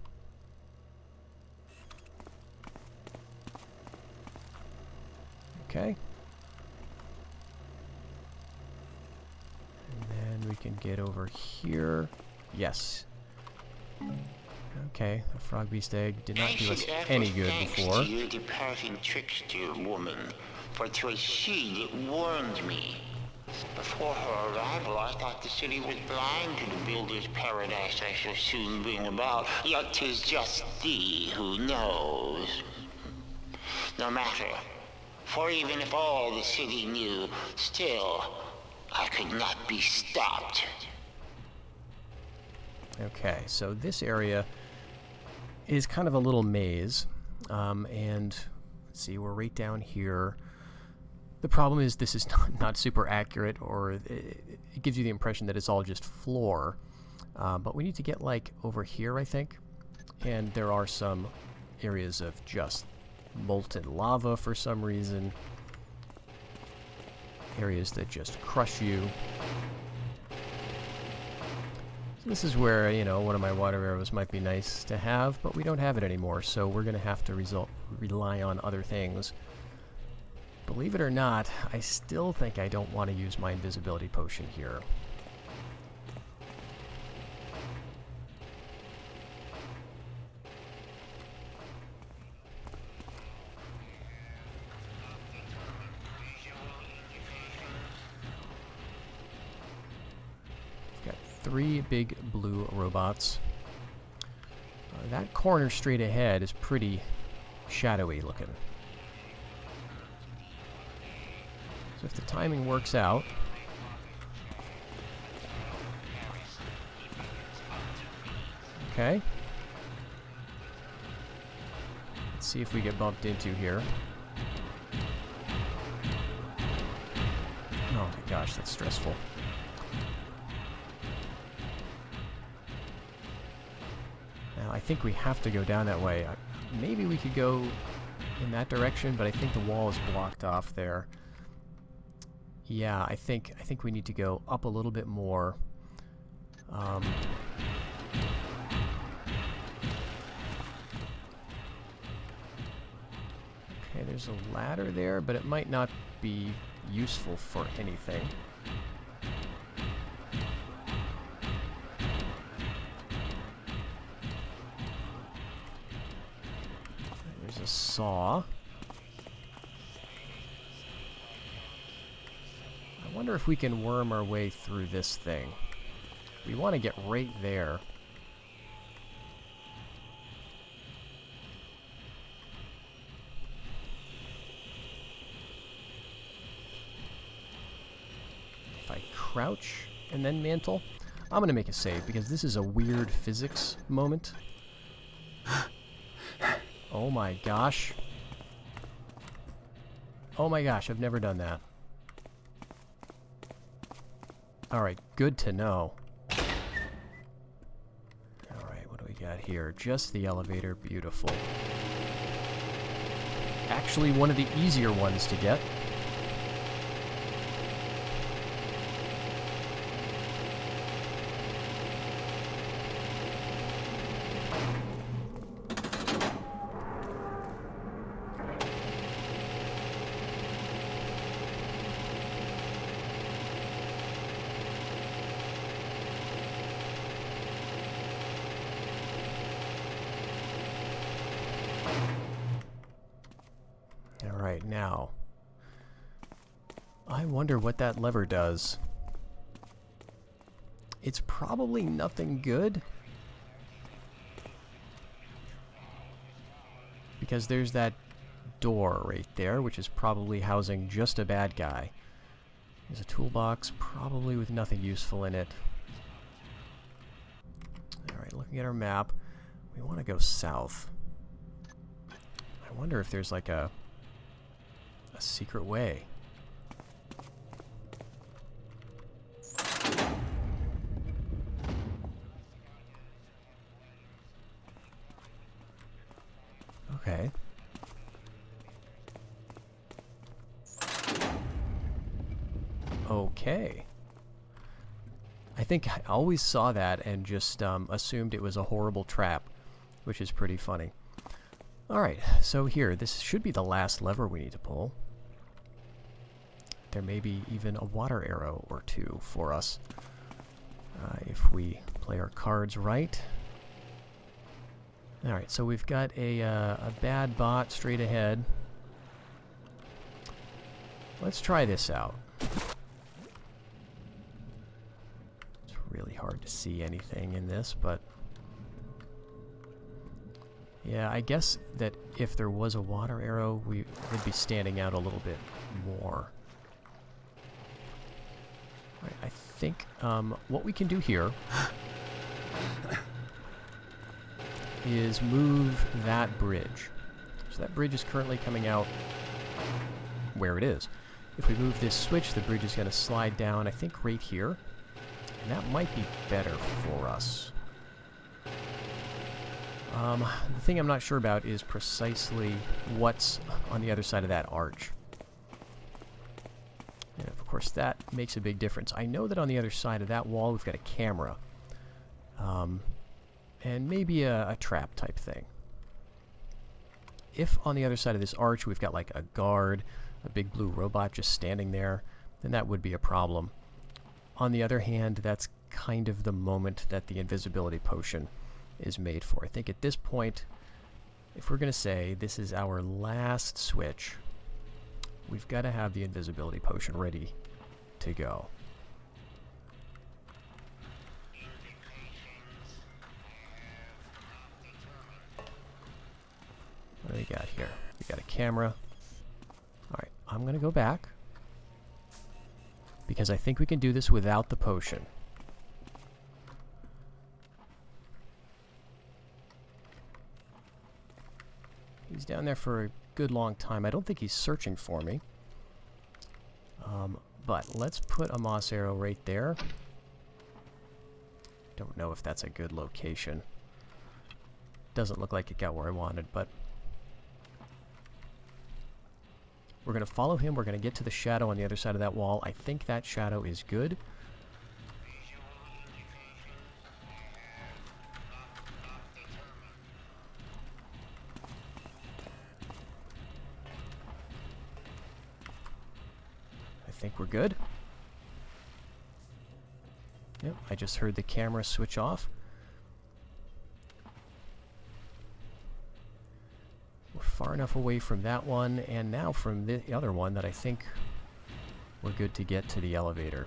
Okay. And then we can get over here. Yes. Okay, the frog beast egg did not do us any good before. To you, departing trickster woman, for 'twas she that warned me. Before her arrival, I thought the city was blind to the builder's paradise I shall soon bring about. Yet 'tis just thee who knows. No matter, for even if all the city knew, still I could not be stopped. Okay, so this area is kind of a little maze, and let's see, we're right down here. The problem is this is not super accurate, or it gives you the impression that it's all just floor, but we need to get like over here, I think, and there are some areas of just molten lava for some reason, areas that just crush you. This is where, you know, one of my water arrows might be nice to have, but we don't have it anymore, so we're going to have to rely on other things. Believe it or not, I still think I don't want to use my invisibility potion here. Three big blue robots. That corner straight ahead is pretty shadowy looking. So if the timing works out... Okay. Let's see if we get bumped into here. Oh my gosh, that's stressful. I think we have to go down that way. Maybe we could go in that direction, but I think the wall is blocked off there. Yeah, I think we need to go up a little bit more. Okay, there's a ladder there, but it might not be useful for anything. There's a saw. I wonder if we can worm our way through this thing. We want to get right there. If I crouch and then mantle, I'm going to make a save because this is a weird physics moment. Oh my gosh. Oh my gosh, I've never done that. Alright, good to know. Alright, what do we got here? Just the elevator, beautiful. Actually, one of the easier ones to get. Alright, now, I wonder what that lever does. It's probably nothing good. Because there's that door right there, which is probably housing just a bad guy. There's a toolbox, probably with nothing useful in it. Alright, looking at our map, we want to go south. I wonder if there's like a secret way. Okay. Okay. I think I always saw that and just assumed it was a horrible trap, which is pretty funny. Alright, so here, this should be the last lever we need to pull. There may be even a water arrow or two for us if we play our cards right. Alright, so we've got a bad bot straight ahead. Let's try this out. It's really hard to see anything in this, but... yeah, I guess that if there was a water arrow, we would be standing out a little bit more. Right, I think what we can do here is move that bridge. So that bridge is currently coming out where it is. If we move this switch, the bridge is going to slide down, I think, right here. And that might be better for us. The thing I'm not sure about is precisely what's on the other side of that arch. And of course, that makes a big difference. I know that on the other side of that wall, we've got a camera. And maybe a trap type thing. If on the other side of this arch, we've got like a guard, a big blue robot just standing there, then that would be a problem. On the other hand, that's kind of the moment that the invisibility potion is made for. I think at this point, if we're going to say this is our last switch, we've got to have the invisibility potion ready to go. What do we got here? We got a camera. Alright, I'm going to go back because I think we can do this without the potion. He's down there for a good long time. I don't think he's searching for me. But let's put a moss arrow right there. Don't know if that's a good location. Doesn't look like it got where I wanted, but... we're going to follow him. We're going to get to the shadow on the other side of that wall. I think that shadow is good. I think we're good. Yep, I just heard the camera switch off. We're far enough away from that one, and now from the other one that I think we're good to get to the elevator.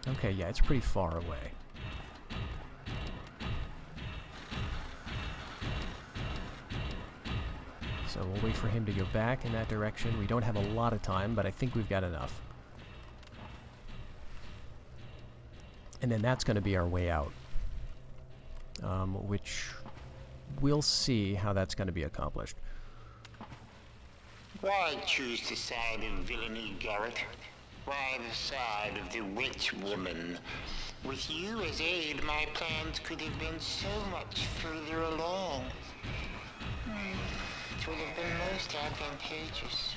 Okay, yeah, it's pretty far away. So we'll wait for him to go back in that direction. We don't have a lot of time, but I think we've got enough. And then that's going to be our way out. Which we'll see how that's going to be accomplished. Why choose the side of villainy, Garrett? Why the side of the witch woman? With you as aid, my plans could have been so much further along. It would have been most advantageous.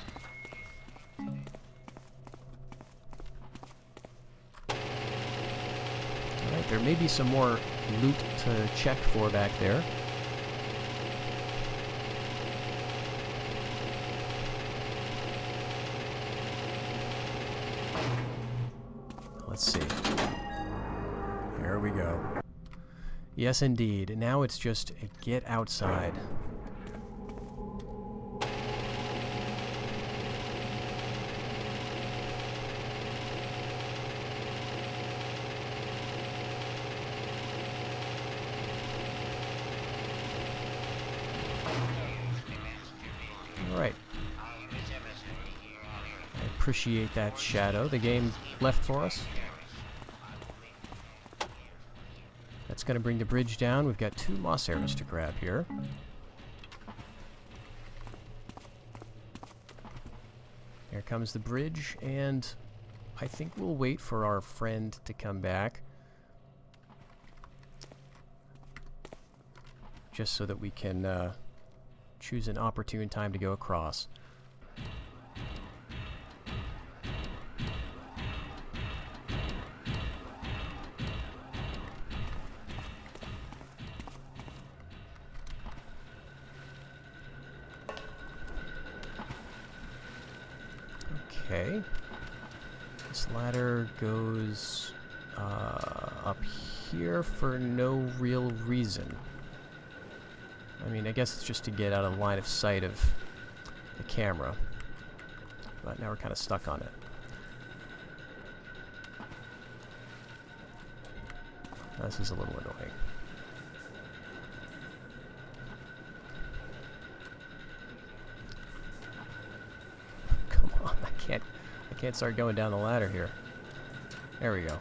Alright, there may be some more loot to check for back there. Let's see. There we go. Yes, indeed. Now it's just a get outside. Alright. I appreciate that shadow the game left for us. That's going to bring the bridge down. We've got 2 moss arrows to grab here. Here comes the bridge, and I think we'll wait for our friend to come back. just so that we can choose an opportune time to go across. Okay. This ladder goes up here for no real reason. I mean, I guess it's just to get out of line of sight of the camera. But now we're kind of stuck on it. This is a little annoying. Come on, I can't start going down the ladder here. There we go.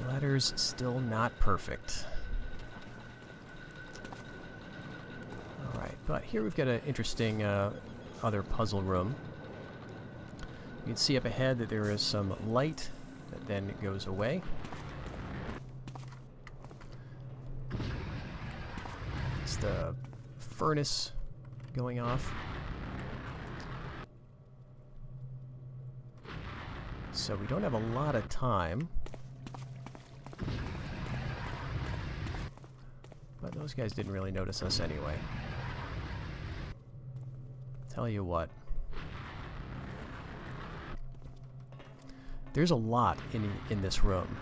Ladder's still not perfect. Alright, but here we've got an interesting other puzzle room. You can see up ahead that there is some light that then goes away. It's the furnace going off. So we don't have a lot of time. But those guys didn't really notice us anyway. Tell you what. There's a lot in this room.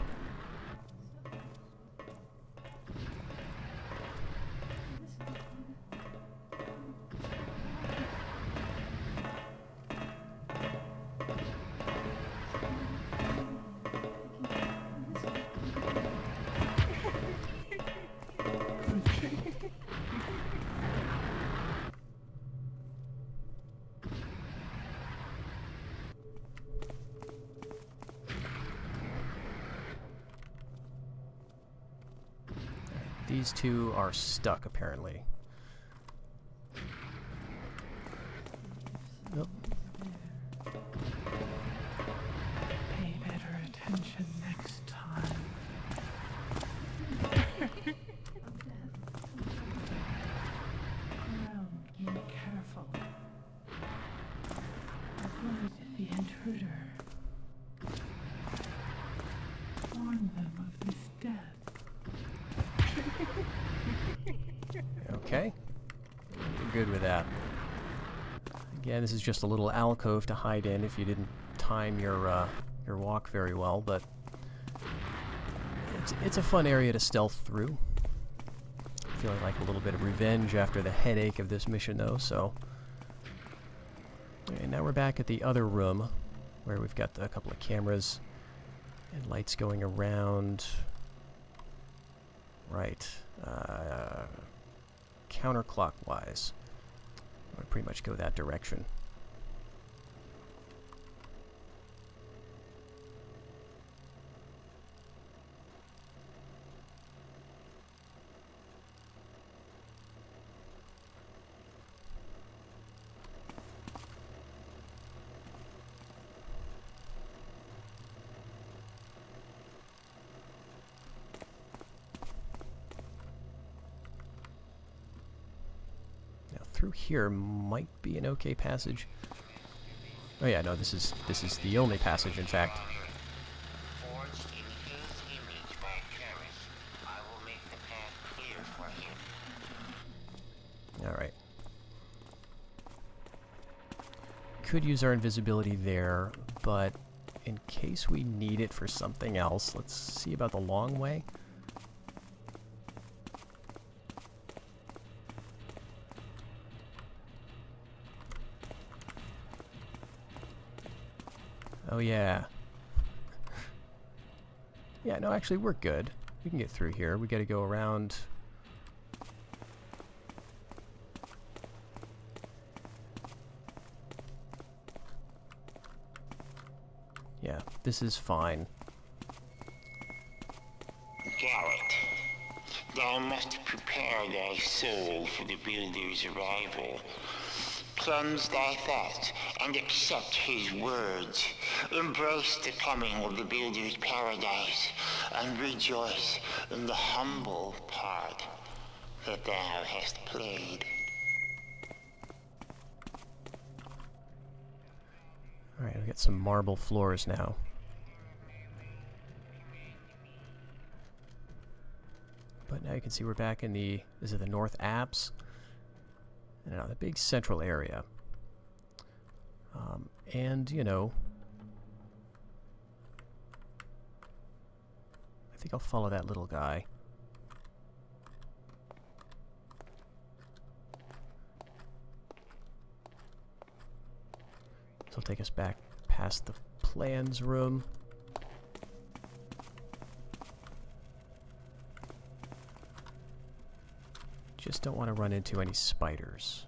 These two are stuck, apparently. Nope. Pay better attention next time. Be careful. Avoid the intruder. Warn them of this death. Okay. We're good with that. Again, this is just a little alcove to hide in if you didn't time your walk very well, but it's a fun area to stealth through. Feeling like a little bit of revenge after the headache of this mission, though, so... And now we're back at the other room, where we've got a couple of cameras and lights going around. Right. Counterclockwise. I want to pretty much go that direction. Through here might be an okay passage. Oh yeah, no, this is the only passage, in fact. Forged in his image by Karis, I will make the path clear for him. Alright. Could use our invisibility there, but in case we need it for something else, let's see about the long way. Oh yeah. Yeah, no, actually we're good. We can get through here. We gotta go around. Yeah, this is fine. Garrett, thou must prepare thy soul for the builder's arrival. cleanse thy thoughts and accept his words. Embrace the coming of the builder's paradise and rejoice in the humble part that thou hast played. Alright, we got some marble floors now. But now you can see we're back in the, is it the North Apse? Now, the big central area. And, you know, I think I'll follow that little guy. This will take us back past the plans room. Just don't want to run into any spiders.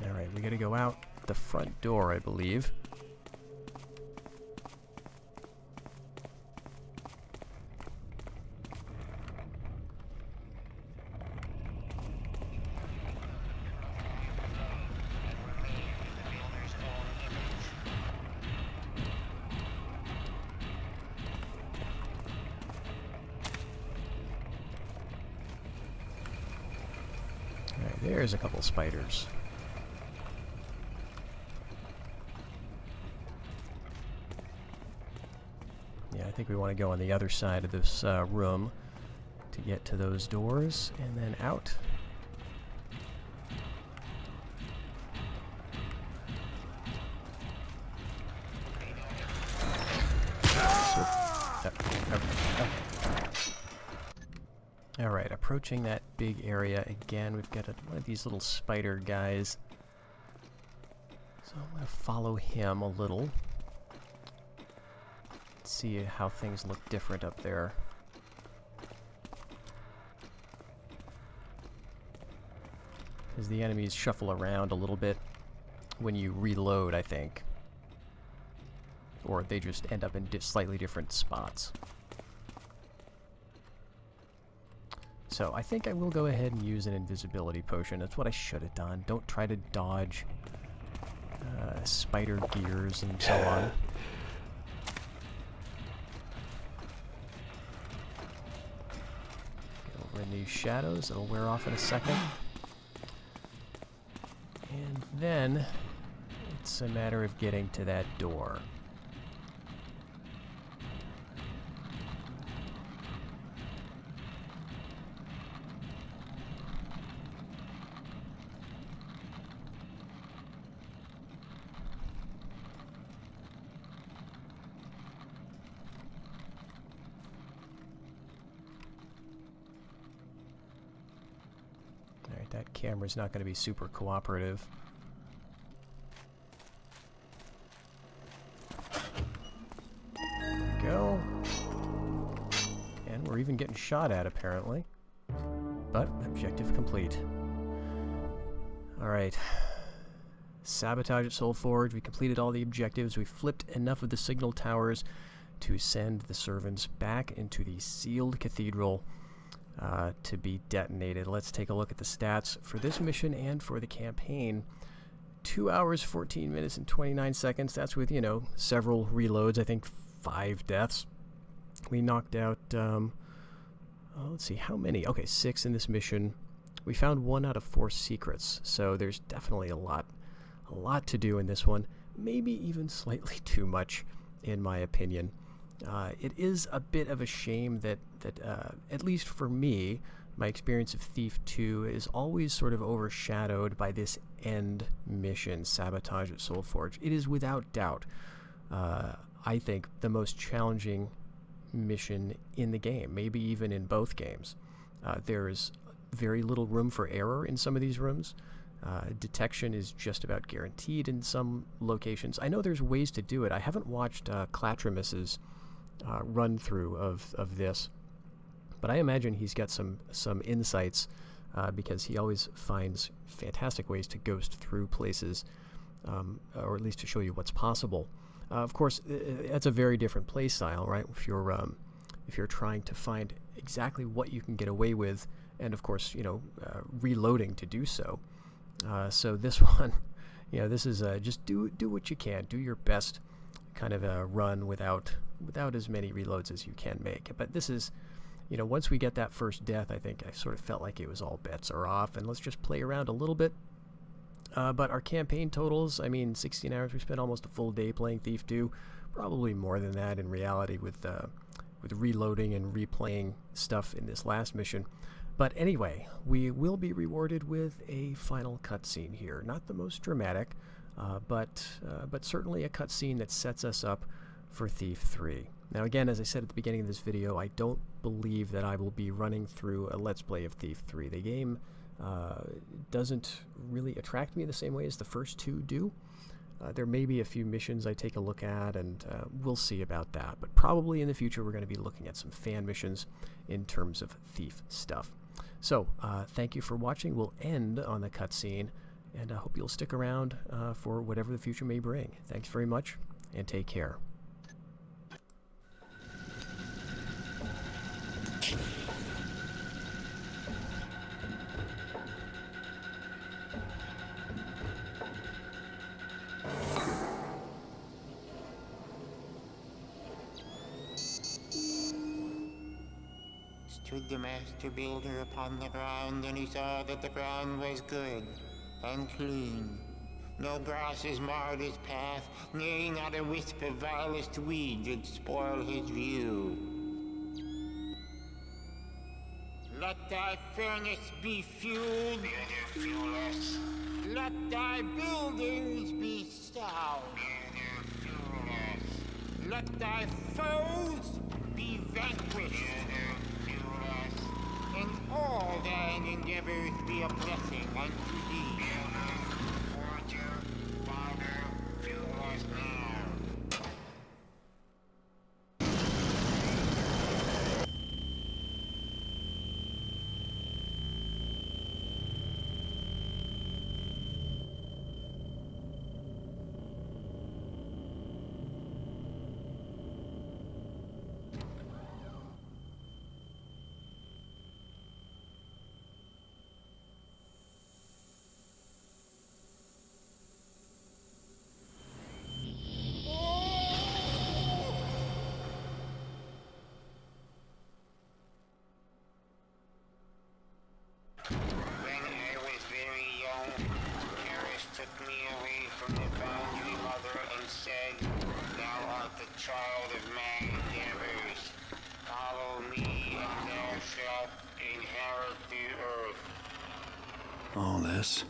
Alright, we gotta go out the front door, I believe. Alright, there's a couple spiders. Yeah, I think we want to go on the other side of this room to get to those doors, and then out. Alright, approaching that big area again. We've got one of these little spider guys. So I'm going to follow him a little. See how things look different up there. Because the enemies shuffle around a little bit when you reload, I think. Or they just end up in slightly different spots. So I think I will go ahead and use an invisibility potion. That's what I should have done. Don't try to dodge spider gears and so on. In these shadows, it'll wear off in a second. And then it's a matter of getting to that door. That camera's not going to be super cooperative. There we go. And we're even getting shot at, apparently. But, objective complete. Alright. Sabotage at Soulforge. We completed all the objectives. We flipped enough of the signal towers to send the servants back into the sealed cathedral to be detonated. Let's take a look at the stats for this mission and for the campaign. 2 hours, 14 minutes, and 29 seconds. That's with, you know, several reloads. I think 5 deaths. We knocked out, let's see, how many? Okay, 6 in this mission. We found 1 out of 4 secrets, so there's definitely a lot A lot to do in this one, maybe even slightly too much, in my opinion. It is a bit of a shame that at least for me, my experience of Thief 2 is always sort of overshadowed by this end mission, Sabotage at Soulforge. It is without doubt, I think, the most challenging mission in the game, maybe even in both games. There's very little room for error in some of these rooms. Detection is just about guaranteed in some locations. I know there's ways to do it. I haven't watched Clatrimus's run through of this, but I imagine he's got some insights because he always finds fantastic ways to ghost through places, or at least to show you what's possible. Of course, that's a very different play style, right? If you're trying to find exactly what you can get away with, and of course, reloading to do so. So this one, this is just do what you can, do your best kind of a run without as many reloads as you can make. But this is, once we get that first death, I think I sort of felt like it was all bets are off, and let's just play around a little bit. But our campaign totals, 16 hours, we spent almost a full day playing Thief 2, probably more than that in reality with reloading and replaying stuff in this last mission. But anyway, we will be rewarded with a final cutscene here. Not the most dramatic, but certainly a cutscene that sets us up for Thief 3. Now again, as I said at the beginning of this video, I don't believe that I will be running through a Let's Play of Thief 3. The game doesn't really attract me the same way as the first two do. There may be a few missions I take a look at, and we'll see about that. But probably in the future we're going to be looking at some fan missions in terms of Thief stuff. So, thank you for watching. We'll end on the cutscene, and I hope you'll stick around for whatever the future may bring. Thanks very much, and take care. Stood the master builder upon the ground, and he saw that the ground was good and clean. No grasses marred his path, nay, not a wisp of vilest weed did spoil his view. Let thy furnace be fueled, fuel us. Let thy buildings be sound, fuel us. Let thy foes be vanquished, and all thine endeavors be a blessing unto thee. Forger, Father, fuel us now. Child of my endeavors, follow me and thou shalt inherit the earth. All this?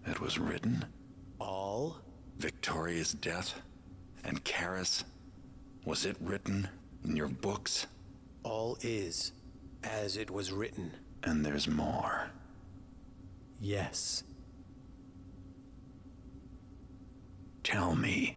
It was written? All? Victoria's death? And Karis? Was it written in your books? All is as it was written. And there's more. Yes. Tell me.